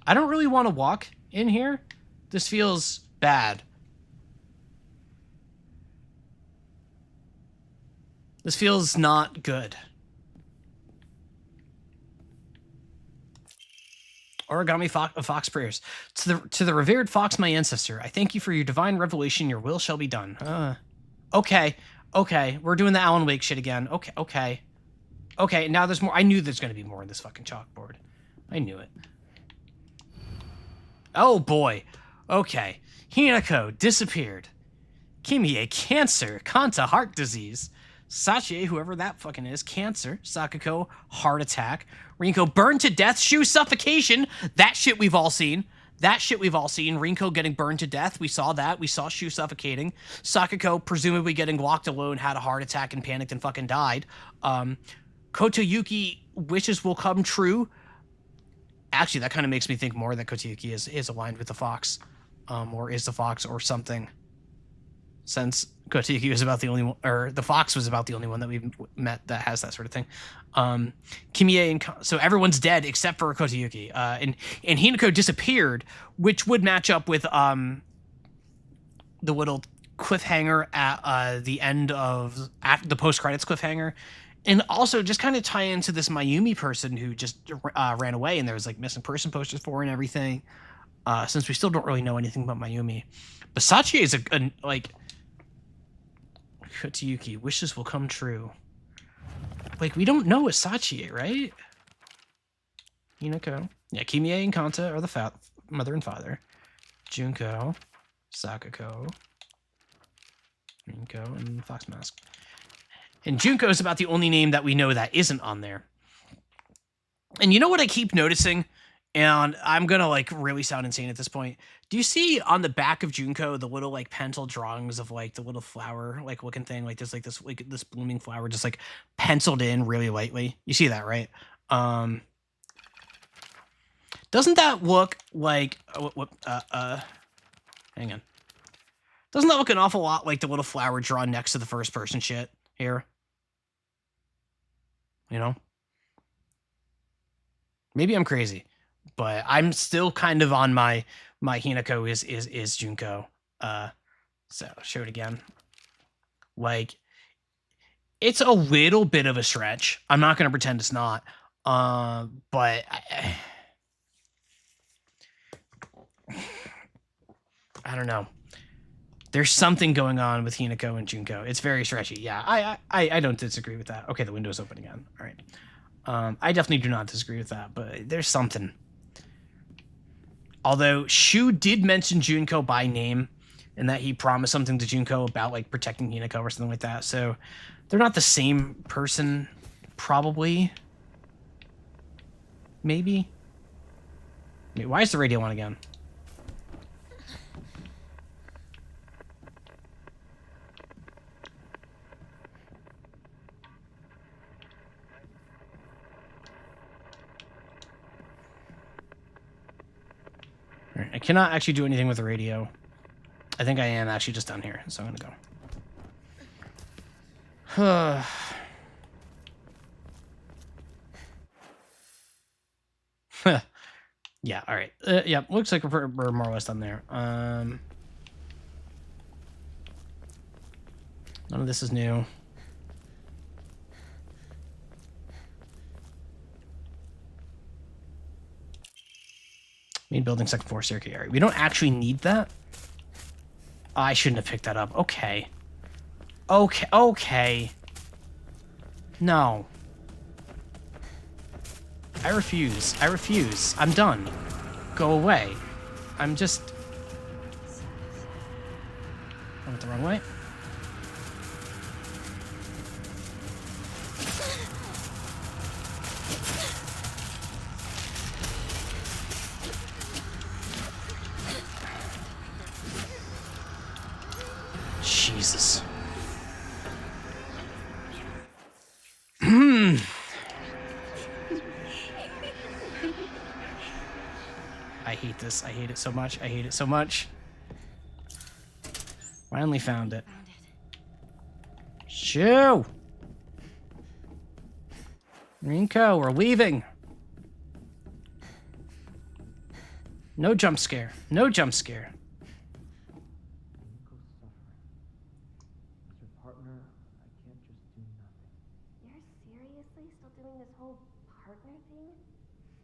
I don't really want to walk in here. This feels bad. This feels not good. Origami fox prayers. To the revered fox, my ancestor, I thank you for your divine revelation. Your will shall be done. Okay. We're doing the Alan Wake shit again. Okay, now there's more. I knew there's going to be more in this fucking chalkboard. I knew it. Oh, boy. Okay. Hinako disappeared. Kimie, cancer. Kanta, heart disease. Sachi, whoever that fucking is, cancer. Sakiko, heart attack. Rinko, burned to death. Shu, suffocation. That shit we've all seen. Rinko getting burned to death. We saw that. We saw Shu suffocating. Sakiko, presumably getting locked alone, had a heart attack and panicked and fucking died. Kotayuki, wishes will come true. Actually, that kind of makes me think more that Kotayuki is aligned with the fox. Or is the fox or something. Since Kotayuki was about the only one, or the fox was about the only one that we've met that has that sort of thing. Kimie and so everyone's dead except for Kotayuki. And Hinako disappeared, which would match up with the little cliffhanger at the end of the post-credits cliffhanger, and also just kind of tie into this Mayumi person who just ran away, and there was like missing person posters for and everything. Since we still don't really know anything about Mayumi, but Sachi is a like. Kotayuki, wishes will come true. Like, we don't know Sachi, right? Hinako. Yeah, Kimie and Kanta are the mother and father. Junko, Sakiko, Rinko, and Fox Mask. And Junko is about the only name that we know that isn't on there. And you know what I keep noticing? And I'm gonna like really sound insane at this point. Do you see on the back of Junko the little like pencil drawings of like the little flower like looking thing, like this blooming flower just like penciled in really lightly? You see that, right? Doesn't that look like hang on. Doesn't that look an awful lot like the little flower drawn next to the first person shit here? You know? Maybe I'm crazy. But I'm still kind of on my Hinako is Junko. So show it again. Like, it's a little bit of a stretch. I'm not going to pretend it's not. But I don't know. There's something going on with Hinako and Junko. It's very stretchy. Yeah, I don't disagree with that. Okay, the window's open again. All right. I definitely do not disagree with that, but there's something. Although Shu did mention Junko by name, and that he promised something to Junko about like protecting Hinako or something like that. So they're not the same person, probably. Maybe. Wait, why is the radio on again? Alright, I cannot actually do anything with the radio. I think I am actually just down here, so I'm gonna go. Yeah, alright. Yeah, looks like we're more or less done there. None of this is new. Main building, second floor, circuit area. We don't actually need that. I shouldn't have picked that up. Okay. Okay. No. I refuse. I'm done. Go away. I'm just... I went the wrong way. Jesus. I hate this. I hate it so much. I hate it so much. Finally found it. Shoo! Rinko, we're leaving. No jump scare. No jump scare. You're seriously still doing this whole partner thing?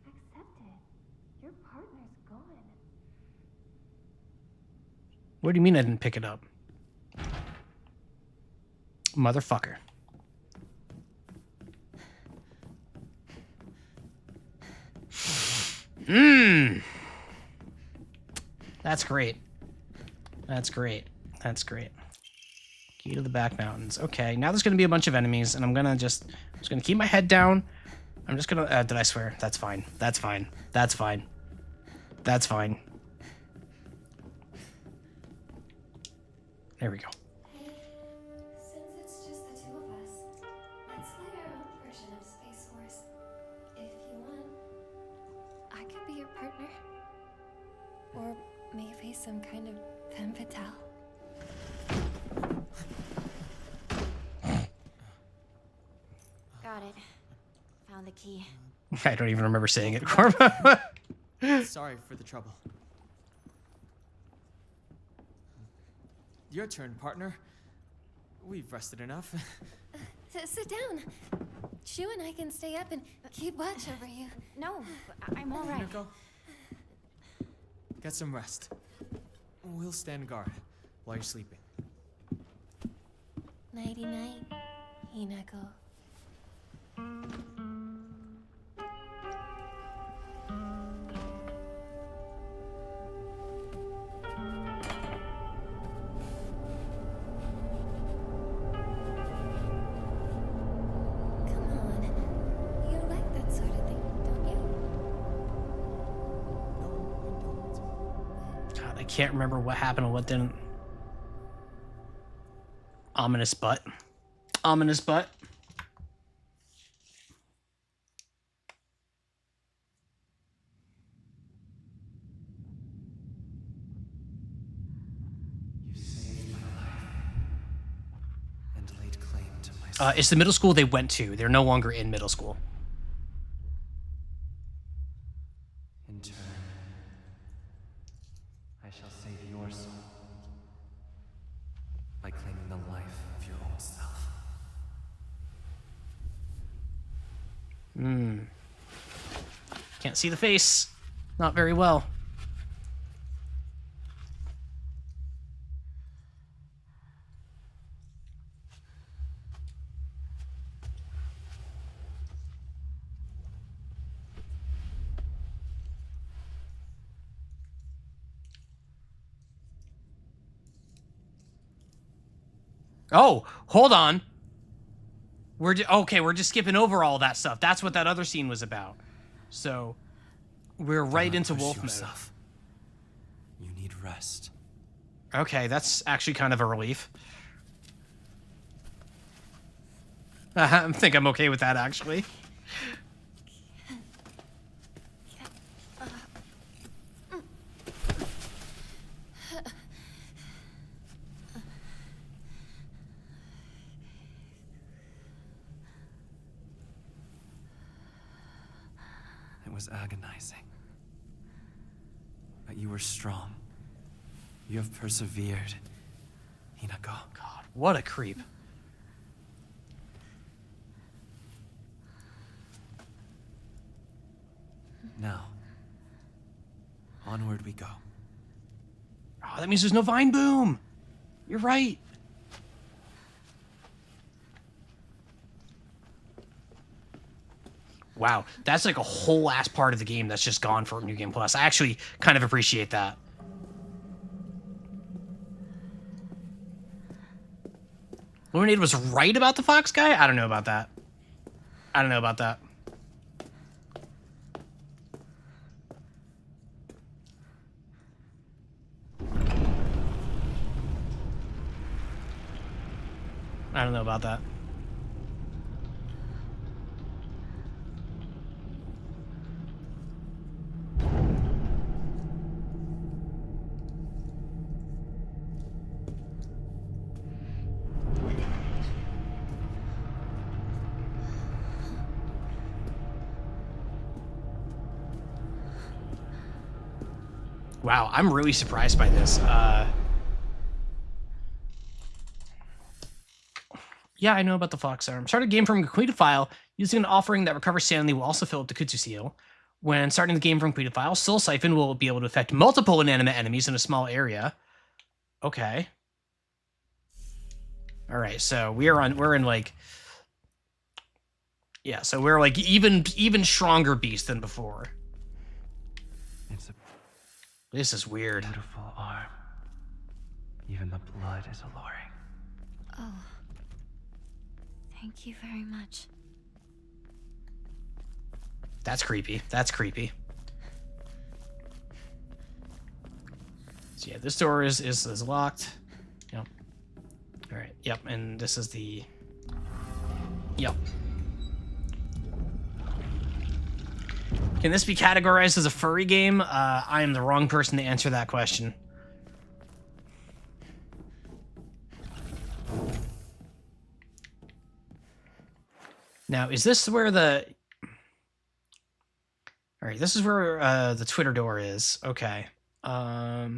Accept it. Your partner's gone. What do you mean I didn't pick it up? Motherfucker. That's great. That's great. That's great. Key to the back mountains. Okay, now there's gonna be a bunch of enemies, and I'm just gonna keep my head down. I'm just gonna, did I swear? That's fine. That's fine. That's fine. That's fine. There we go. Since it's just the two of us, let's play our own version of Space Wars. If you want, I could be your partner. Or maybe some kind of femme fatale. Got it. Found the key. I don't even remember saying it, Korma. Sorry for the trouble. Your turn, partner. We've rested enough. Sit down. Shu and I can stay up and keep watch over you. No, I'm all right. Hinako, get some rest. We'll stand guard while you're sleeping. Nighty night, Hinako. Come on. You like that sort of thing, don't you? God, I can't remember what happened and what didn't. Ominous butt. Ominous butt. You saved my life and laid claim to my It's the middle school they went to. They're no longer in middle school. In turn, I shall save your soul Can't see the face. Not very well. Oh, hold on. Okay, we're just skipping over all that stuff. That's what that other scene was about. So, we're right into Push wolf mode. yourself. You need rest. Okay, that's actually kind of a relief. I think I'm okay with that, actually. It was agonizing. But you were strong. You have persevered. Hinako. God, what a creep. Now, onward we go. Oh, that means there's no vine boom. You're right. Wow, that's like a whole ass part of the game that's just gone for New Game Plus. I actually kind of appreciate that. Luminade was right about the fox guy? I don't know about that. I don't know about that. I don't know about that. Wow, I'm really surprised by this. Yeah, I know about the Fox Arm. Start a game from a completed file using an offering that recovers sanity will also fill up the Kutsu seal. When starting the game from completed file, Soul Siphon will be able to affect multiple inanimate enemies in a small area. Okay. All right, so we're in like, yeah, so we're like even stronger beast than before. It's a This is weird. beautiful arm. Even the blood is alluring. Oh. Thank you very much. That's creepy. That's creepy. So yeah, this door is locked. Yep. All right. Yep. And this is the. Yep. Can this be categorized as a furry game? I am the wrong person to answer that question. Now, is this where the... All right, this is where the Twitter door is. Okay. I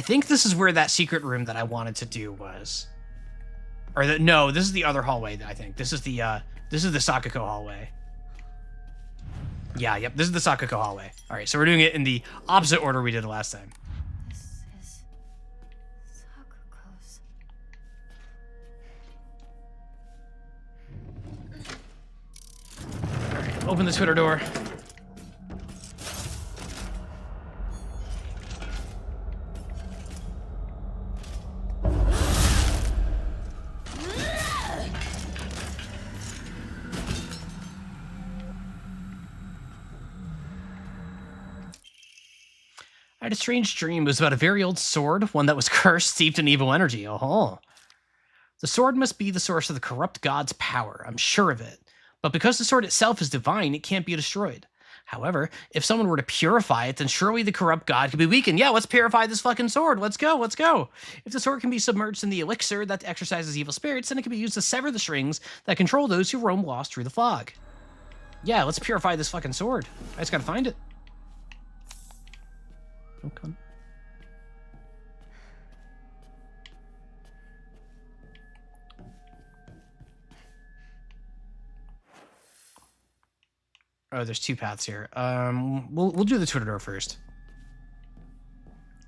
think this is where that secret room that I wanted to do was. Or no, this is the other hallway, I think. This is the Sakako hallway. Yeah, yep, this is the Sakako hallway. All right, so we're doing it in the opposite order we did the last time. This is Sakuko's. All right, open the Twitter door. I had a strange dream. It was about a very old sword, one that was cursed, steeped in evil energy. Oh. The sword must be the source of the corrupt god's power. I'm sure of it. But because the sword itself is divine, it can't be destroyed. However, if someone were to purify it, then surely the corrupt god could be weakened. Yeah, let's purify this fucking sword. Let's go, let's go. If the sword can be submerged in the elixir that exorcises evil spirits, then it can be used to sever the strings that control those who roam lost through the fog. Yeah, let's purify this fucking sword. I just gotta find it. Okay. Oh, there's two paths here. We'll do the Twitter door first.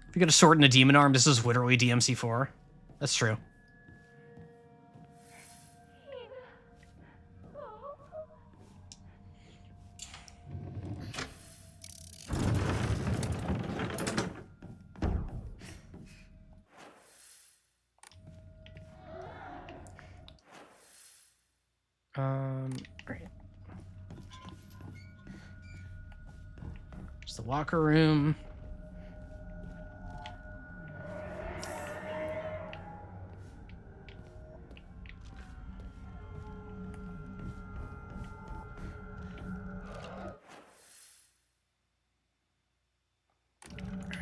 If you got a sword and a demon arm, this is literally DMC4. That's true. Right. There's the locker room.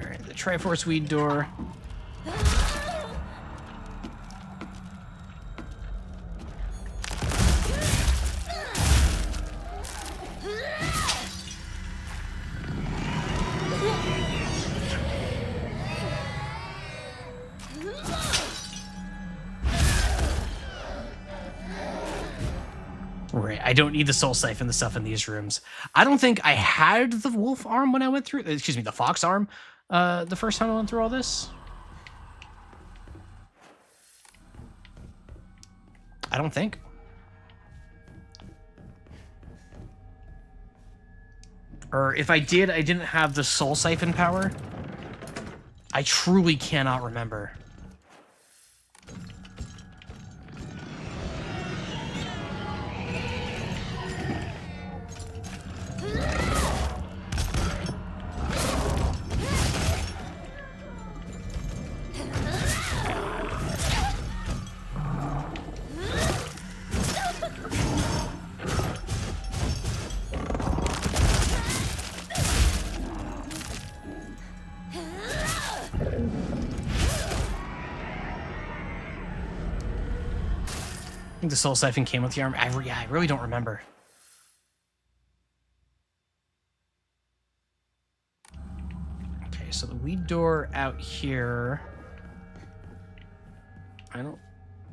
All right, the Triforce weed door. Right, I don't need the soul siphon, the stuff in these rooms. I don't think I had the wolf arm when I went through, excuse me, the fox arm, the first time I went through all this. I don't think. Or if I did, I didn't have the soul siphon power. I truly cannot remember. I think the soul siphon came with the arm. I really don't remember. Okay, so the weed door out here.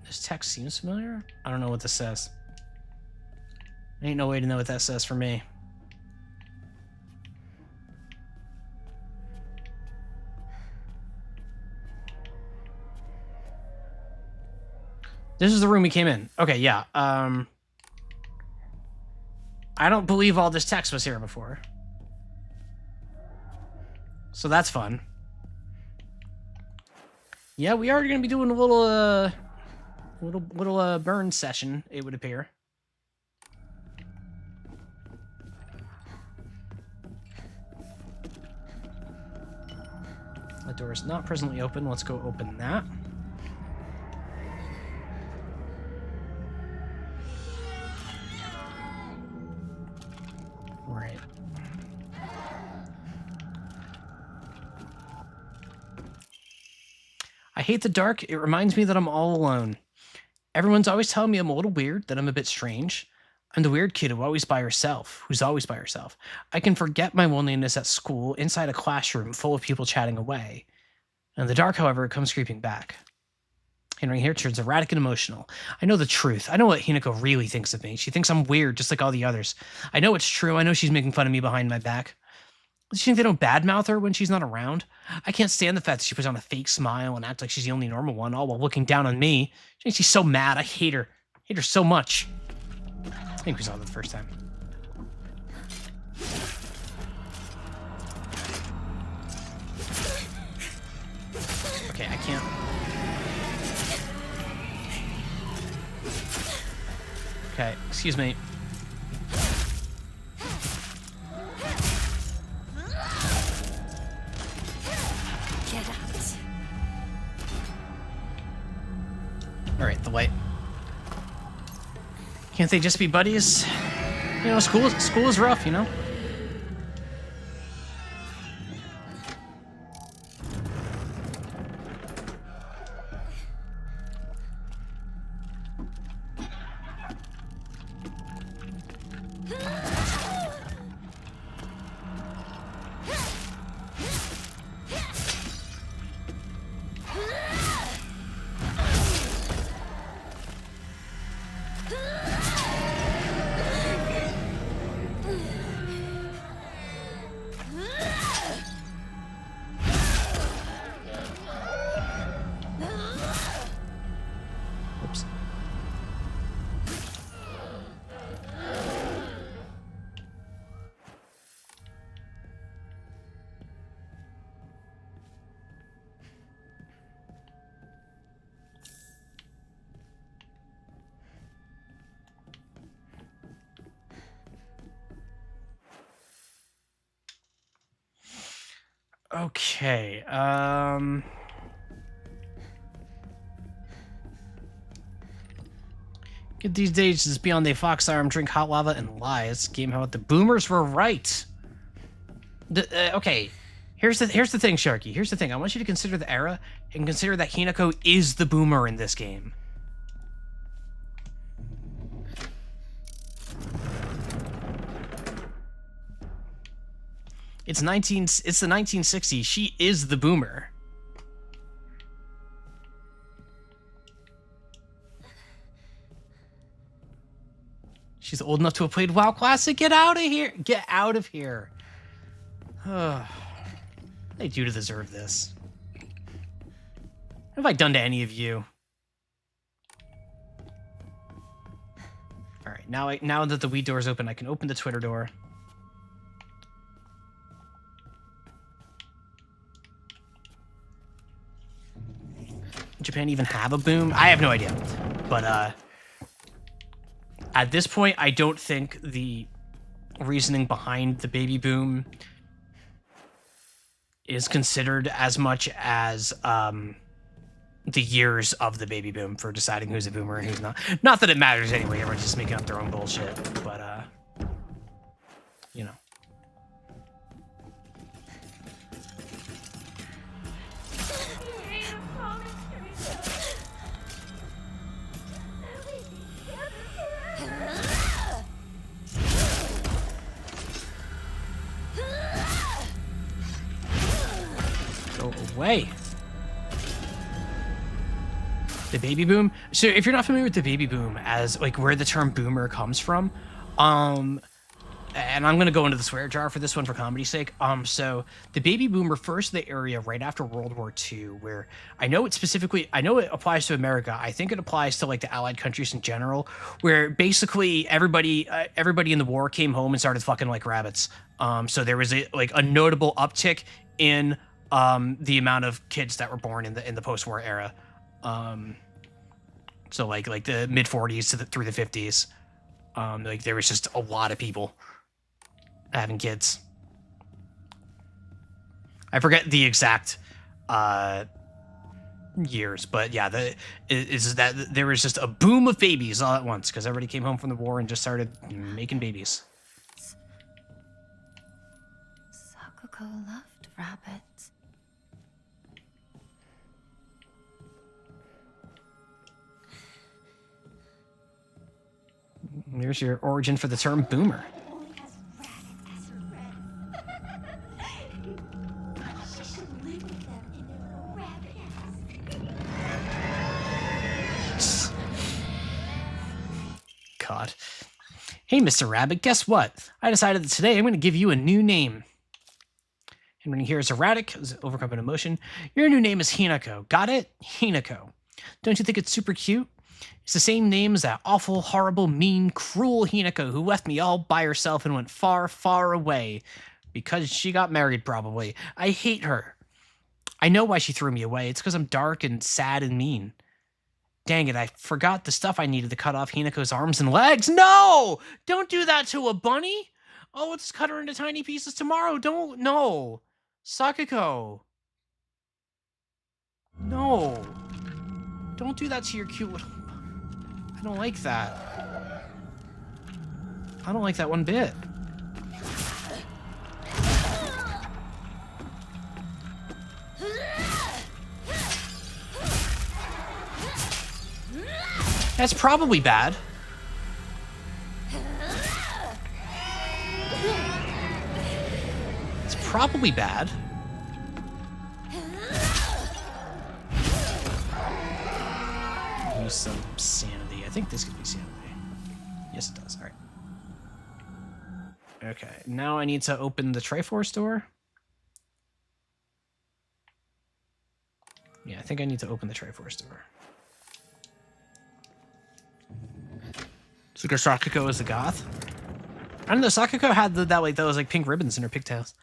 This text seems familiar. I don't know what this says. Ain't no way to know what that says for me. This is the room we came in. Okay, yeah. I don't believe all this text was here before. So that's fun. Yeah, we are going to be doing a little burn session, it would appear. The door is not presently open. Let's go open that. Right. I hate the dark. It reminds me that I'm all alone. Everyone's always telling me I'm a little weird, that I'm a bit strange. I'm the weird kid who's always by herself. I can forget my loneliness at school inside a classroom full of people chatting away. And the dark, however, comes creeping back. Henry here turns erratic and emotional. I know the truth. I know what Hinako really thinks of me. She thinks I'm weird, just like all the others. I know it's true. I know she's making fun of me behind my back. Does she think they don't badmouth her when she's not around? I can't stand the fact that she puts on a fake smile and acts like she's the only normal one, all while looking down on me. She's so mad. I hate her. I hate her so much. I think we saw that the first time. Okay, I can't. Okay, excuse me. Get out. Alright, the light. Can't they just be buddies? You know, school is rough, you know? Okay. Get these days just be on the Fox Arm, drink hot lava, and lie. This game how the boomers were right. Okay. Here's the thing, Sharky. Here's the thing. I want you to consider the era and consider that Hinako is the boomer in this game. It's the 1960s. She is the boomer. She's old enough to have played WoW Classic. Get out of here. Get out of here. They do to deserve this. What have I done to any of you? All right, now that the Wii door is open, I can open the Twitter door. Japan even have a boom? I have no idea. But at this point, I don't think the reasoning behind the baby boom is considered as much as the years of the baby boom for deciding who's a boomer and who's not. Not that it matters anyway. Everyone's just making up their own bullshit. But, you know. Go away. The baby boom. So if you're not familiar with the baby boom as like where the term boomer comes from, and I'm gonna go into the swear jar for this one for comedy's sake. So the baby boom refers to the area right after World War II, where I know it applies to America. I think it applies to like the Allied countries in general, where basically everybody in the war came home and started fucking like rabbits. So there was a notable uptick in the amount of kids that were born in the post-war era. So like the mid 40s through the 50s, like there was just a lot of people having kids. I forget the exact years, but yeah, there was just a boom of babies all at once because everybody came home from the war and just started making babies. Sakuko loved rabbits. There's your origin for the term boomer. God. Hey, Mr. Rabbit, guess what? I decided that today I'm going to give you a new name. And when you hear it's erratic, overcome an emotion, your new name is Hinako. Got it? Hinako. Don't you think it's super cute? It's the same name as that awful, horrible, mean, cruel Hinako who left me all by herself and went far, far away. Because she got married, probably. I hate her. I know why she threw me away. It's because I'm dark and sad and mean. Dang it, I forgot the stuff I needed to cut off Hinako's arms and legs. No! Don't do that to a bunny! Oh, let's cut her into tiny pieces tomorrow. Don't, no. Sakuko. No. Don't do that to your cute little... I don't like that. I don't like that one bit. That's probably bad. It's probably bad. Use some sanity. I think this could be sanity. Yes, it does. All right. Okay, now I need to open the Triforce door. Yeah, I think I need to open the Triforce door. So Sakuko is the goth. I don't know. Sakuko had those pink ribbons in her pigtails.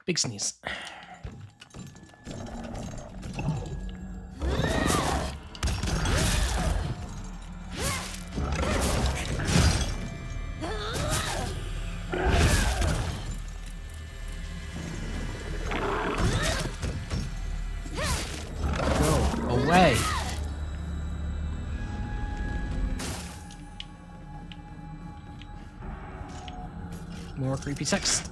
Big sneeze. More creepy text.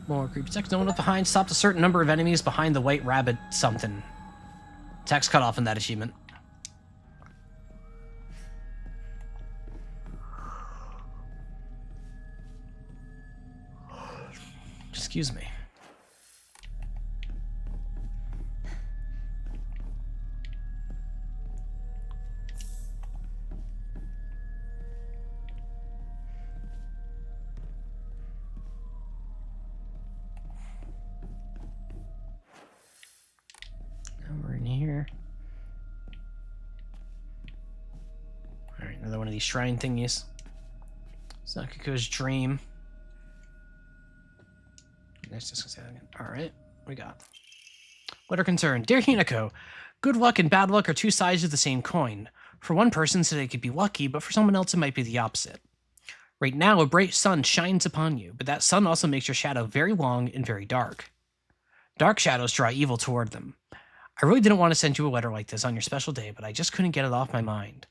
More creepy text. No one left behind. Stopped a certain number of enemies behind the white rabbit something. Text cut off in that achievement. Excuse me. We're in here. Alright, another one of these shrine thingies. Sakuko's dream. Let's just say that again. Alright, what we got? What are concerned? Dear Hinako, good luck and bad luck are two sides of the same coin. For one person, today could be lucky, but for someone else, it might be the opposite. Right now, a bright sun shines upon you, but that sun also makes your shadow very long and very dark. Dark shadows draw evil toward them. I really didn't want to send you a letter like this on your special day, but I just couldn't get it off my mind.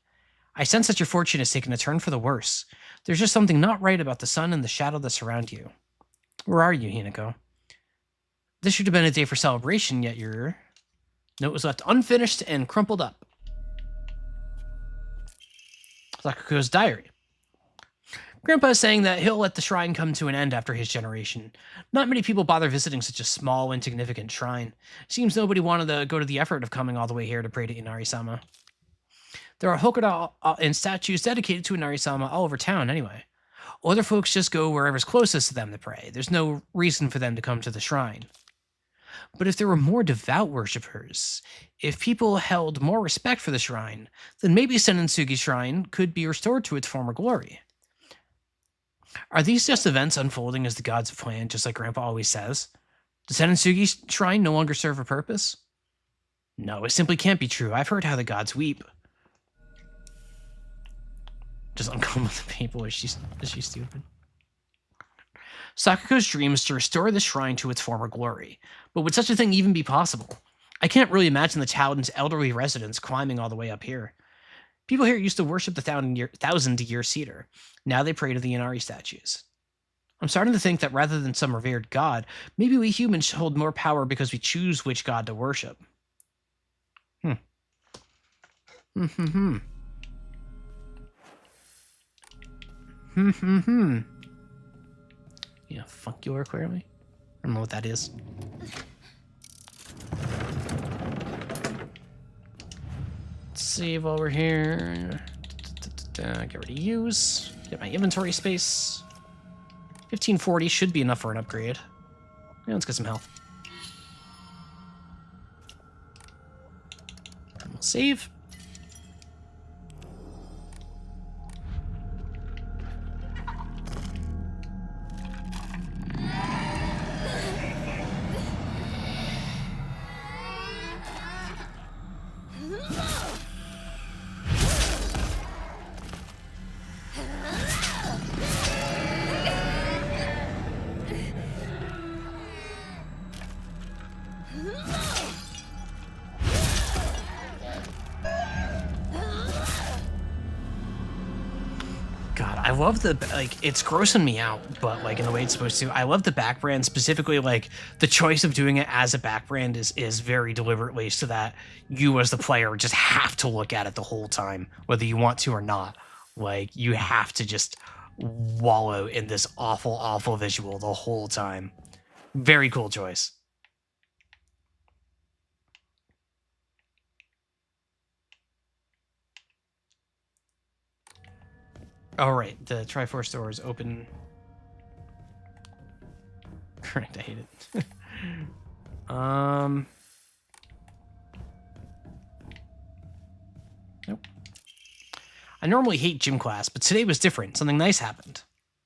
I sense that your fortune has taken a turn for the worse. There's just something not right about the sun and the shadow that surround you. Where are you, Hinako? This should have been a day for celebration, yet your note was left unfinished and crumpled up. Sakuko's diary. Grandpa is saying that he'll let the shrine come to an end after his generation. Not many people bother visiting such a small, insignificant shrine. Seems nobody wanted to go to the effort of coming all the way here to pray to Inari-sama. There are Hokuda and statues dedicated to Inari-sama all over town anyway. Other folks just go wherever's closest to them to pray. There's no reason for them to come to the shrine. But if there were more devout worshippers, if people held more respect for the shrine, then maybe Senensugi Shrine could be restored to its former glory. Are these just events unfolding as the gods have planned, just like Grandpa always says? Does Senensugi Shrine no longer serve a purpose? No, it simply can't be true. I've heard how the gods weep. Just uncommon with the people. Is she stupid? Sakuko's dream is to restore the shrine to its former glory. But would such a thing even be possible? I can't really imagine the town's elderly residents climbing all the way up here. People here used to worship the thousand-year cedar. Now they pray to the Inari statues. I'm starting to think that rather than some revered god, maybe we humans hold more power because we choose which god to worship. Yeah, funkular, clearly. I don't know what that is. Let's save while we're here. Get rid of use. Get my inventory space. 1540 should be enough for an upgrade. Yeah, let's get some health. And we'll save. I love the, like, it's grossing me out, but, like, in the way it's supposed to. I love the back brand, specifically, like, the choice of doing it as a back brand is very deliberately so that you as the player just have to look at it the whole time, whether you want to or not. Like, you have to just wallow in this awful, awful visual the whole time. Very cool choice. All right, the Triforce door is open. Correct, I hate it. Nope. I normally hate gym class, but today was different. Something nice happened.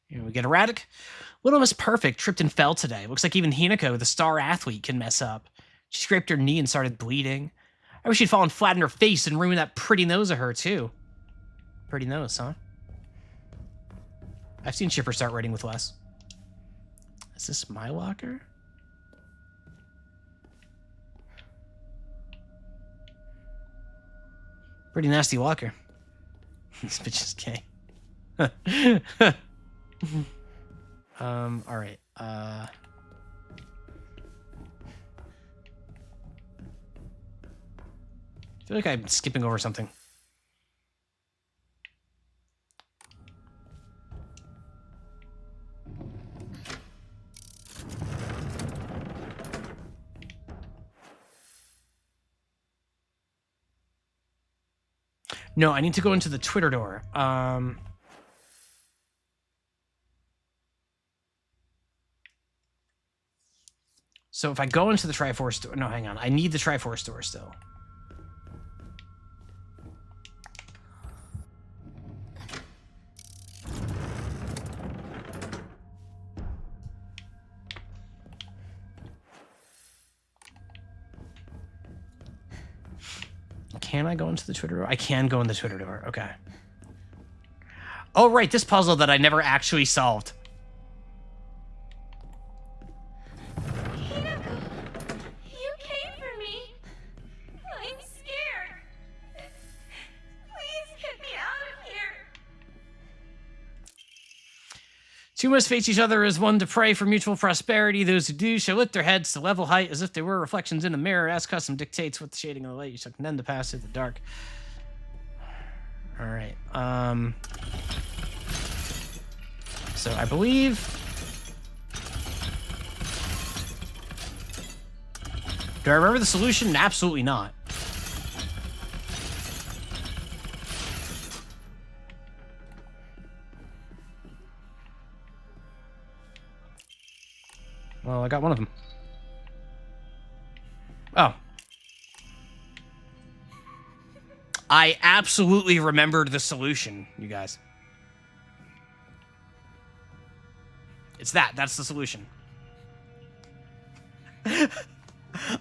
You know, we get erratic. Little Miss Perfect tripped and fell today. Looks like even Hinako, the star athlete, can mess up. She scraped her knee and started bleeding. I wish she'd fallen flat on her face and ruined that pretty nose of her, too. Pretty nose, huh? I've seen Chipper start writing with less. Is this my locker? Pretty nasty locker. This bitch is gay. All right. I feel like I'm skipping over something. No, I need to go into the Twitter door. So if I go into the Triforce store, no, hang on. I need the Triforce store still. Can I go into the Twitter door? I can go in the Twitter door. Okay. Oh, right. This puzzle that I never actually solved. Hinako, you came for me. I'm scared. Please get me out of here. Two must face each other as one to pray for mutual prosperity. Those who do shall lift their heads to level height as if they were reflections in a mirror. As custom dictates with the shading of the light, you shall condemn to pass through the dark. All right. So I believe. Do I remember the solution? Absolutely not. Well, I got one of them. Oh. I absolutely remembered the solution, you guys. It's that. That's the solution.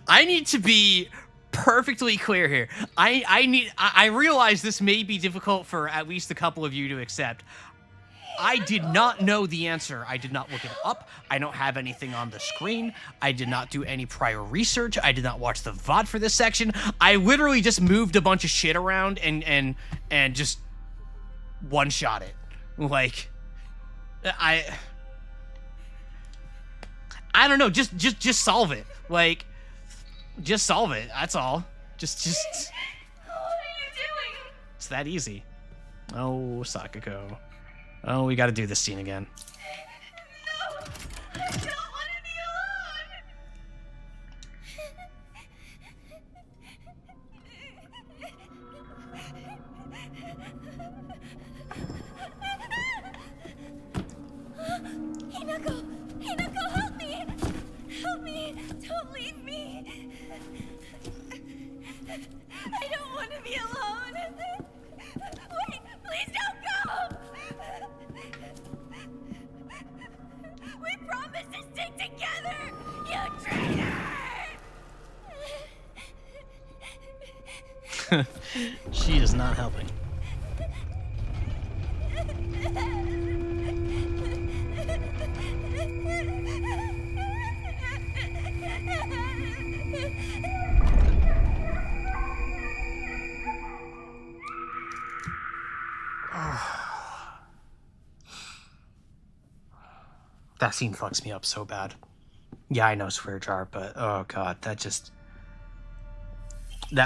I need to be perfectly clear here. I realize this may be difficult for at least a couple of you to accept. I did not know the answer. I did not look it up. I don't have anything on the screen. I did not do any prior research. I did not watch the VOD for this section. I literally just moved a bunch of shit around and just one-shot it. Like, I don't know. Just solve it. Like, just solve it. That's all. Just. What are you doing? It's that easy. Oh, Sakako. Oh, we got to do this scene again. No, I don't want to be alone. Hinako, help me! Help me! Don't leave me! I don't want to be alone. Wait, please don't go! We promised to stick together! You traitor! She is not helping. That scene fucks me up so bad. Yeah, I know swear jar, but oh god, that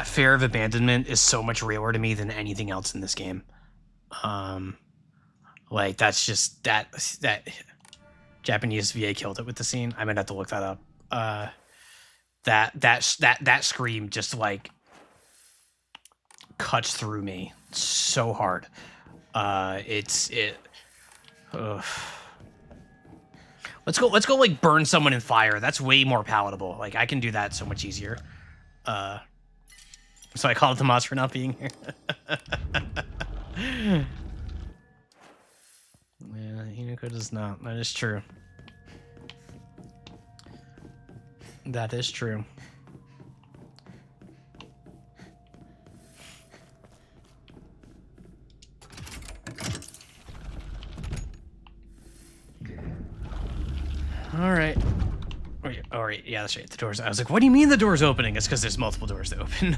fear of abandonment is so much realer to me than anything else in this game. Like that's just that Japanese VA killed it with the scene. I might have to look that up. That scream just like cuts through me so hard. Ugh. Let's go like burn someone in fire. That's way more palatable. Like I can do that so much easier. So I call it the mods for not being here. Yeah, Hinako does not. That is true. That is true. All right. Wait, all right, yeah, that's right. The doors. I was like, what do you mean the door's opening? It's because there's multiple doors to open.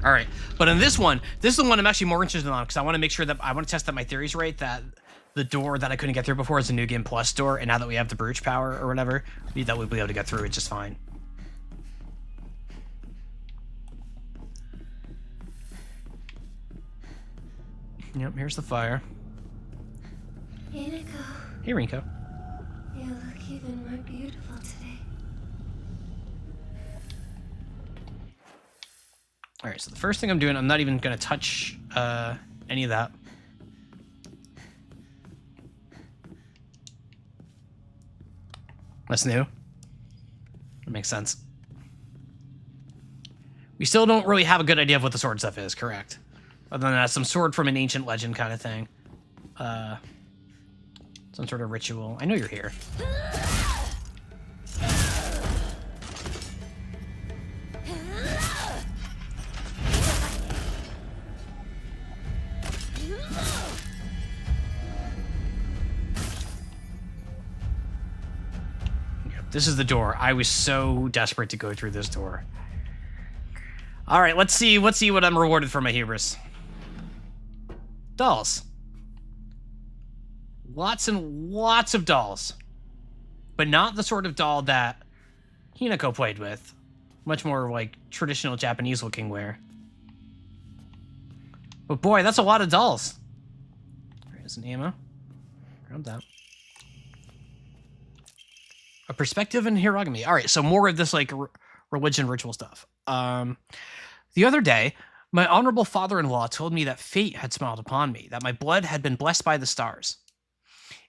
All right, but in this one, this is the one I'm actually more interested in because I want to make sure that I want to test that my theory's right, that the door that I couldn't get through before is a New Game Plus door, and now that we have the brooch power or whatever, that we'll be able to get through it just fine. Yep, here's the fire. Hey, Nico. Hey, Rinko. You look even more beautiful today. All right, so the first thing I'm doing, I'm not even going to touch any of that. That's new. That makes sense. We still don't really have a good idea of what the sword stuff is, correct? Other than that, some sword from an ancient legend kind of thing. Some sort of ritual. I know you're here. This is the door. I was so desperate to go through this door. All right, let's see what I'm rewarded for my hubris. Dolls. Lots and lots of dolls. But not the sort of doll that Hinako played with. Much more like traditional Japanese looking wear. But boy, that's a lot of dolls. There's an ammo. Grab that. A perspective in Hiragami. All right, so more of this like religion ritual stuff. The other day, my honorable father-in-law told me that fate had smiled upon me, that my blood had been blessed by the stars.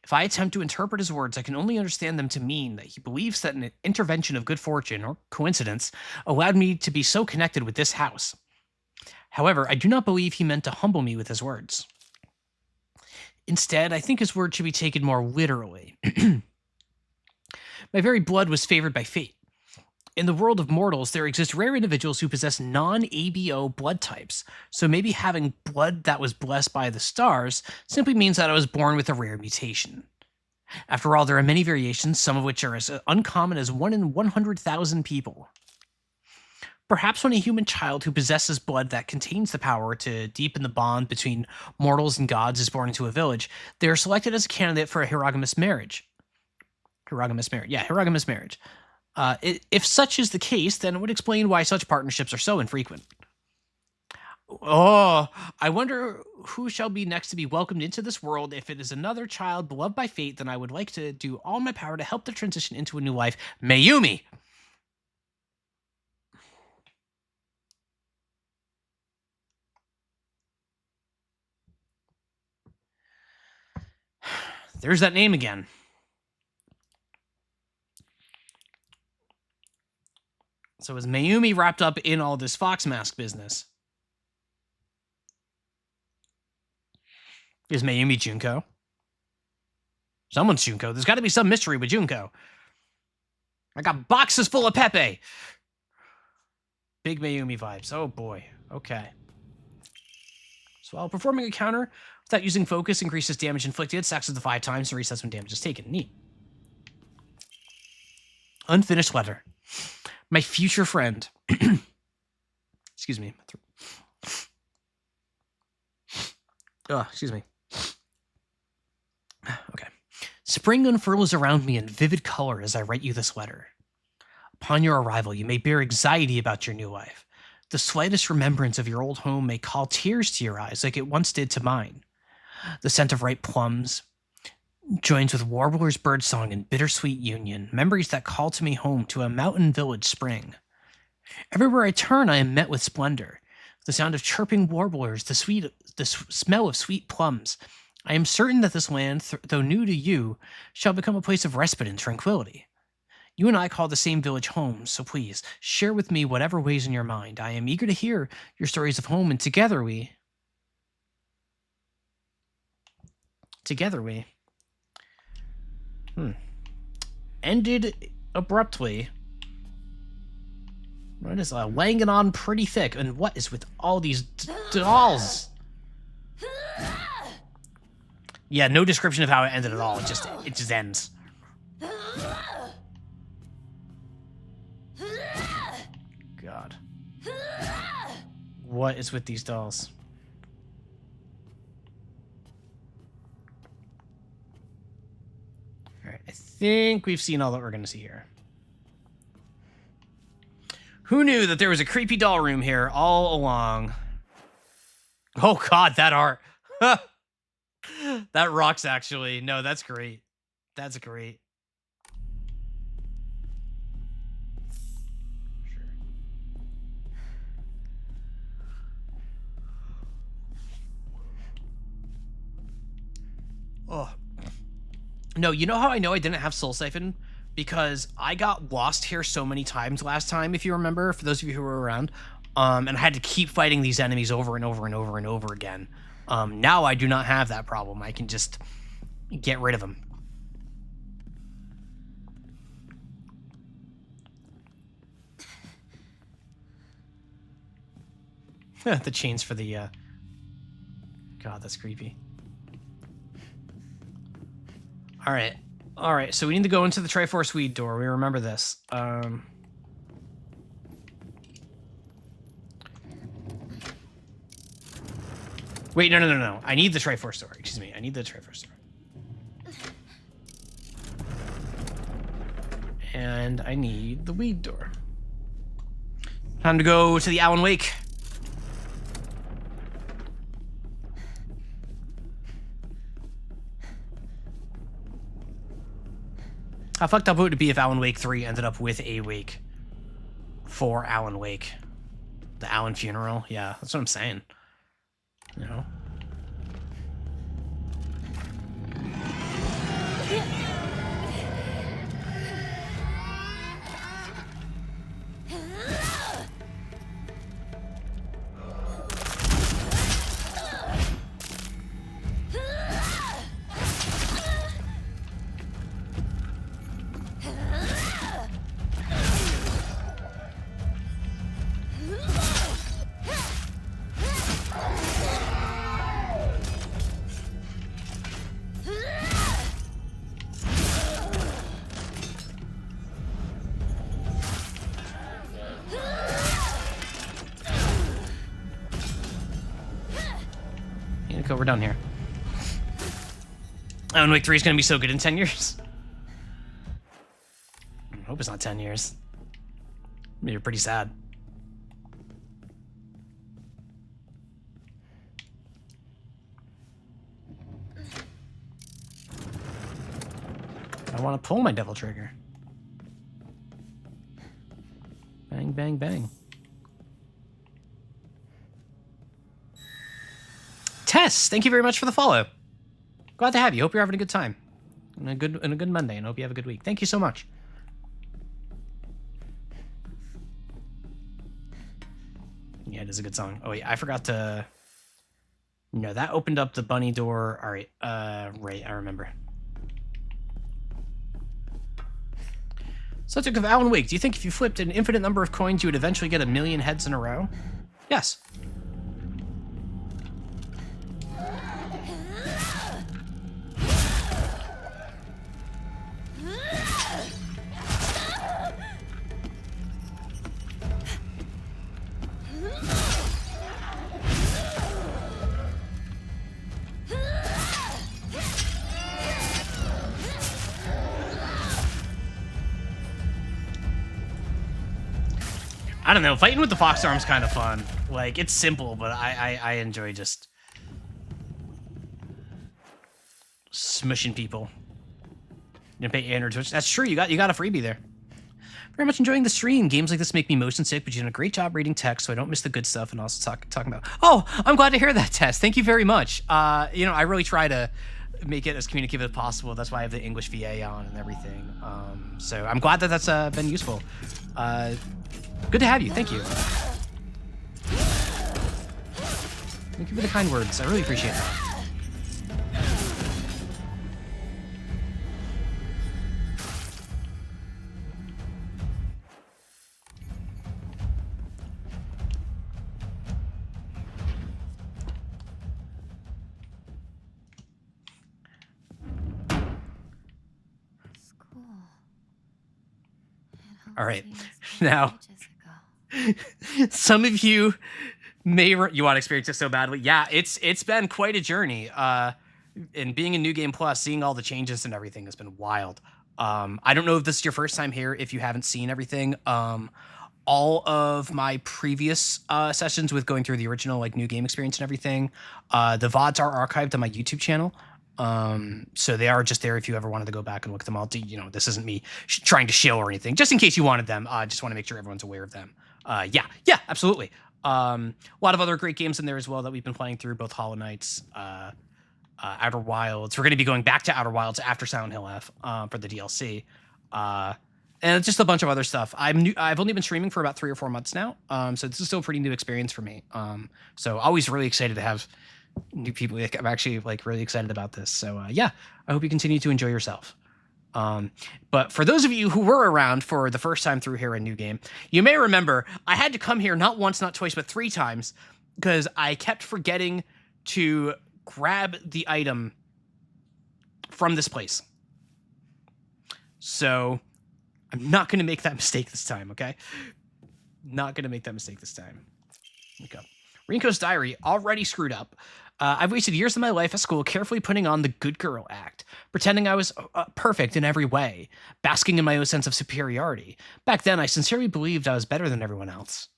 If I attempt to interpret his words, I can only understand them to mean that he believes that an intervention of good fortune or coincidence allowed me to be so connected with this house. However, I do not believe he meant to humble me with his words. Instead, I think his words should be taken more literally. My very blood was favored by fate. In the world of mortals, there exist rare individuals who possess non-ABO blood types, so maybe having blood that was blessed by the stars simply means that I was born with a rare mutation. After all, there are many variations, some of which are as uncommon as 1 in 100,000 people. Perhaps when a human child who possesses blood that contains the power to deepen the bond between mortals and gods is born into a village, they are selected as a candidate for a Hierogamous marriage. Hierogamous marriage. If such is the case, then it would explain why such partnerships are so infrequent. Oh, I wonder who shall be next to be welcomed into this world. If it is another child beloved by fate, then I would like to do all my power to help the transition into a new life. Mayumi! There's that name again. So is Mayumi wrapped up in all this Fox Mask business? Is Mayumi Junko? Someone's Junko. There's got to be some mystery with Junko. I got boxes full of Pepe. Big Mayumi vibes. Oh boy. Okay. So while performing a counter without using focus increases damage inflicted, stacks it to 5 times, and resets when damage is taken. Neat. Unfinished letter. My future friend. Excuse me. Excuse me. Okay. Spring unfurls around me in vivid color as I write you this letter. Upon your arrival, you may bear anxiety about your new life. The slightest remembrance of your old home may call tears to your eyes like it once did to mine. The scent of ripe plums joins with warbler's birdsong and bittersweet union, memories that call to me home to a mountain village spring. Everywhere I turn, I am met with splendor. The sound of chirping warblers, the smell of sweet plums. I am certain that this land, though new to you, shall become a place of respite and tranquility. You and I call the same village home, so please, share with me whatever weighs in your mind. I am eager to hear your stories of home, and together we... Ended abruptly. What is laying it on pretty thick, and what is with all these dolls? Yeah, no description of how it ended at all. It just ends. What is with these dolls? All right, I think we've seen all that we're going to see here. Who knew that there was a creepy doll room here all along? Oh God, that art. That rocks, actually. No, that's great. That's great. Sure. Oh. No, you know how I know I didn't have Soul Siphon? Because I got lost here so many times last time, if you remember, for those of you who were around. And I had to keep fighting these enemies over and over and over and over again. Now I do not have that problem. I can just get rid of them. The chains for the, God, that's creepy. All right, so we need to go into the Triforce Weed door. We remember this. Wait, no. I need the Triforce door. Excuse me, I need the Triforce door. And I need the Weed door. Time to go to the Alan Wake. How fucked up would it be if Alan Wake 3 ended up with a wake for Alan Wake? The Alan funeral? Yeah, that's what I'm saying. You know? We're done here. Alan Wake 3 is going to be so good in 10 years. I hope it's not 10 years. You're pretty sad. I want to pull my devil trigger. Bang, bang, bang. Tess, thank you very much for the follow. Glad to have you. Hope you're having a good time. And a good Monday, and hope you have a good week. Thank you so much. Yeah, it is a good song. Oh wait, I forgot to... No, that opened up the bunny door. All right, right, I remember. Subject of Alan Wake. Do you think if you flipped an infinite number of coins, you would eventually get 1,000,000 heads in a row? Yes. I don't know, fighting with the fox arm's kind of fun. Like, it's simple, but I enjoy just smushing people. You pay 800 Twitch. That's true, you got a freebie there. Very much enjoying the stream. Games like this make me motion sick, but you're doing a great job reading text, so I don't miss the good stuff and also talking about... Oh, I'm glad to hear that, Tess. Thank you very much. You know, I really try to make it as communicative as possible. That's why I have the English VA on and everything. So I'm glad that that's been useful. Good to have you. Thank you. Thank you for the kind words. I really appreciate that. All right. Now, some of you You want to experience it so badly? Yeah, it's been quite a journey. And being in New Game Plus, seeing all the changes and everything has been wild. I don't know if this is your first time here, if you haven't seen everything. All of my previous sessions with going through the original like new game experience and everything, the VODs are archived on my YouTube channel. So they are just there if you ever wanted to go back and look at them all. This isn't me trying to shill or anything, just in case you wanted them. I just want to make sure everyone's aware of them. Yeah, absolutely. A lot of other great games in there as well that we've been playing through, both Hollow Knights, Outer Wilds. We're going to be going back to Outer Wilds after Silent Hill F for the DLC. And just a bunch of other stuff. I've only been streaming for about 3 or 4 months now, so this is still a pretty new experience for me. So always really excited to have new people. I'm actually like really excited about this. So yeah, I hope you continue to enjoy yourself. But for those of you who were around for the first time through here in New Game, you may remember I had to come here not once, not twice, but 3 times because I kept forgetting to grab the item from this place. So I'm not going to make that mistake this time, okay? Not going to make that mistake this time. Here we go. Rinko's diary, already screwed up. I've wasted years of my life at school carefully putting on the good girl act, pretending I was perfect in every way, basking in my own sense of superiority. Back then, I sincerely believed I was better than everyone else.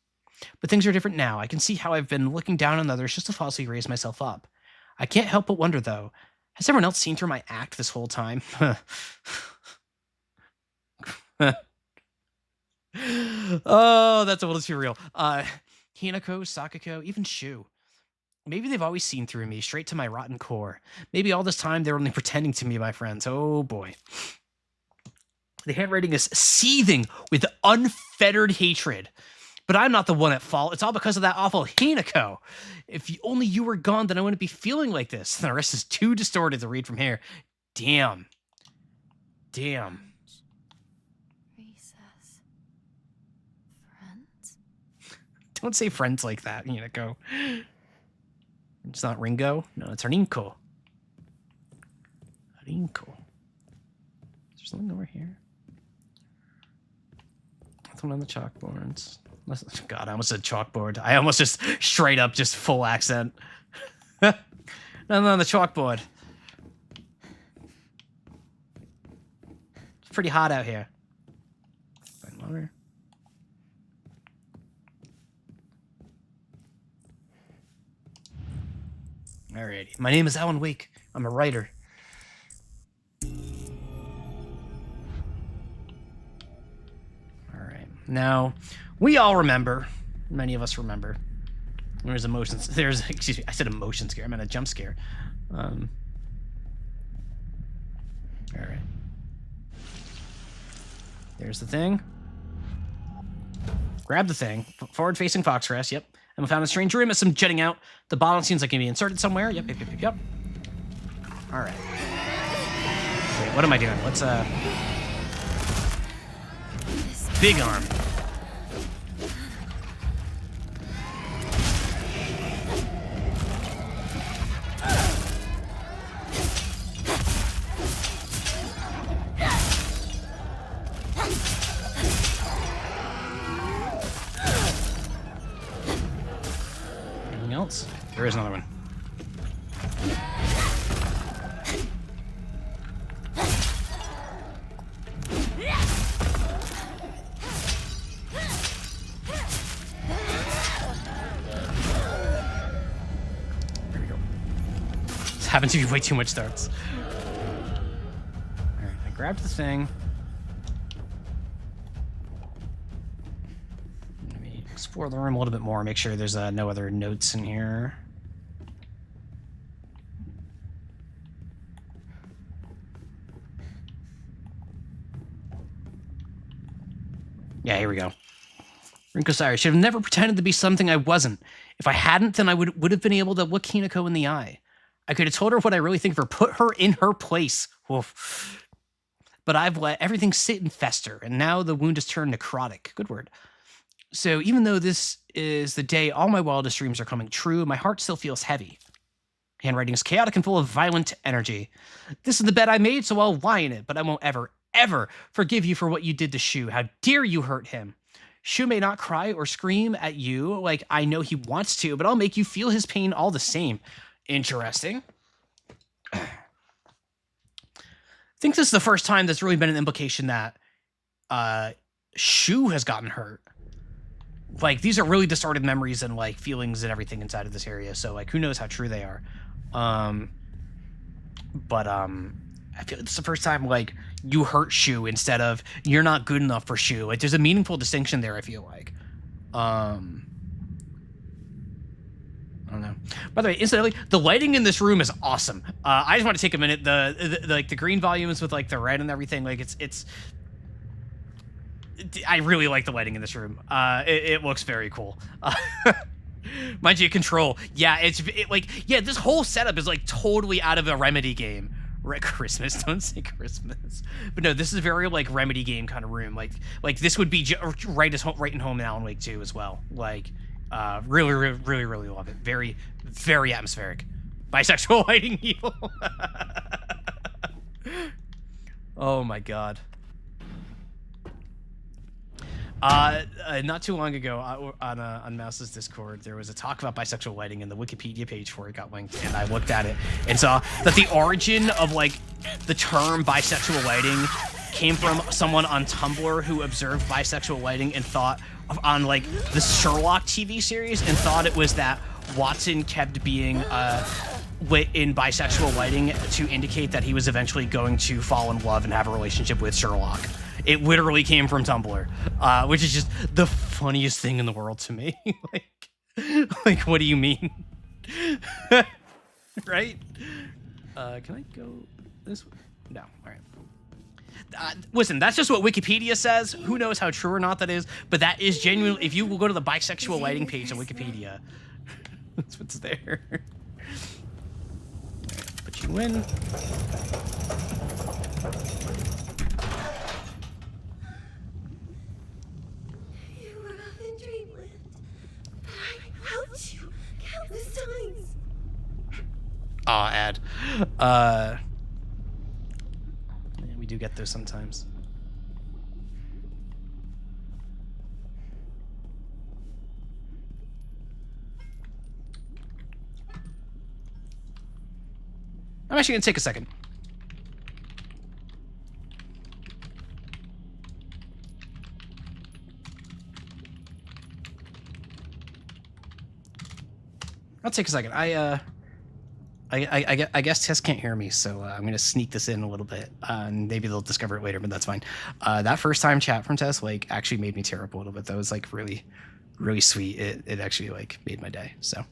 But things are different now. I can see how I've been looking down on others just to falsely raise myself up. I can't help but wonder, though, has everyone else seen through my act this whole time? Oh, that's a little too real. Hinako, Sakako, even Shu. Maybe they've always seen through me, straight to my rotten core. Maybe all this time they're only pretending to me, my friends. Oh boy. The handwriting is seething with unfettered hatred. But I'm not the one at fault. It's all because of that awful Hinako. If only you were gone, then I wouldn't be feeling like this. The rest is too distorted to read from here. Damn. Recess. Friends? Don't say friends like that, Hinako. It's not Ringo. No, it's Rinko. Rinko. Is there something over here? Nothing on the chalkboards. God, I almost said chalkboard. I almost just straight up just full accent. Nothing on the chalkboard. It's pretty hot out here. Find water. Alrighty. My name is Alan Wake. I'm a writer. Alright. Now, we all remember, many of us remember, excuse me, I said a motion scare, I meant a jump scare. Alright. There's the thing. Grab the thing. Forward-facing fox rest, yep. And we found a strange room with some jutting out. The bottle seems like it can be inserted somewhere. Yep. All right. Wait, what am I doing? What's big arm? Else? There is another one. There we go. This happens to be way too much darts. Alright, I grabbed the thing. Explore the room a little bit more, make sure there's no other notes in here. Yeah, here we go. Rinko-san, I should have never pretended to be something I wasn't. If I hadn't, then I would have been able to look Hinako in the eye. I could have told her what I really think of her, put her in her place. Oof. But I've let everything sit and fester, and now the wound has turned necrotic. Good word. So even though this is the day all my wildest dreams are coming true, my heart still feels heavy. Handwriting is chaotic and full of violent energy. This is the bed I made, so I'll lie in it, but I won't ever, ever forgive you for what you did to Shu. How dare you hurt him? Shu may not cry or scream at you like I know he wants to, but I'll make you feel his pain all the same. Interesting. I think this is the first time there's really been an implication that Shu has gotten hurt. Like, these are really distorted memories and, like, feelings and everything inside of this area, so, like, who knows how true they are. I feel it's the first time, like, you hurt Shu instead of you're not good enough for Shu. Like, there's a meaningful distinction there, I feel like. I don't know. By the way, incidentally, the lighting in this room is awesome. I just want to take a minute. The green volumes with, like, the red and everything, like, I really like the lighting in this room. It looks very cool. Mind you, Control. Yeah, this whole setup is, like, totally out of a Remedy game. Christmas, don't say Christmas. But no, this is very, like, Remedy game kind of room. Like this would be right in home in Alan Wake 2 as well. Like, really, really, really, really love it. Very, very atmospheric. Bisexual lighting evil. Oh my god. Not too long ago on Mouse's Discord, there was a talk about bisexual lighting, and the Wikipedia page for it got linked, and I looked at it and saw that the origin of, like, the term bisexual lighting came from someone on Tumblr who observed bisexual lighting and thought on, like, the Sherlock TV series, and thought it was that Watson kept being lit in bisexual lighting to indicate that he was eventually going to fall in love and have a relationship with Sherlock. It literally came from Tumblr, which is just the funniest thing in the world to me. like, what do you mean? Right? Can I go this way? No, all right. Listen, that's just what Wikipedia says. Who knows how true or not that is, but that is genuinely, if you will go to the bisexual lighting page on Wikipedia, that's what's there. Put you in. Ad. We do get those sometimes. I'm actually gonna take a second. I'll take a second. I guess Tess can't hear me, so I'm going to sneak this in a little bit, and maybe they'll discover it later, but that's fine. That first time chat from Tess, like, actually made me tear up a little bit. That was, like, really, really sweet. It actually, like, made my day, so.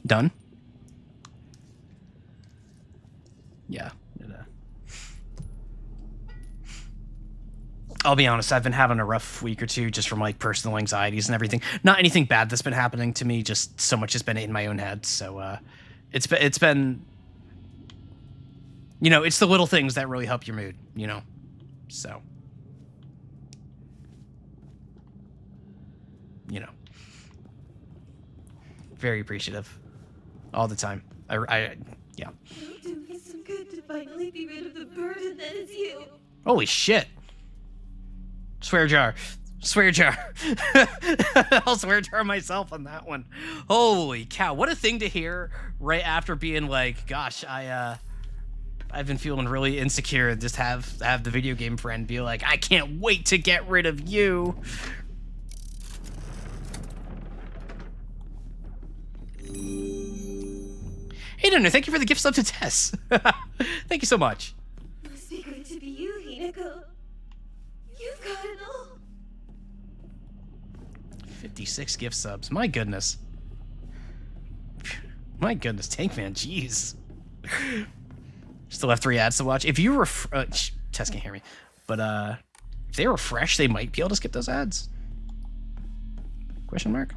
Done? Yeah. I'll be honest, I've been having a rough week or two just from, like, personal anxieties and everything. Not anything bad that's been happening to me, just so much has been in my own head, so, it's been, you know, it's the little things that really help your mood, you know, so, you know, very appreciative all the time. Yeah. It'll do me some good to finally be rid of the burden that is you. Holy shit. Swear jar. Swear jar. I'll swear jar myself on that one. Holy cow. What a thing to hear right after being like, gosh, I've been feeling really insecure. Just have the video game friend be like, I can't wait to get rid of you. Hey, no, thank you for the gift sub to Tess. Thank you so much. Must be good to be you, Hinako. You've got it all. 56 gift subs. My goodness. My goodness, Tankman, jeez. Still have 3 ads to watch. If you were... Tess can't hear me. But, if they were fresh, they might be able to skip those ads. Question mark?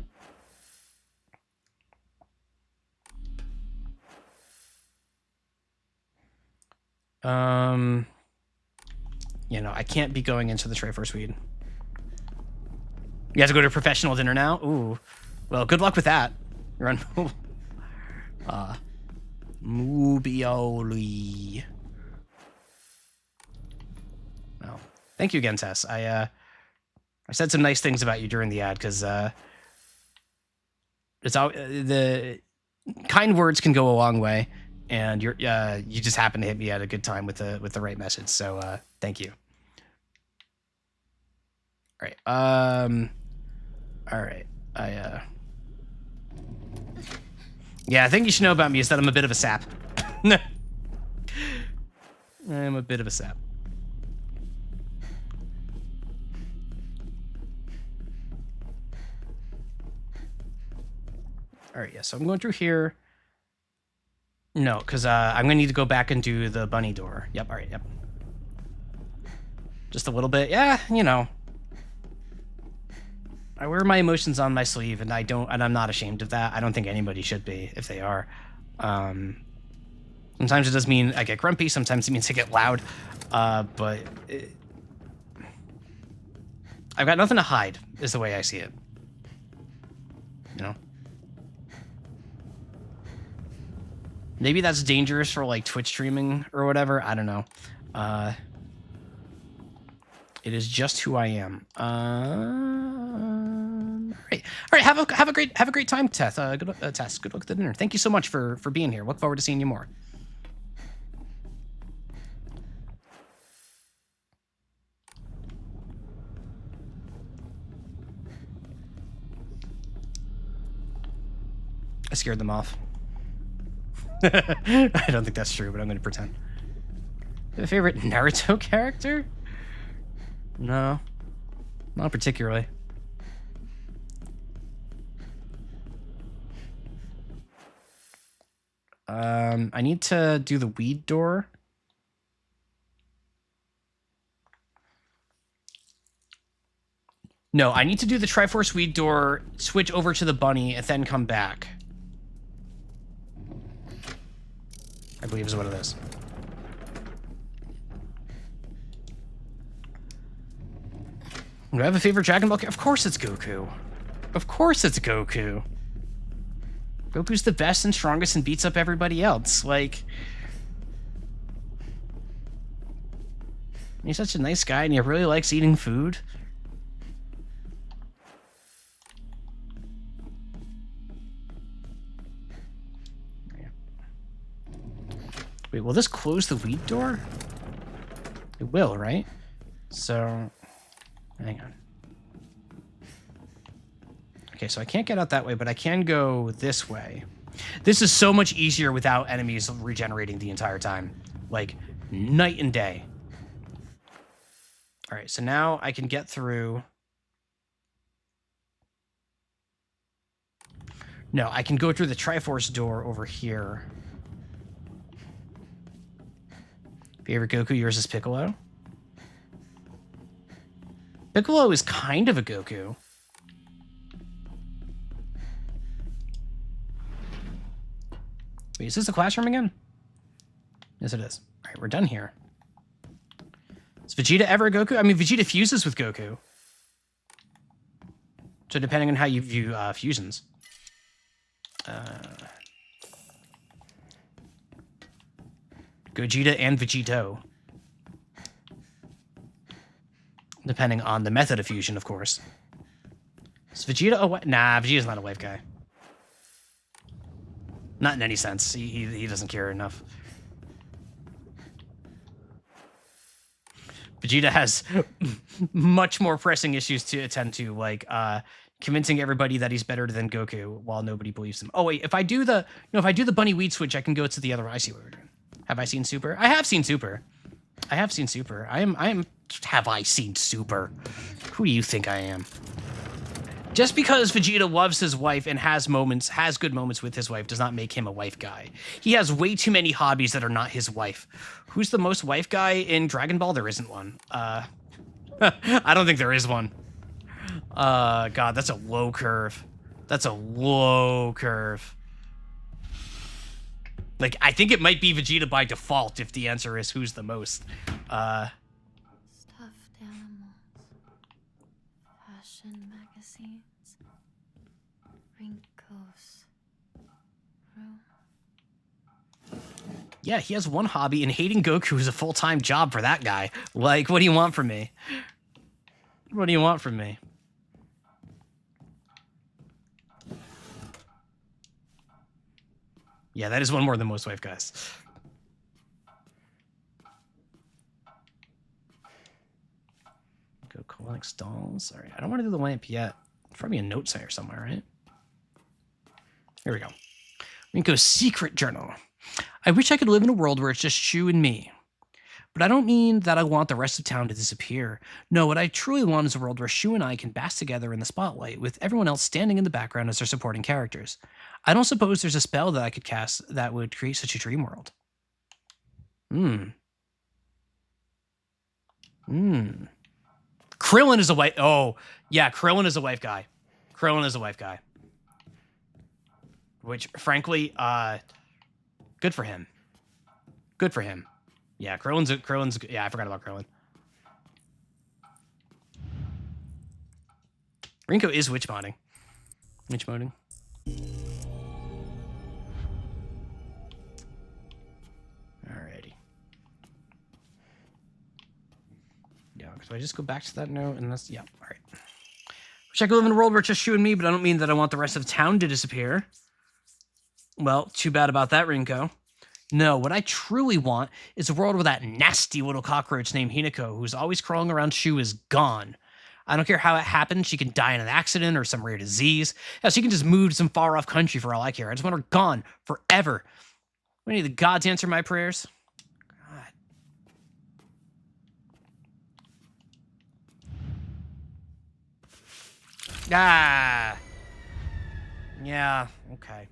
You know, I can't be going into the tray for Sweden. You have to go to a professional dinner now? Ooh. Well, good luck with that. You're on... Mubioli. Well, thank you again, Tess. I I said some nice things about you during the ad because it's all the kind words can go a long way, and you just happen to hit me at a good time with the right message. So thank you. All right. All right. Yeah, I think you should know about me is that I'm a bit of a sap. I'm a bit of a sap. All right, yeah, so I'm going through here. No, because I'm going to need to go back and do the bunny door. Yep, all right, yep. Just a little bit. Yeah, you know. I wear my emotions on my sleeve, and I'm not ashamed of that. I don't think anybody should be if they are. Sometimes it does mean I get grumpy. Sometimes it means I get loud. But I've got nothing to hide, is the way I see it. You know? Maybe that's dangerous for like Twitch streaming or whatever. I don't know. It is just who I am. All right. Have a great time, Tess. Tess. Good luck at the dinner. Thank you so much for being here. Look forward to seeing you more. I scared them off. I don't think that's true, but I'm going to pretend. Your favorite Naruto character? No, not particularly. I need to do the weed door. No, I need to do the Triforce weed door, switch over to the bunny, and then come back. I believe is what it is. Do I have a favorite Dragon Ball? Of course it's Goku. Of course it's Goku. Goku's the best and strongest and beats up everybody else. Like, he's such a nice guy and he really likes eating food. Wait, will this close the weed door? It will, right? So, hang on. Okay, so I can't get out that way, but I can go this way. This is so much easier without enemies regenerating the entire time. Like, night and day. All right, so now I can get through. No, I can go through the Triforce door over here. Favorite Goku, yours is Piccolo. Piccolo is kind of a Goku. Wait, is this a classroom again? Yes, it is. All right, we're done here. Is Vegeta ever a Goku? I mean, Vegeta fuses with Goku. So depending on how you view fusions. Gogeta and Vegito. Depending on the method of fusion, of course. Is Vegeta a wife? Nah, Vegeta's not a wife guy. Not in any sense. He doesn't care enough. Vegeta has much more pressing issues to attend to, like convincing everybody that he's better than Goku while nobody believes him. Oh wait, if I do the bunny weed switch, I can go to the other. I see what we're doing. Have I seen Super? I have seen Super. I have seen Super. Have I seen Super? Who do you think I am? Just because Vegeta loves his wife and has good moments with his wife does not make him a wife guy. He has way too many hobbies that are not his wife. Who's the most wife guy in Dragon Ball? There isn't one. I don't think there is one. God, that's a low curve. That's a low curve. Like, I think it might be Vegeta by default if the answer is who's the most. Stuffed animals. Fashion magazines. Rinkos. Room. Yeah, he has one hobby, and hating Goku is a full-time job for that guy. Like, what do you want from me? What do you want from me? Yeah, that is one more than most wife guys. Go collect stalls. All right, I don't want to do the lamp yet. There's probably a note sign somewhere, right? Here we go. Rinko's secret journal. I wish I could live in a world where it's just Shu and me. But I don't mean that I want the rest of town to disappear. No, what I truly want is a world where Shu and I can bask together in the spotlight, with everyone else standing in the background as their supporting characters. I don't suppose there's a spell that I could cast that would create such a dream world. Krillin is a wife. Oh, yeah, Krillin is a wife guy. Krillin is a wife guy. Which, frankly, good for him. Good for him. Yeah, Krillin's. Yeah, I forgot about Krillin. Rinko is witch modding. Witch modding. Alrighty. Yeah, so I just go back to that note, and that's, yeah, alright. Wish I could live in a world where it's just Shu and me, but I don't mean that I want the rest of town to disappear. Well, too bad about that, Rinko. No, what I truly want is a world where that nasty little cockroach named Hinako, who's always crawling around Shu, is gone. I don't care how it happened. She can die in an accident or some rare disease. Yeah, she can just move to some far-off country for all I care. I just want her gone forever. We need the gods answer my prayers. God. Ah. Yeah, okay.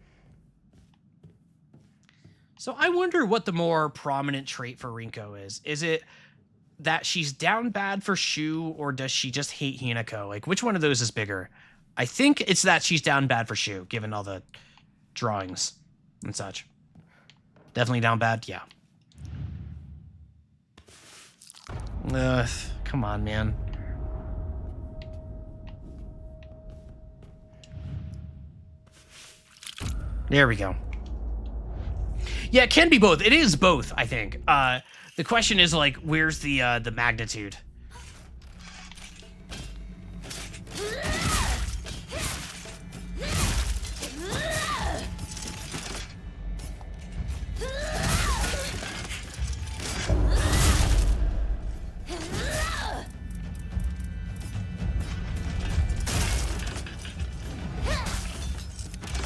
So I wonder what the more prominent trait for Rinko is. Is it that she's down bad for Shu, or does she just hate Hinako? Like, which one of those is bigger? I think it's that she's down bad for Shu, given all the drawings and such. Definitely down bad, yeah. Ugh, come on, man. There we go. Yeah, it can be both. It is both, I think. The question is, like, where's the magnitude?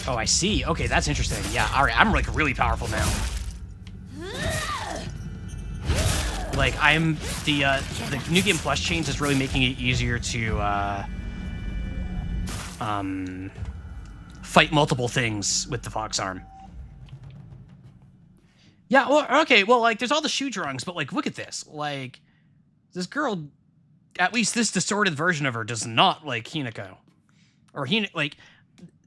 Oh, I see. Okay, that's interesting. Yeah, all right, I'm, like, really powerful now. Like, I'm... The New Game Plus change is really making it easier to, fight multiple things with the Fox Arm. Yeah, well, okay, well, like, there's all the Shu drawings, but, like, look at this. Like, this girl, at least this distorted version of her, does not like Hinako. Or, like...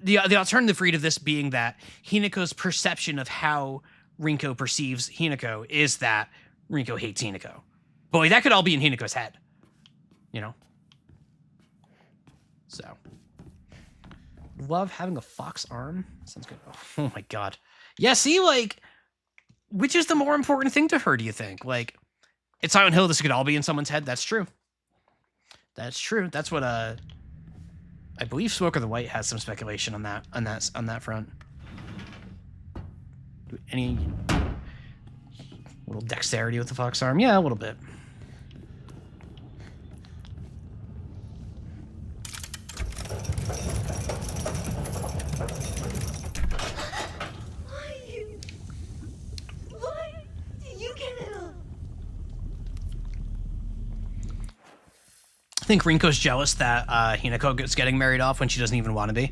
The alternative read of this being that Hinako's perception of how Rinko perceives Hinako is that Rinko hates Hinako. Boy, that could all be in Hinako's head. You know? So. Love having a fox arm. Sounds good. Oh my god. Yeah, see, like, which is the more important thing to her, do you think? Like, it's Silent Hill, this could all be in someone's head. That's true. That's true. That's what, I believe Smoker the White has some speculation on that front. Any little dexterity with the fox arm? Yeah, a little bit. Why do you get it all? I think Rinko's jealous that Hinako is getting married off when she doesn't even want to be.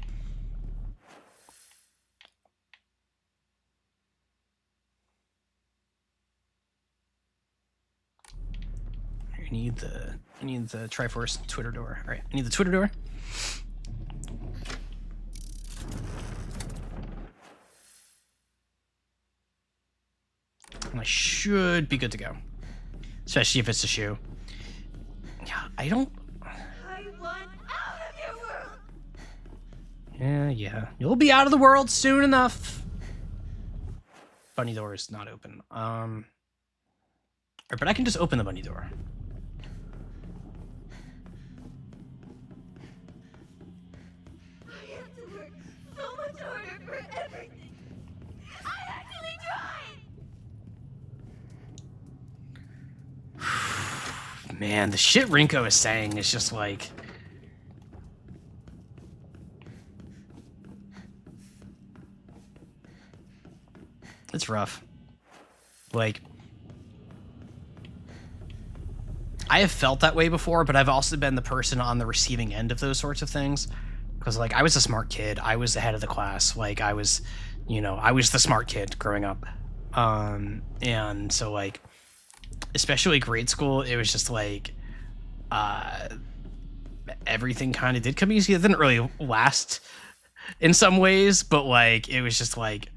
I need the Triforce Twitter door. All right, I need the Twitter door. And I should be good to go, especially if it's a Shu. Yeah, I don't. I want out of your world. Yeah. You'll be out of the world soon enough. Bunny door is not open. But I can just open the bunny door. Man, the shit Rinko is saying is just like... It's rough. Like... I have felt that way before, but I've also been the person on the receiving end of those sorts of things. Because, like, I was a smart kid. I was the head of the class. Like, I was, you know, I was the smart kid growing up. And so, like, especially grade school, it was just, like, everything kind of did come easy. It didn't really last in some ways, but, like, it was just, like,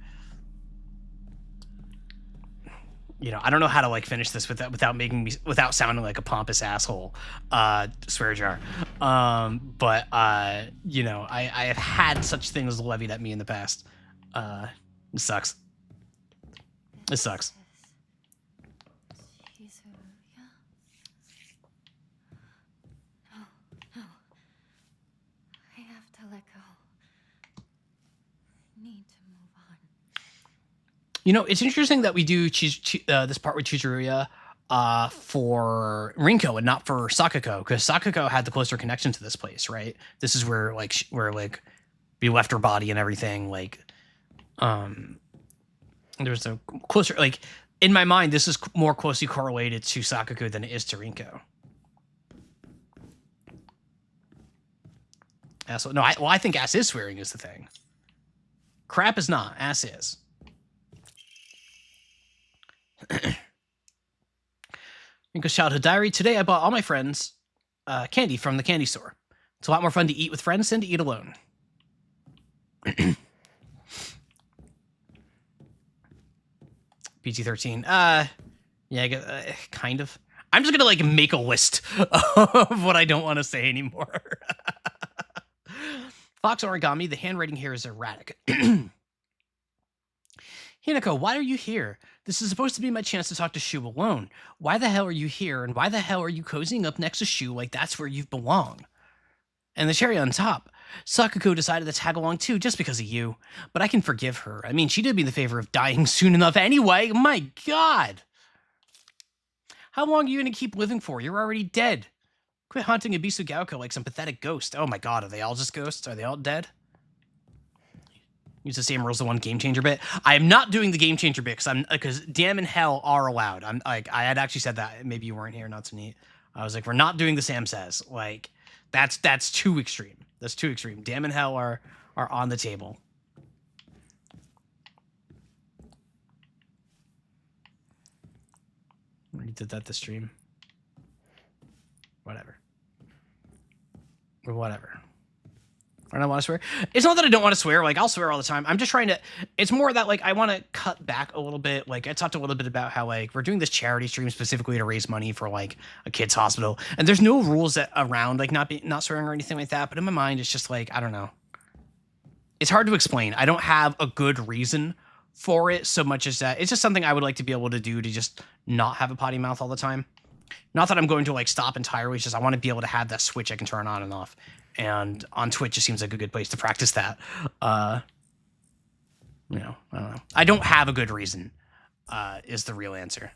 you know, I don't know how to like finish this without sounding like a pompous asshole, swear jar. But you know, I have had such things levied at me in the past. It sucks. It sucks. No. I have to let go. Need to move on. You know, it's interesting that we do this part with Chizuru for Rinko and not for Sakako, because Sakako had the closer connection to this place, right? This is where we left her body and everything. Like, there's a closer, like, in my mind, this is more closely correlated to Sakako than it is to Rinko. Asshole. No, I think ass is swearing is the thing. Crap is not. Ass is. Rinko's childhood diary. Today I bought all my friends candy from the candy store. It's a lot more fun to eat with friends than to eat alone. PG-13. Yeah, kind of. I'm just gonna like make a list of what I don't want to say anymore. Fox origami. The handwriting here is erratic. Hinako, why are you here? This is supposed to be my chance to talk to Shu alone. Why the hell are you here, and why the hell are you cozying up next to Shu like that's where you belong? And the cherry on top, Sakako decided to tag along too just because of you. But I can forgive her. I mean, she did me the favor of dying soon enough anyway. My God! How long are you going to keep living for? You're already dead. Quit haunting Ebisu Gaoko like some pathetic ghost. Oh my God, are they all just ghosts? Are they all dead? Use the same rules as the one game changer bit. I am not doing the game changer bit because damn and hell are allowed. I'm like, I had actually said that. Maybe you weren't here, not so neat. I was like, we're not doing the Sam says. Like, that's too extreme. That's too extreme. Damn and hell are on the table. I already did that this stream. Whatever. Or whatever. I don't want to swear. It's not that I don't want to swear. Like, I'll swear all the time. I'm just trying to... It's more that, like, I want to cut back a little bit. Like, I talked a little bit about how, like, we're doing this charity stream specifically to raise money for, like, a kid's hospital. And there's no rules around, like, not swearing or anything like that. But in my mind, it's just, like, I don't know. It's hard to explain. I don't have a good reason for it so much as that. It's just something I would like to be able to do to just not have a potty mouth all the time. Not that I'm going to, like, stop entirely. It's just I want to be able to have that switch I can turn on and off. And on Twitch, it seems like a good place to practice that. You know, I don't know. I don't have a good reason, is the real answer.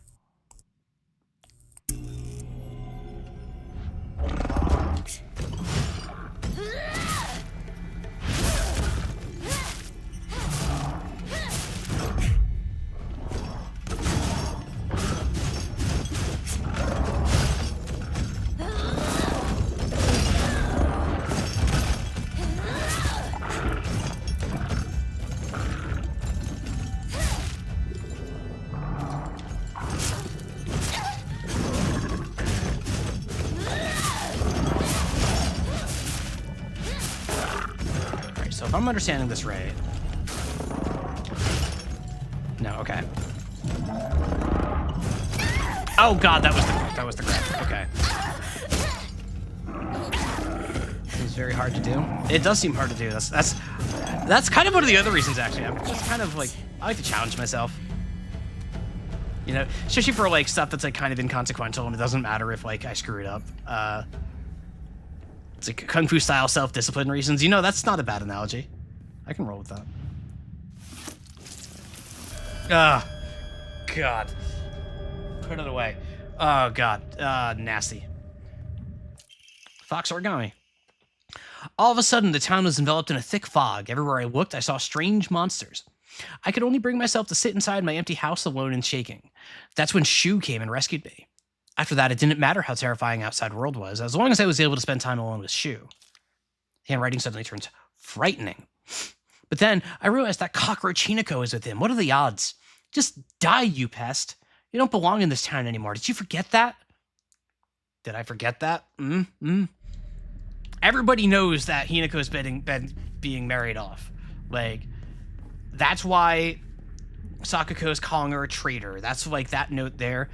So if I'm understanding this right... No, okay. Oh God, that was the grab. Okay. It's very hard to do. It does seem hard to do. That's kind of one of the other reasons, actually. I'm just kind of like, I like to challenge myself. You know, especially for like stuff that's like kind of inconsequential and it doesn't matter if like I screw it up. It's like Kung Fu style self-discipline reasons. You know, that's not a bad analogy. I can roll with that. Ah, God. Put it away. Oh, God. Nasty. Fox Origami. All of a sudden, the town was enveloped in a thick fog. Everywhere I looked, I saw strange monsters. I could only bring myself to sit inside my empty house alone and shaking. That's when Shu came and rescued me. After that, it didn't matter how terrifying outside world was, as long as I was able to spend time alone with Shu. Handwriting suddenly turns frightening. But then, I realized that cockroach Hinako is with him. What are the odds? Just die, you pest. You don't belong in this town anymore. Did you forget that? Did I forget that? Everybody knows that Hinako's been being married off. Like, that's why Sakuko's calling her a traitor. That's like that note there.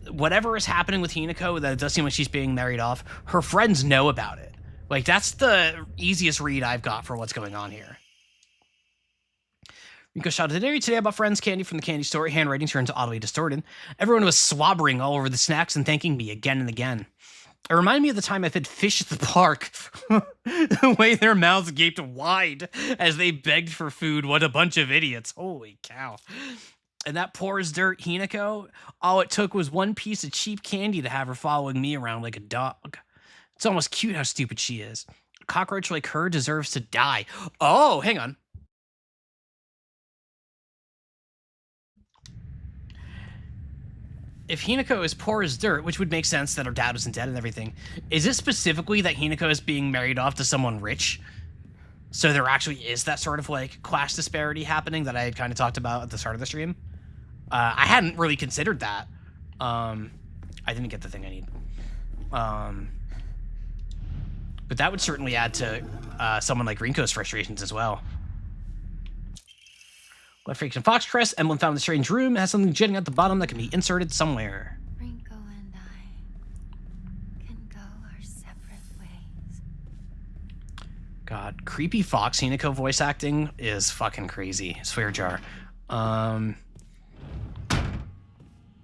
Whatever is happening with Hinako, that it does seem like she's being married off, her friends know about it. Like, that's the easiest read I've got for what's going on here. Rinko shouted, today about friends, candy from the candy store. Handwriting turned oddly distorted. Everyone was slobbering all over the snacks and thanking me again and again. It reminded me of the time I fed fish at the park. The way their mouths gaped wide as they begged for food. What a bunch of idiots. Holy cow. And that poor as dirt Hinako, all it took was one piece of cheap candy to have her following me around like a dog. It's almost cute how stupid she is. A cockroach like her deserves to die. Oh, hang on. If Hinako is poor as dirt, which would make sense that her dad wasn't dead and everything, is it specifically that Hinako is being married off to someone rich? So there actually is that sort of like class disparity happening that I had kind of talked about at the start of the stream. I hadn't really considered that. I didn't get the thing I need. But that would certainly add to someone like Rinko's frustrations as well. Left Freaks and Foxcrest, emblem found in the strange room. It has something jutting at the bottom that can be inserted somewhere. Rinko and I can go our separate ways. God, creepy Fox Hinako voice acting is fucking crazy. Swear jar.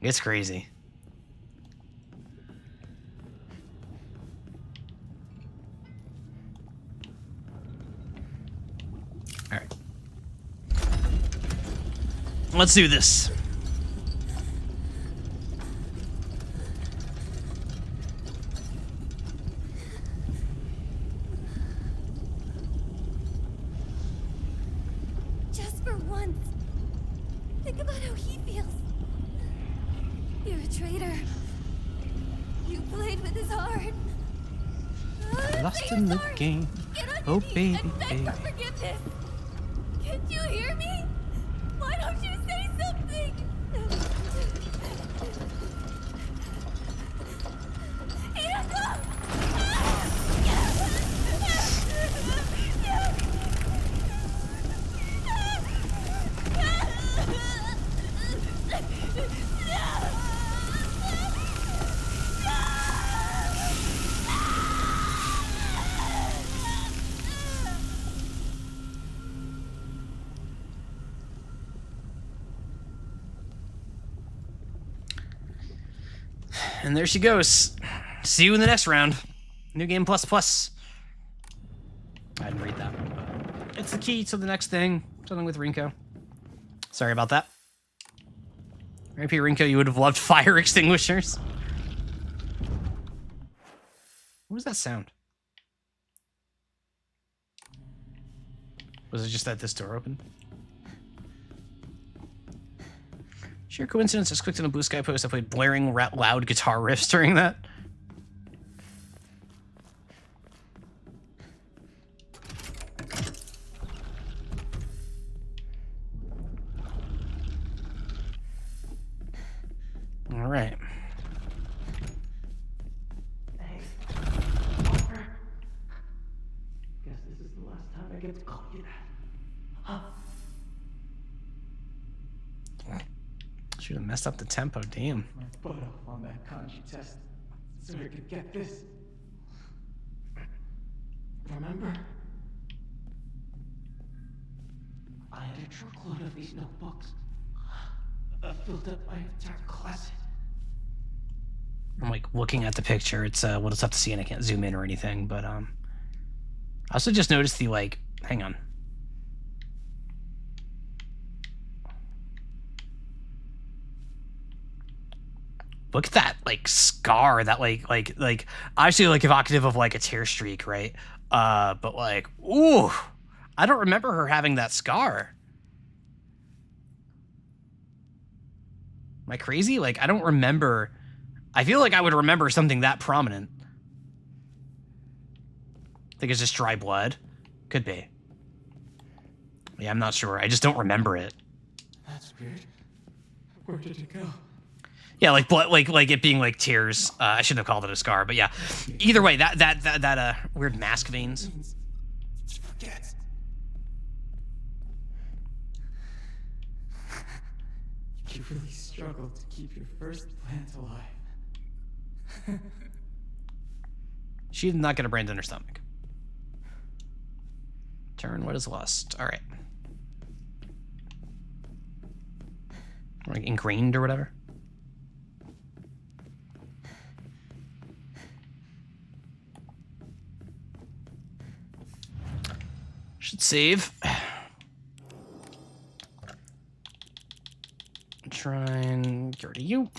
It's crazy. All right. Let's do this. Just for once. Think about how he feels. You're a traitor. You played with his heart. Lost in the game. Oh, baby, baby. For forgiveness. Can't you hear me? Why don't you say something? And there she goes. See you in the next round. New game plus plus. I didn't read that. It's the key to the next thing. Something with Rinko. Sorry about that. R.I.P. Rinko, you would have loved fire extinguishers. What was that sound? Was it just that this door opened? Sheer coincidence, I just clicked on a Blue Sky post. I played blaring loud guitar riffs during that. All right. Hey, Walker. Guess this is the last time I get to call you that. Huh? Should have messed up the tempo, damn. My butt off on that kanji test so I could get this. Remember? I had a truckload of these notebooks. I filled up my entire closet. I'm like looking at the picture. It's well, it's tough to see and I can't zoom in or anything, but I also just noticed the like, hang on. Look at that like scar, that like obviously like evocative of like a tear streak, right? But like, ooh, I don't remember her having that scar. Am I crazy? Like, I don't remember. I feel like I would remember something that prominent. I think it's just dry blood. Could be. Yeah, I'm not sure. I just don't remember it. That's weird. Where did it go? Yeah, like blood, like it being like tears. I shouldn't have called it a scar, but yeah. Either way, that weird mask veins. Forget. You really struggled to keep your first plant alive. She did not get a brand in her stomach. Turn what is lust. All right. Like ingrained or whatever. Should save. Try and get rid of you.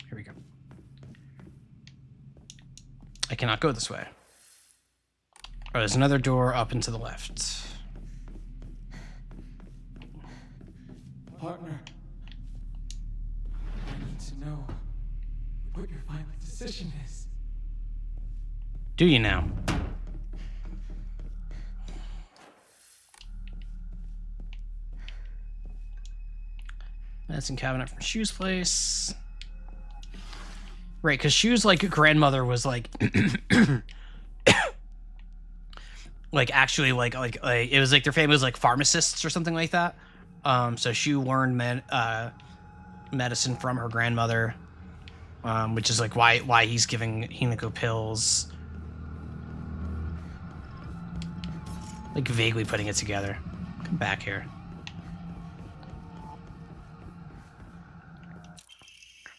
Here we go. I cannot go this way. Oh, there's another door up and to the left. Partner, I need to know what your final decision is. Do you now? Medicine cabinet from Shu's place. Right, because Shu's like grandmother was like, like actually like it was like their family was like pharmacists or something like that. So Shu learned medicine from her grandmother, which is like why he's giving Hinako pills. Like vaguely putting it together. Come back here.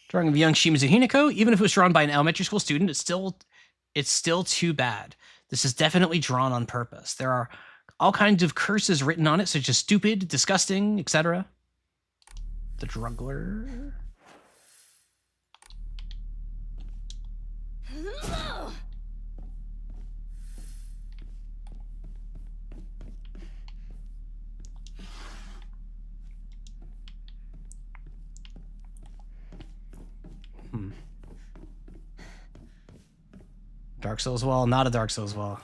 Drawing of young Shimizu Hinako, even if it was drawn by an elementary school student, it's still too bad. This is definitely drawn on purpose. There are all kinds of curses written on it, such as stupid, disgusting, etc. The Druggler. Dark Souls wall, not a Dark Souls wall.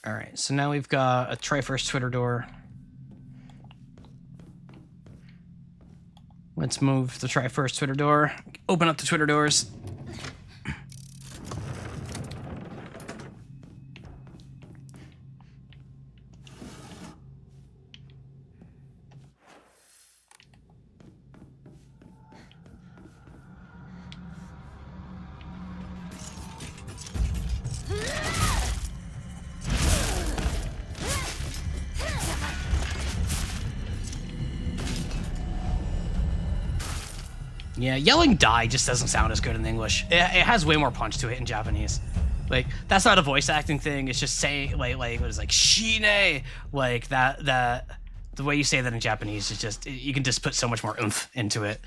All right, so now we've got a Triforce Twitter door. Let's move the Triforce Twitter door. Open up the Twitter doors. Yeah, yelling die just doesn't sound as good in English. It has way more punch to it in Japanese. Like, that's not a voice acting thing. It's just saying, like what is like, shine? Like, the way you say that in Japanese is just, you can just put so much more oomph into it.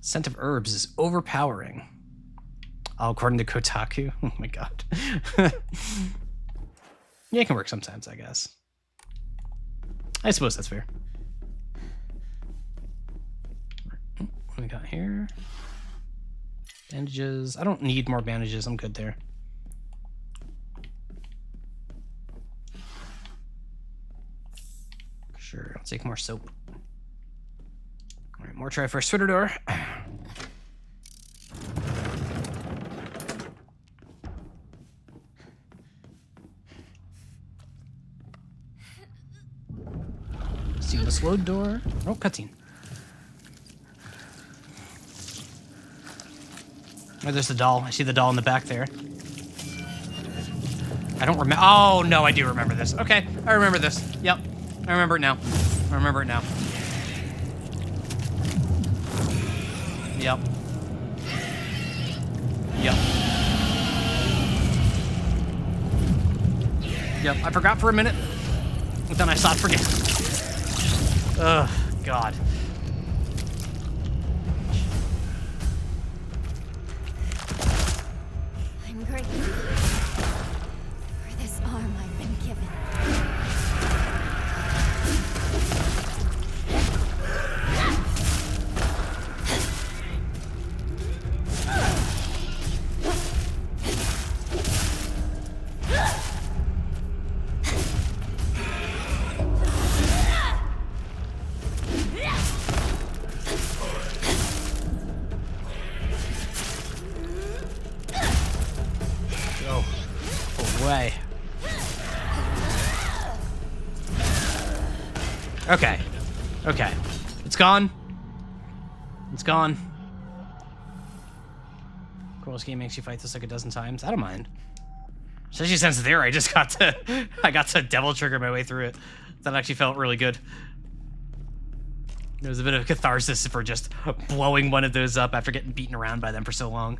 Scent of herbs is overpowering. Oh, according to Kotaku? Oh my god. Yeah, it can work sometimes, I guess. I suppose that's fair. What do we got here? Bandages. I don't need more bandages. I'm good there. Sure, I'll take more soap. All right, more Triforce Twitter door. See this load door. Oh, cutscene. Oh, there's the doll. I see the doll in the back there. I don't remember. Oh, no, I do remember this. Okay, I remember this. Yep, I remember it now. I remember it now. Yep. Yep. Yep, I forgot for a minute, but then I stopped forgetting. Ugh, God. I'm grateful for this arm I've been given. Go away. Okay. Okay. It's gone. It's gone. Of course, game makes you fight this like a dozen times. I don't mind. Especially since there, I just got to devil trigger my way through it. That actually felt really good. There was a bit of catharsis for just blowing one of those up after getting beaten around by them for so long.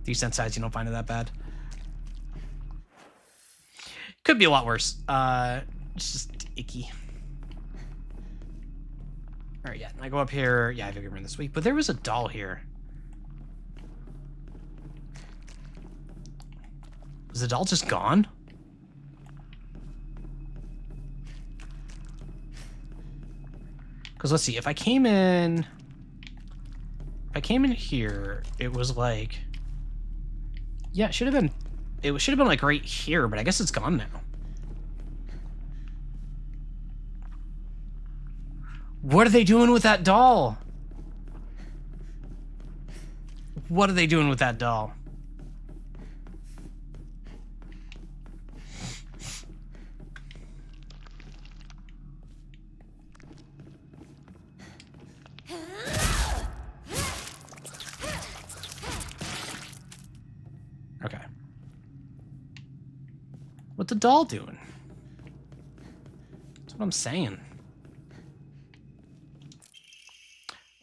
Decent size, you don't find it that bad. Could be a lot worse. It's just icky. All right, yeah. I go up here. Yeah, I figured we're in this week, but there was a doll here. Was the doll just gone? Because let's see, if I came in here, it was like, yeah, it should have been like right here, but I guess it's gone now. What are they doing with that doll? What are they doing with that doll? Okay. What's the doll doing? That's what I'm saying.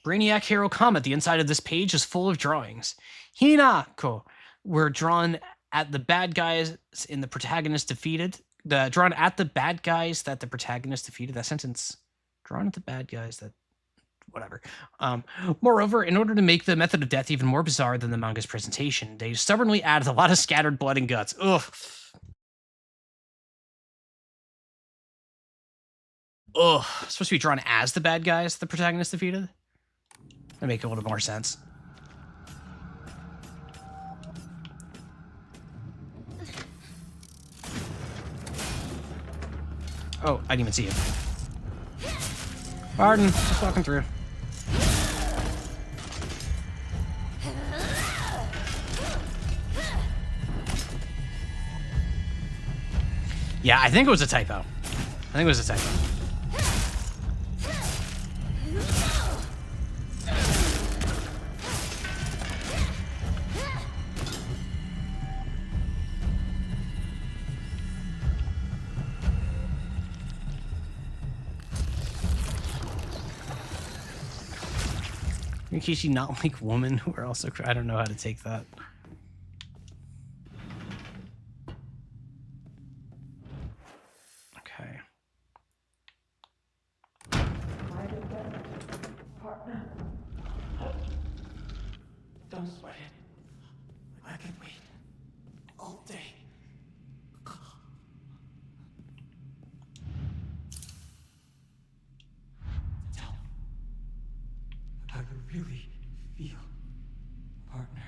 Brainiac Hero Comet. The inside of this page is full of drawings. Hinako were drawn at the bad guys in the protagonist defeated. Drawn at the bad guys that the protagonist defeated. That sentence. Drawn at the bad guys that... Whatever. Moreover, in order to make the method of death even more bizarre than the manga's presentation, they stubbornly added a lot of scattered blood and guts. Ugh. Ugh. Supposed to be drawn as the bad guys the protagonist defeated? That make a little more sense. Oh, I didn't even see it. Pardon, just walking through. Yeah, I think it was a typo. I think it was a typo. In case you not like women who are also... I don't know how to take that. Okay. Partner. Don't sweat it. I can wait all day. Tell how you really feel, partner.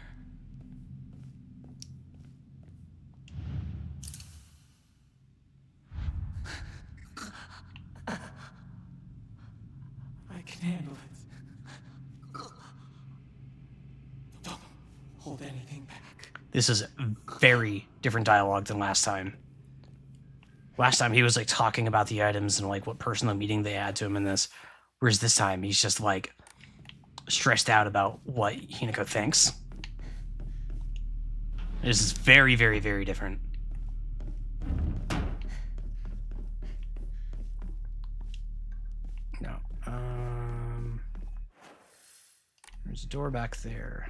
I can handle it. Don't hold anything back. This is very different dialogue than last time. Last time he was like talking about the items and like what personal meaning they add to him in this. Whereas this time he's just like stressed out about what Hinako thinks. This is very, very, very different. No. There's a door back there.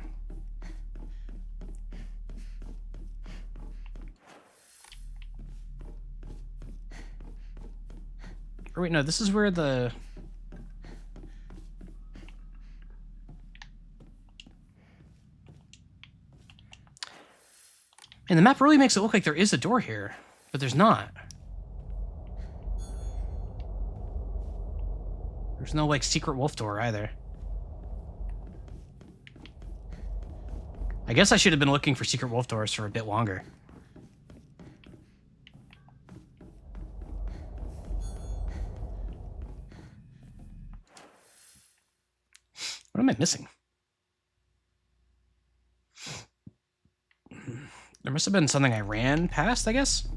Or wait, no, this is where the... And the map really makes it look like there is a door here, but there's not. There's no, like, secret wolf door either. I guess I should have been looking for secret wolf doors for a bit longer. What am I missing? There must have been something I ran past, I guess?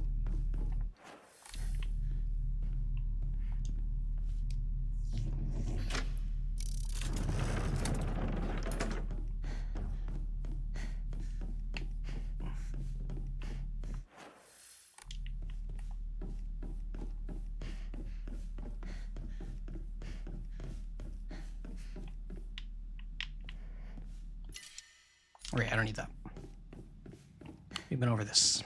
Wait, I don't need that. We've been over this.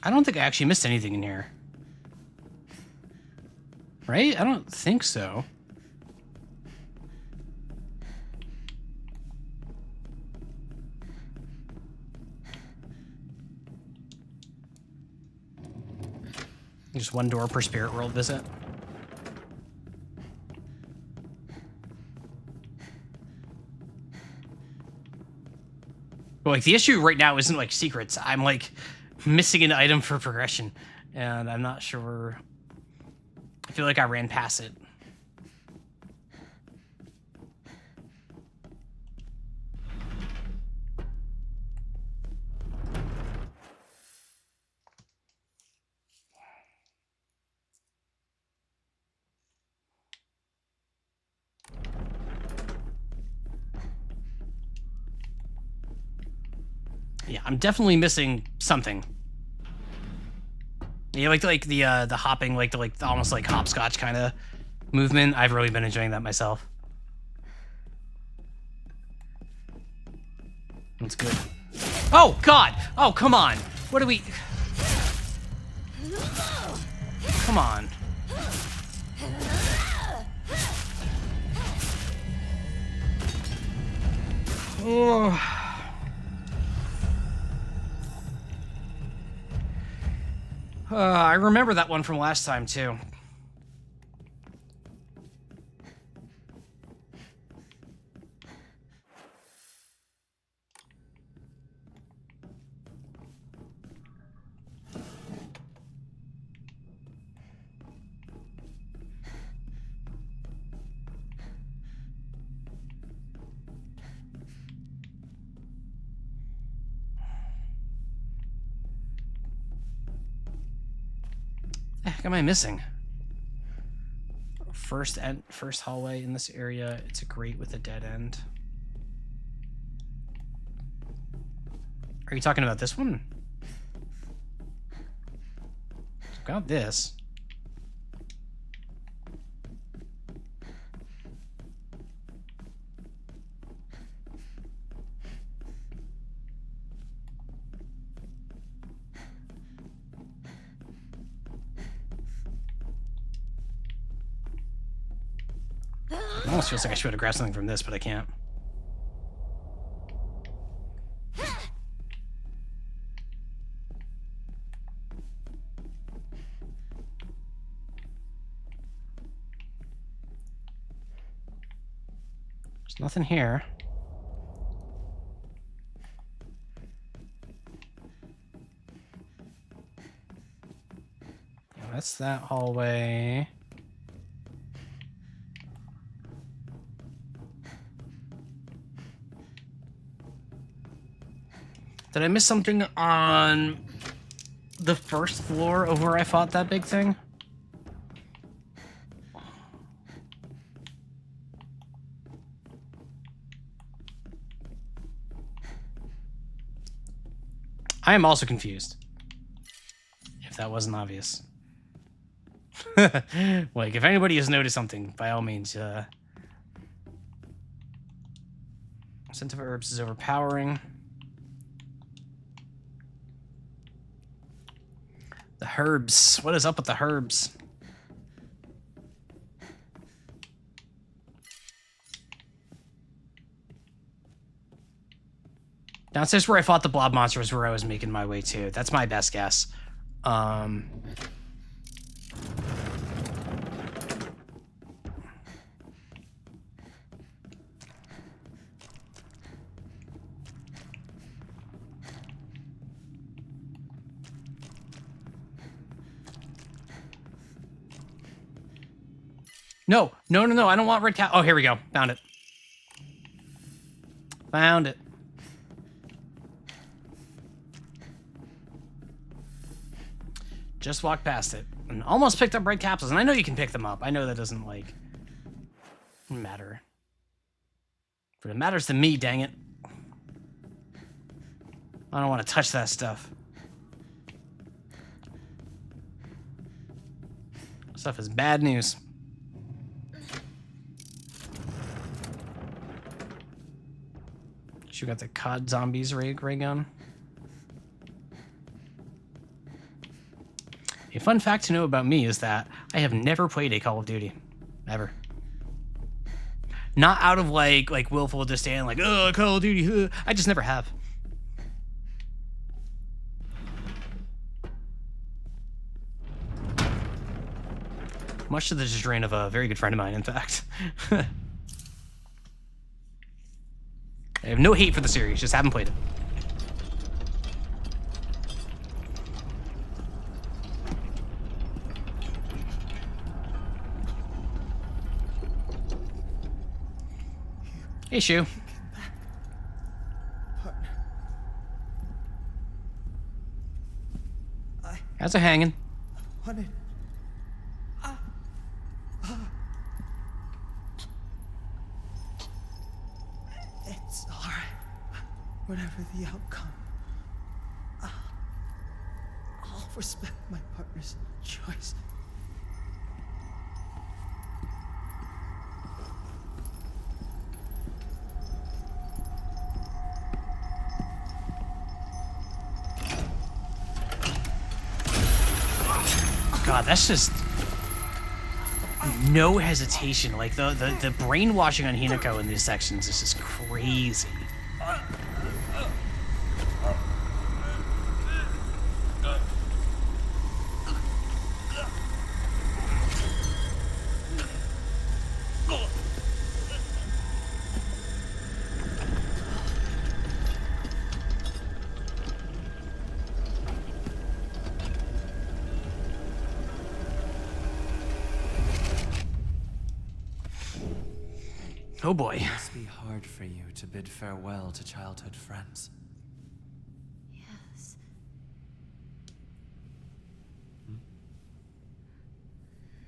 I don't think I actually missed anything in here. Right? I don't think so. Just one door per spirit world visit. But like the issue right now isn't like secrets. I'm like missing an item for progression, and I'm not sure. I feel like I ran past it. Yeah, I'm definitely missing something. Yeah, like the hopping, like almost like hopscotch kind of movement. I've really been enjoying that myself. That's good. Oh God! Oh come on! What do we? Come on! Oh. I remember that one from last time, too. The heck am I missing? First hallway in this area. It's a grate with a dead end. Are you talking about this one? Got this. It almost feels like I should have grabbed something from this, but I can't. There's nothing here. That's that hallway. Did I miss something on the first floor of where I fought that big thing? I am also confused. If that wasn't obvious. Like, if anybody has noticed something, by all means, scent of herbs is overpowering. The herbs. What is up with the herbs? Downstairs where I fought the blob monster was where I was making my way to. That's my best guess. No, no, no, no. I don't want red cow. Oh, here we go. Found it. Found it. Just walked past it and almost picked up red capsules. And I know you can pick them up. I know that doesn't, like, matter. But it matters to me, dang it. I don't want to touch that stuff. Stuff is bad news. You got the COD Zombies ray gun. A fun fact to know about me is that I have never played a Call of Duty. Ever. Not out of like willful disdain, like, oh, Call of Duty, I just never have. Much to the chagrin of a very good friend of mine, in fact. I have no hate for the series, just haven't played it. Hey, Shu. How's it hanging? Wanted. It's all right. Whatever the outcome, I'll respect my partner's choice. God, that's just no hesitation. Like the brainwashing on Hinako in these sections is just crazy. Oh boy. It must be hard for you to bid farewell to childhood friends. Yes.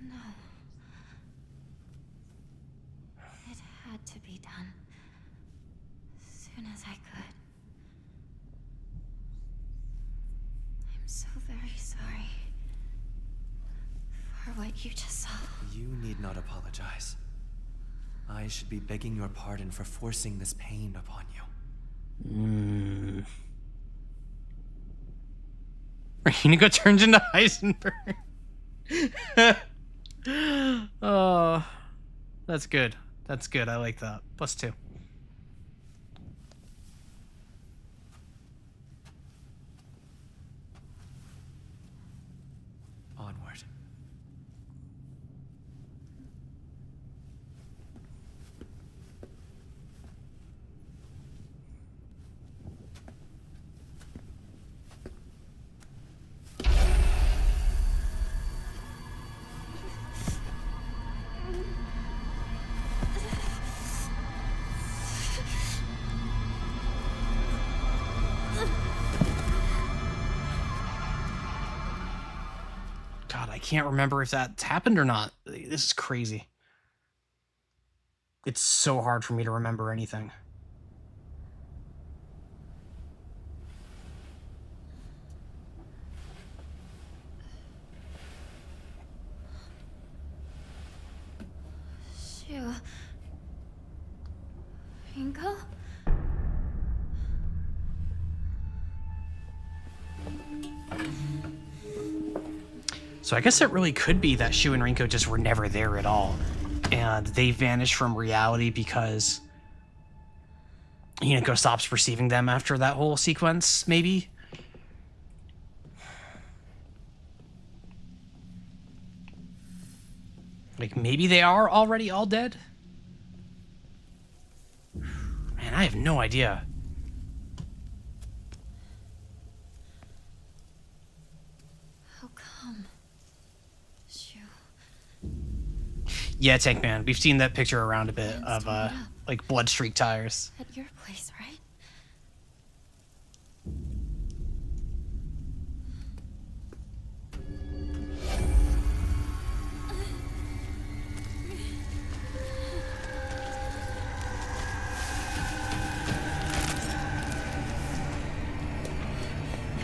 No. It had to be done. As soon as I could. I'm so very sorry for what you just saw. You need not apologize. I should be begging your pardon for forcing this pain upon you. Hinako turns into Heisenberg. Oh. That's good. That's good. I like that. +2. Onward. God, I can't remember if that's happened or not. This is crazy. It's so hard for me to remember anything. Shu. Rinko? So I guess it really could be that Shu and Rinko just were never there at all. And they vanished from reality because Hinako stops perceiving them after that whole sequence, maybe? Like, maybe they are already all dead? Man, I have no idea. How come? Shu. Yeah, Tank Man. We've seen that picture around a bit Man's of, torn up. like, blood streak tires. At your place, right?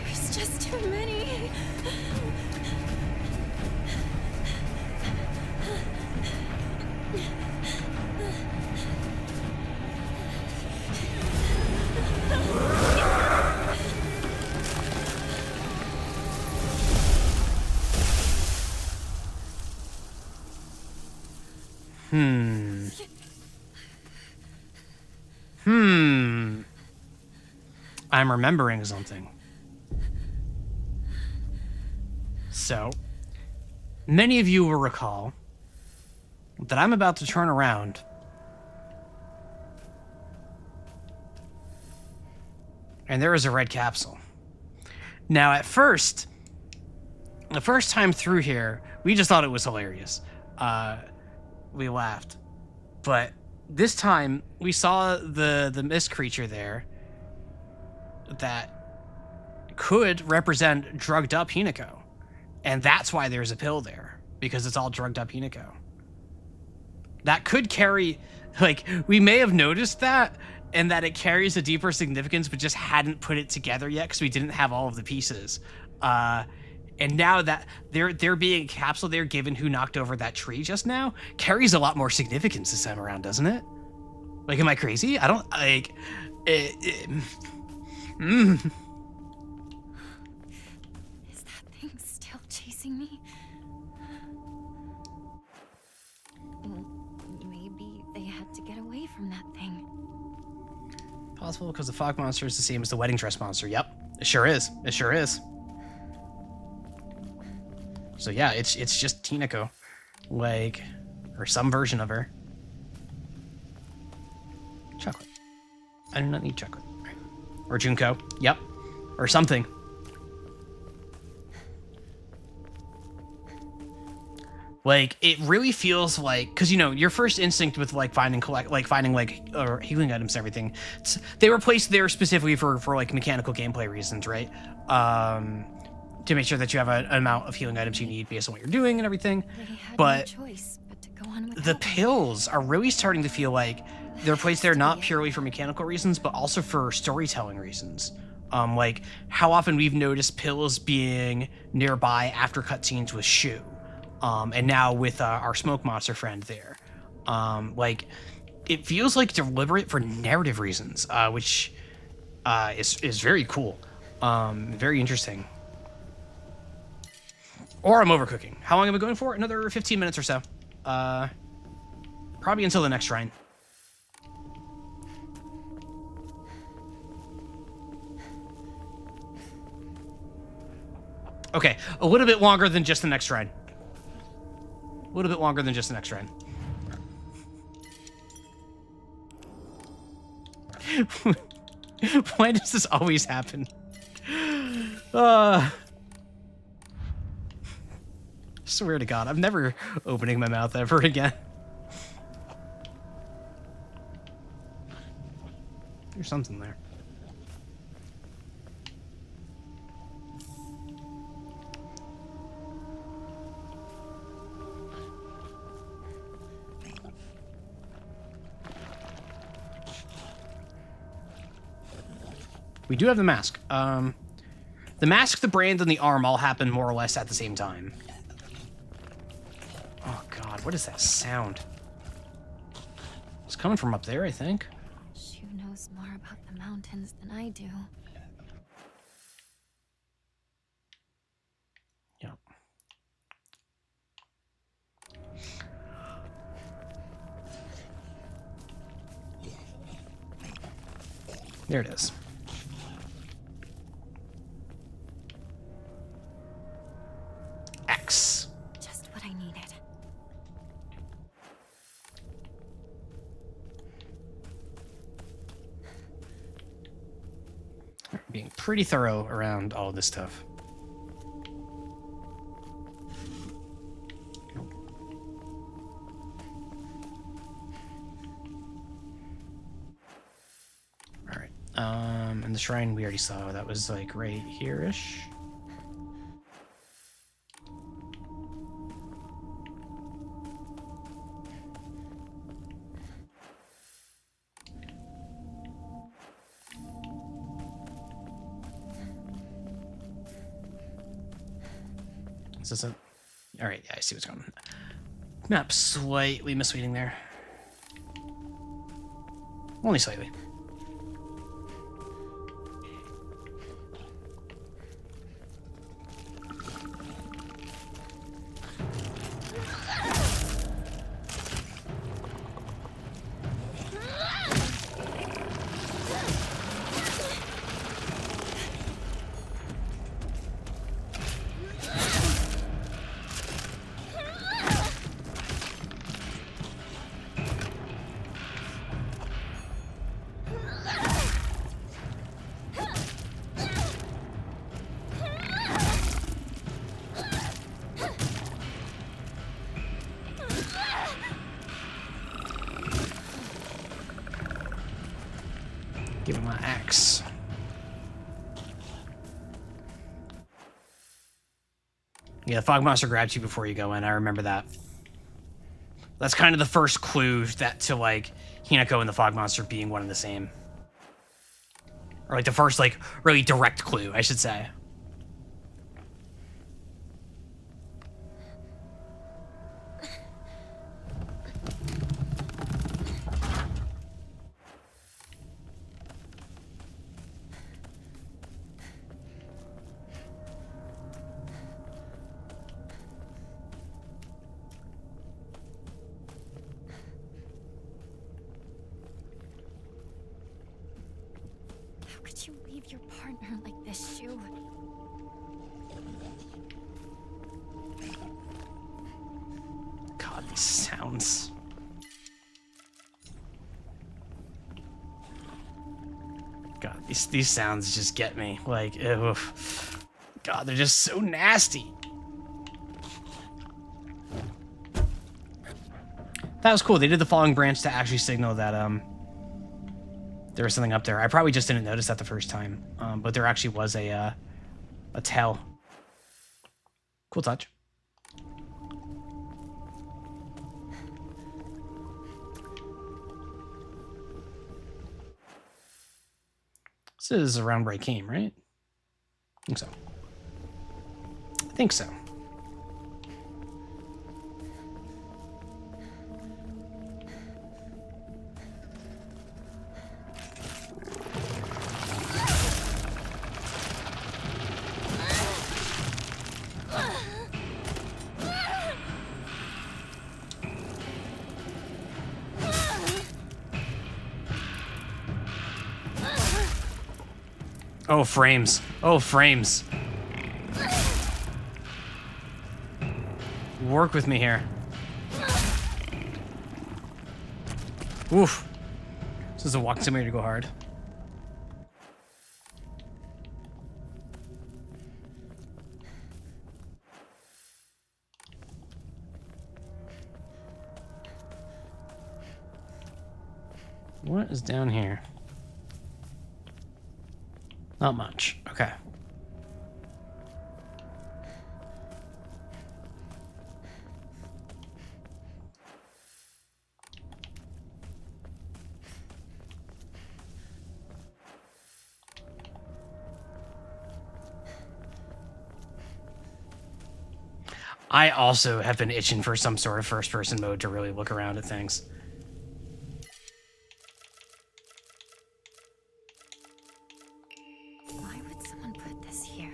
There's just too many. I'm remembering something. So, many of you will recall that I'm about to turn around and there is a red capsule. Now, at first, the first time through here, we just thought it was hilarious. We laughed. But this time, we saw the mist creature there that could represent drugged up Hinako. And that's why there's a pill there, because it's all drugged up Hinako. That could carry, like, we may have noticed that, and that it carries a deeper significance, but just hadn't put it together yet because we didn't have all of the pieces. And now that there being a capsule there, given who knocked over that tree just now, carries a lot more significance this time around, doesn't it? Like, am I crazy? I don't, like, Is that thing still chasing me? Maybe they had to get away from that thing. Possible because the fog monster is the same as the wedding dress monster. Yep, it sure is. It sure is. So yeah, it's just Hinako, like, or some version of her. Chocolate. I do not need chocolate. Or Junko. Yep. Or something. Like, it really feels like, because, you know, your first instinct with, like, finding healing items and everything, they were placed there specifically for like mechanical gameplay reasons, right? To make sure that you have an amount of healing items you need based on what you're doing and everything. They had But no choice but to go on without the me. pills are really starting to feel like they're placed there not purely for mechanical reasons, but also for storytelling reasons. Like, how often we've noticed pills being nearby after cutscenes with Shu. And now with our smoke monster friend there. Like, it feels like deliberate for narrative reasons, which is very cool. Very interesting. Or I'm overcooking. How long am I going for? Another 15 minutes or so. Probably until the next shrine. Okay, a little bit longer than just the next shrine. A little bit longer than just the next shrine. Why does this always happen? Swear to God, I'm never opening my mouth ever again. There's something there. We do have the mask. The mask, the brand, and the arm all happen more or less at the same time. Oh God, what is that sound? It's coming from up there, I think. Shu knows more about the mountains than I do. Yep. There it is. X. Just what I needed. Being pretty thorough around all of this stuff. All right. And the shrine we already saw. That was like right here-ish. Is this it? All right, yeah, I see what's going on. Map slightly misleading there. Only slightly. Give him my axe. Yeah, the fog monster grabs you before you go in. I remember that. That's kind of the first clue that to like Hinako and the fog monster being one and the same. Or like the first like really direct clue, I should say. How could you leave your partner like this, Shu? God, these sounds. God, these sounds just get me. Like, ew. God, they're just so nasty. That was cool. They did the falling branch to actually signal that there was something up there. I probably just didn't notice that the first time, but there actually was a tail. Cool touch. This is around where I came, right? I think so. I think so. Oh, frames. Oh, frames. Work with me here. Oof. This is a walk simulator to go hard. What is down here? Not much. Okay. I also have been itching for some sort of first-person mode to really look around at things. Why would someone put this here?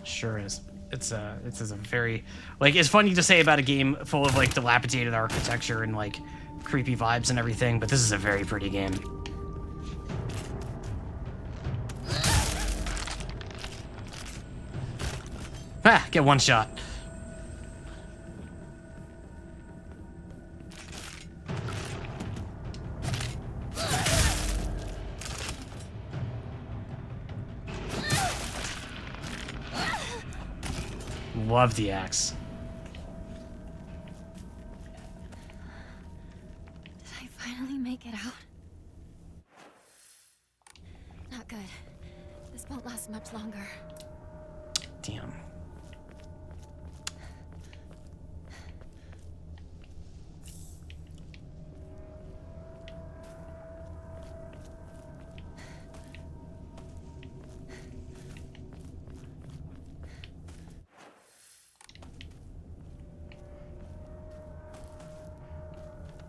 Sure is. It's a very, like, it's funny to say about a game full of like dilapidated architecture and like creepy vibes and everything, but this is a very pretty game. Ah, get one shot. Love the axe. Did I finally make it out? Not good. This won't last much longer. Damn.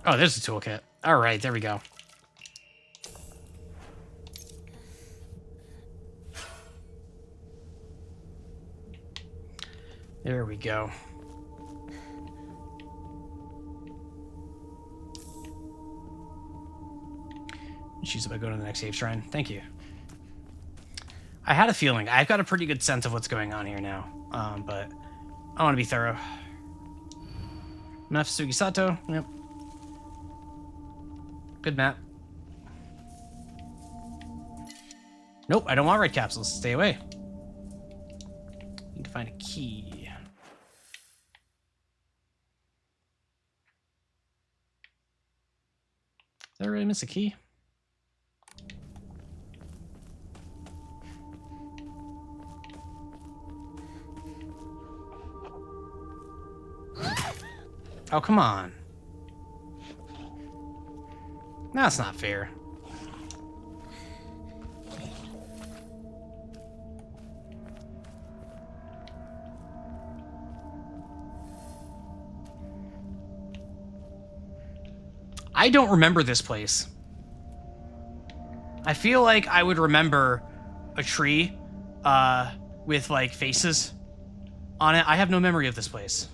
Oh, there's a toolkit. All right, there we go. There we go. Choose if I go to the next save shrine. Thank you. I had a feeling. I've got a pretty good sense of what's going on here now, but I want to be thorough. Map Sugisato. Yep. Good map. Nope, I don't want red capsules. Stay away. Need to find a key. Did I really miss a key? Oh, come on. That's not fair. I don't remember this place. I feel like I would remember a tree with like faces on it. I have no memory of this place.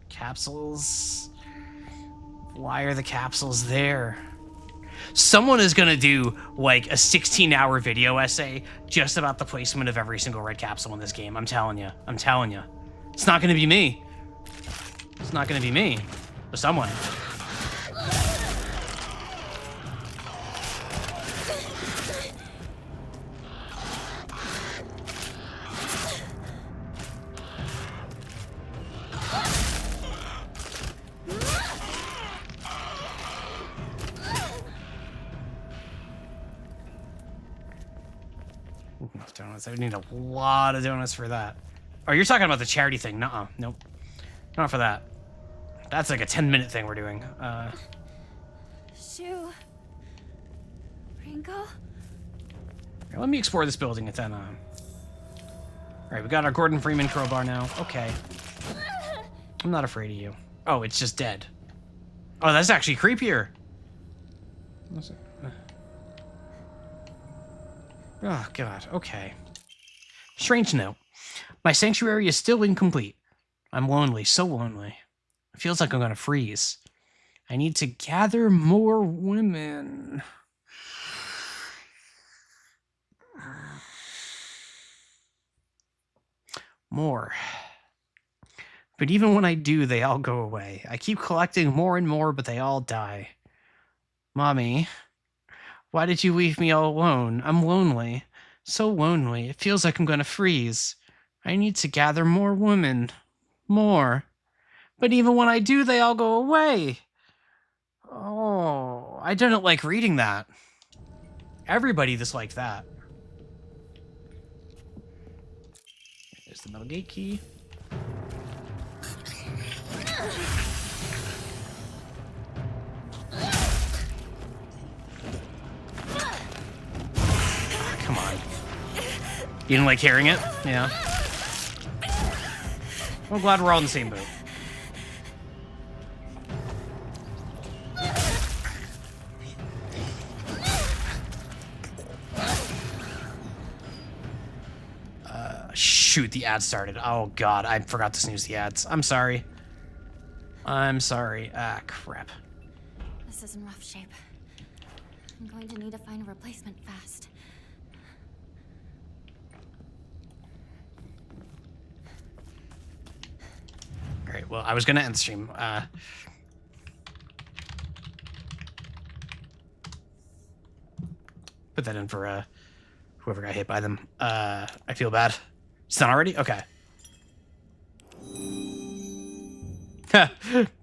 Capsules. Why are the capsules there? Someone is gonna do like a 16-hour video essay just about the placement of every single red capsule in this game. I'm telling you. I'm telling you. It's not gonna be me. It's not gonna be me. But someone. Enough donuts. I would need a lot of donuts for that. Oh, you're talking about the charity thing. Nuh-uh. Nope. Not for that. That's like a 10-minute thing we're doing. Shu. Ringo? Here, let me explore this building and then, Alright, we got our Gordon Freeman crowbar now. Okay. I'm not afraid of you. Oh, it's just dead. Oh, that's actually creepier. Oh, God. Okay. Strange note. My sanctuary is still incomplete. I'm lonely, so lonely. It feels like I'm gonna freeze. I need to gather more women. More. But even when I do, they all go away. I keep collecting more and more, but they all die. Mommy, why did you leave me all alone? I'm lonely. So lonely. It feels like I'm gonna freeze. I need to gather more women. More. But even when I do, they all go away. Oh, I didn't like reading that. Everybody disliked that. There's the metal gate key. Come on. You didn't like hearing it? Yeah. I'm glad we're all in the same boat. Shoot, the ad started. Oh god, I forgot to snooze the ads. I'm sorry. I'm sorry. Ah, crap. This is in rough shape. I'm going to need to find a replacement fast. Alright, well, I was gonna end the stream. Put that in for whoever got hit by them. I feel bad. It's done already? Okay.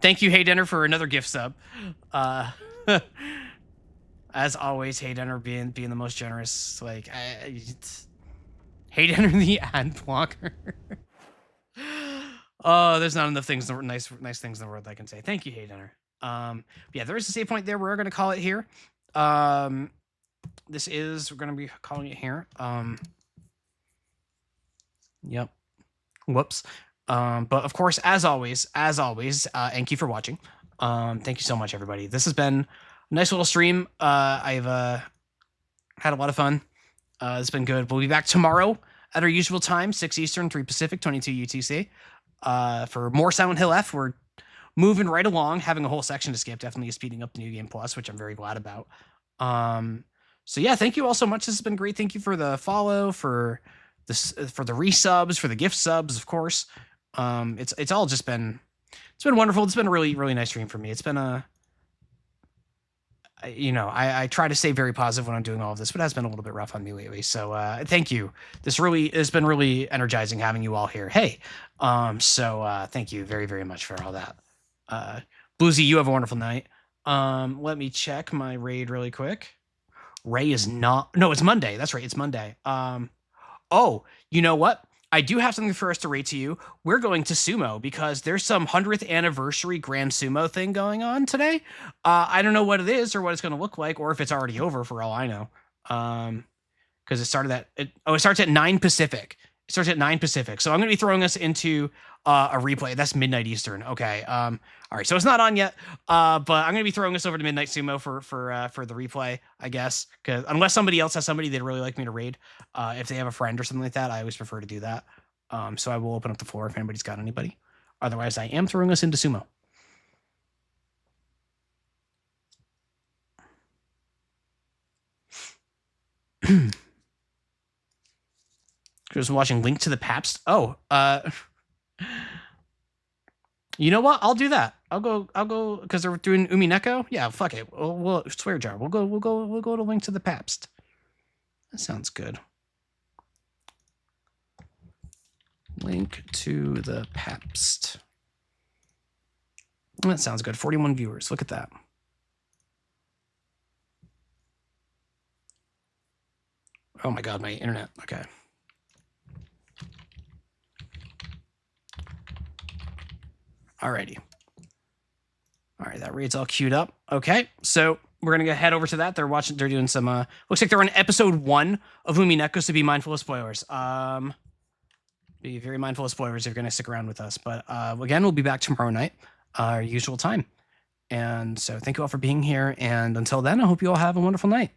Thank you, Hey Dinner, for another gift sub. As always, Hey Dinner being the most generous. Like, Hey Dinner, the ad blocker. Oh, there's not enough things, nice things in the world I can say. Thank you, Hey Dinner. Yeah, there is a save point there. We're gonna call it here. We're gonna be calling it here. Yep. Whoops. But of course, as always, thank you for watching. Thank you so much, everybody. This has been a nice little stream. I've had a lot of fun. It's been good. We'll be back tomorrow at our usual time, 6 Eastern, 3 Pacific, 22 UTC. For more Silent Hill F. We're moving right along, having a whole section to skip. Definitely speeding up the New Game Plus, which I'm very glad about. So yeah, thank you all so much. This has been great. Thank you for the follow, for the resubs, for the gift subs, of course. It's all just been, it's been wonderful. It's been a really, really nice stream for me. It's been I try to stay very positive when I'm doing all of this, but it has been a little bit rough on me lately. So thank you. This really has been really energizing having you all here. Hey, thank you very, very much for all that. Bluesy, you have a wonderful night. Let me check my raid really quick. Ray is not, no, it's Monday. That's right. It's Monday. Oh, you know what? I do have something for us to rate to you. We're going to Sumo because there's some 100th anniversary Grand Sumo thing going on today. I don't know what it is or what it's going to look like, or if it's already over for all I know. Because it starts at 9 Pacific. It starts at 9 Pacific. So I'm going to be throwing us into a replay. That's midnight Eastern. Okay. All right. So it's not on yet. But I'm going to be throwing us over to Midnight Sumo for the replay, I guess. Because unless somebody else has somebody they'd really like me to raid, if they have a friend or something like that, I always prefer to do that. So I will open up the floor if anybody's got anybody. Otherwise, I am throwing us into Sumo. Just watching Link to the Pabst. Oh, you know what? I'll do that. I'll go because they're doing Umineko. Yeah, fuck it. We'll swear jar. We'll go to Link to the Pabst. That sounds good. Link to the Pabst. That sounds good. 41 viewers. Look at that. Oh my god, my internet. Okay. Alrighty. All right, that reads all queued up. Okay, so we're gonna go head over to that. They're doing some. Looks like they're on episode 1 of Umineko, so be mindful of spoilers. Be very mindful of spoilers if you're gonna stick around with us. But again, we'll be back tomorrow night, our usual time. And so thank you all for being here. And until then, I hope you all have a wonderful night.